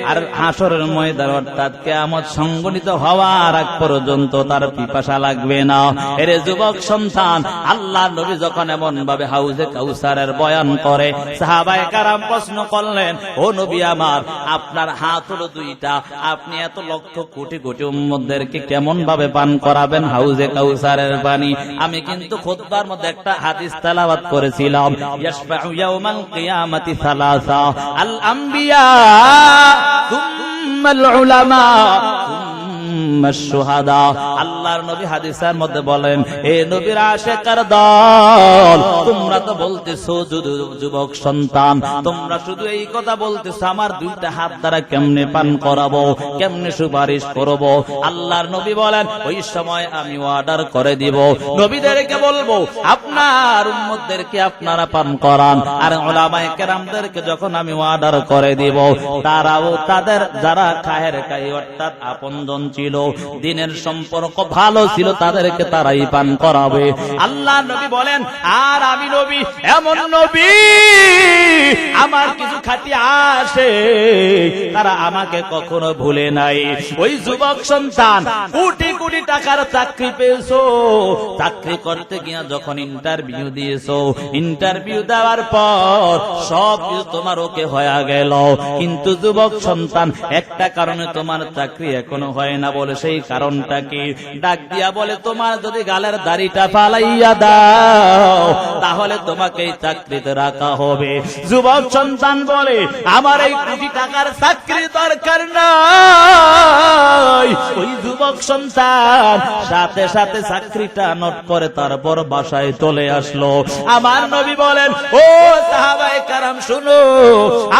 আর হাসরের ময়দান অর্থাৎ কিয়ামত সংঘটিত হওয়ার আগ পর্যন্ত তার পিপাসা লাগবে না। এর যুবক সন্তান, আল্লাহর নবী যখন এমন ভাবে হাউজে কাউসারের বয়ান করে, সাহাবায়ে কেরাম প্রশ্ন করলেন, ও নবী আমার, আপনার হাত হলো দুইটা, আপনি এত লক্ষ কোটি কোটি উম্মতদেরকে কেমন ভাবে পান করাবেন হাউজে কাউসারের পানি? আমি কিন্তু খুতবার মধ্যে একটা হাদিস তেলাওয়াত করেছিলাম, ইয়াশফাউ ইয়াউমাল কিয়ামাতি সালাসা, আল আম্বিয়া থুম্মাল উলামা শুহাদা। আল্লাহর নবী হাদিসের মধ্যে বলেন, এ নবীর আশিকার দল, তোমরা তো বলতেছো যুবক সন্তান, তোমরা শুধু এই কথা বলতেছো আমার দুইটা হাত দ্বারা কেমনে পান করাবো, কেমনে সুপারিশ করব। আল্লাহর নবী বলেন, ওই সময় আমি অর্ডার করে দিব, নবীদেরকে বলবো আপনার উম্মতদেরকে আপনারা পান করান, আর উলামায়ে কেরামদেরকে যখন আমি অর্ডার করে দিব, তারাও তাদের যারা খায়ের খাই অর্থাৎ আপনজন ছিল, দিনের সম্পর্ক ভালো ছিল, তাদেরকে তারাই পান করাবে। আল্লাহ নবী বলেন, আর আমি নবী এমন নবী, আমার কিছু খাঁটি আসে, তারা আমাকে কখনো ভুলে নাই। ওই যুবক সন্তান, কোটি কোটি টাকার চাকরি পেয়েছো, চাকরি করতে গিয়া যখন ইন্টারভিউ দিয়েছো, ইন্টারভিউ দেওয়ার পর সব কিছু তোমার ওকে হয়ে গেল, কিন্তু যুবক সন্তান একটা কারণে তোমার চাকরি এখনো হয় না। বলে সেই কারণটা কি? ডাক দিয়া বলে, তোমার যদি গালের দাড়িটা ফালাইয়া দাও তাহলে তোমাকে এই চাকরিতে রাখা হবে। যুবক সন্তান বলে, আমার এই কোটি টাকার চাকরি দরকার নাই। ওই যুবক সন্তান সাথে সাথে চাকরিটা নোট করে তারপর বাসায় চলে আসলো। আমার নবী বলেন, ও সাহাবায়ে কেরাম শুনো,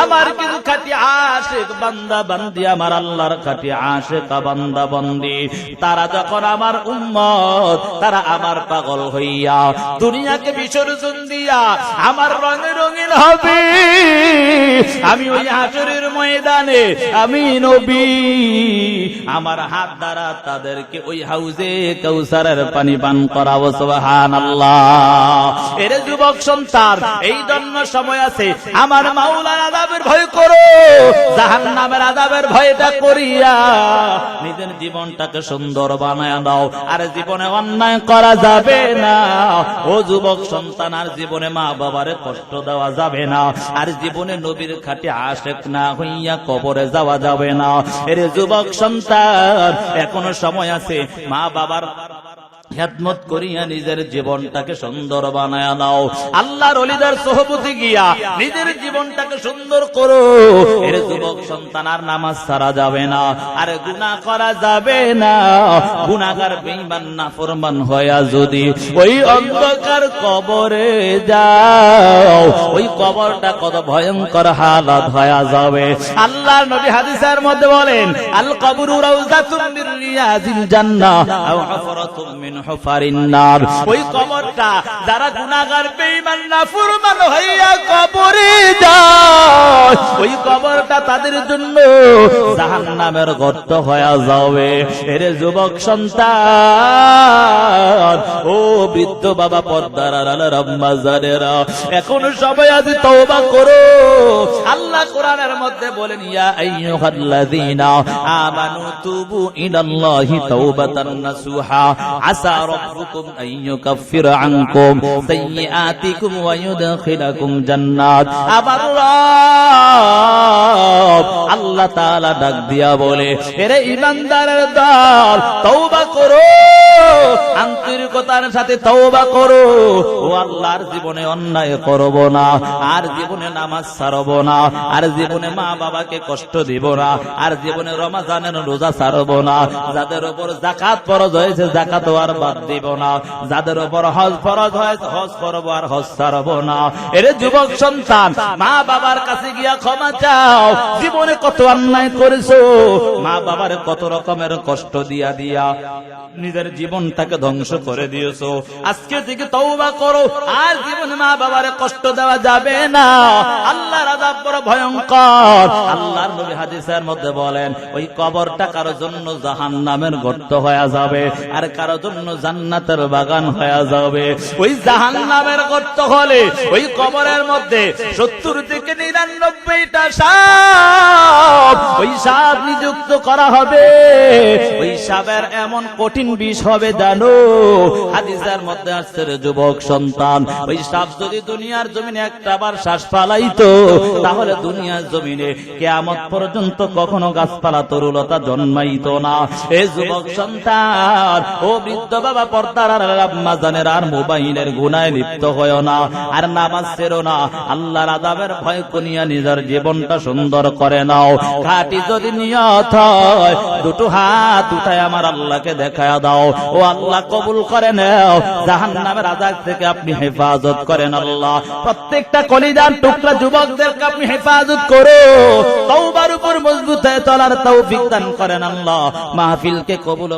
আমার কিছু খাঁটি আশিক বান্দা বান্দি, আমার আল্লাহর খাঁটি আশিক বান্দা বান্দি, তারা যখন আমার উম্মত, তারা আমার পাগল হইয়া দুনিয়াকে সুরসুন দিয়া আমার রঙে রঙিন হবে। আমি ওই হাসরের ময়দানে আমি নবী আমার হাত দ্বারা তাদেরকে ওই হাউজে কাউসারের পানি পান করাবো। সুবহানাল্লাহ। এর যুবক সন্তান, এই জন্য সময় আছে আমার মাওলার আযাবের ভয় করো, জাহান্নামের আযাবের ভয়টা করিয়া নিজের জীবনটাকে সুন্দর বানায় দাও। আর জীবনে অন্যায় করা যাবে না। ও যুবক সন্তান, আর জীবনে মা বাবারে কষ্ট দেওয়া যাবে না। আর জীবনে নবীর খাঁটি আশিক না হইয়া কবরে যাওয়া যাবে না। এর যুবক সন্তান, এখনো সময় আছে, মা বাবার খেদমত করিয়া নিজের জীবনটাকে সুন্দর বানায়া দাও। আল্লাহর ওলিদের সোহবতে গিয়া নিজের জীবনটাকে সুন্দর করো। এর যুবক সন্তান, আর নামাজ ছাড়া যাবে না, আর গুনাহ করা যাবে না। গুনাহগার বেঈমান নাফরমান হইয়া যদি ওই অন্ধকার কবরে যাও, ওই কবরটা কত ভয়ঙ্কর হালাত হয়ে যাবে। আল্লাহর নবী হাদিসের মধ্যে বলেন, আল কবরু রাউযাতুম মির রিয়াজিল জান্নাহ আও হুফরাতুম মিন হুফারিন নার। ওই কবরটা যারা গুনাহগার বেঈমান নাফরমান হইয়া কবরে যায়, ওই কবরটা তাদের জন্য জাহান্নামের গর্ত হয়ে যাবে। এর যুবক সন্তান, ও বৃদ্ধ বাবা, পর্দার আড়ালের আম্মা জানেরা, এখন সবাই আজ তওবা করো। আল্লাহ কোরআনের মধ্যে বলেন, ইয়া আইয়ুহাল্লাযীনা আমানু তুবু ইলাল্লাহি তাওবাতান নাসুহা আসা রাব্বুকুম আন ইউকাফিরা আনকুম সাইয়্যাতিকুম ওয়া ইউদখিলাকুম জান্নাত। আমার রব আল্লাহ তাআলা ডাক দিয়া বলে, এরে ঈমানদারের দল, তওবা করো, আন্তরিকতার সাথে তওবা করো। ও আল্লাহর জীবনে অন্যায় করব না, আর জীবনে নামাজ ছাড়ব না, আর জীবনে মা বাবাকে কষ্ট দিব না, আর জীবনে রমজানের রোজা ছাড়ব না। যাদের উপর যাকাত ফরজ হয়েছে যাকাত আর বাদ দিব না, যাদের উপর হজ ফরজ হয়েছে হজ করব আর হজ ছাড়ব না। এরে যুবক সন্তান, মা বাবার কাছে গিয়া ক্ষমা চাও। জীবনে কত অন্যায় করেছো, মা বাবার কত রকমের কষ্ট দিয়া দিয়া নিজের জীবনটাকে ধ্বংস করে দিয়েছো। আজকে থেকে তওবা করো, আর জীবনে মা বাবারে কষ্ট দেওয়া যাবে না। আল্লাহর আযাব বড় ভয়ঙ্কর। আল্লাহর নবী হাদিসের মধ্যে বলেন, ওই কবরটা কারো জন্য জাহান্নামের গর্ত হয়ে যাবে, আর কারো জন্য জান্নাতের বাগান হয়ে যাবে। ওই জাহান্নামের গর্ত হলে ওই কবরের মধ্যে 70 থেকে 99টা সাপ, ওই সাপ নিযুক্ত করা হবে। ওই সাপের এমন কঠিন বিষ হবে জানো, হাদিসের মধ্যে আসছে রে যুবক সন্তান, ওই সাপ যদি দুনিয়ার জমিনে একটা বার শ্বাস ফালাইতো, তাহলে দুনিয়ার জমিনে কিয়ামত পর্যন্ত কখনো গাছপালা তরুলতা জন্মাইতো না। এ যুবক সন্তান, ও বৃদ্ধ বাবা, পর্দার আড়ালের আম্মা জানেরা, আর মোবাইলের গুনাহে লিপ্ত হয় না, আর নামাজ ছেড়ো না। আল্লাহর আযাবের ভয় করিয়া নিজের জীবনটা সুন্দর করে নাও। খাঁটি যদি নিয়ত হয়, দুটো হাত উঠায় আমার আল্লাহকে দেখায়া দাও। ও আল্লাহ কবুল করে নাও, জাহান্নামের আযাব থেকে আপনি হেফাজত করেন আল্লাহ। প্রত্যেকটা কলিজার টুকরা যুবকদেরকে আপনি হেফাজত করো, তওবার উপর মজবুত হয়ে চলার তৌফিক দান করেন আল্লাহ। মাহফিলকে কবুল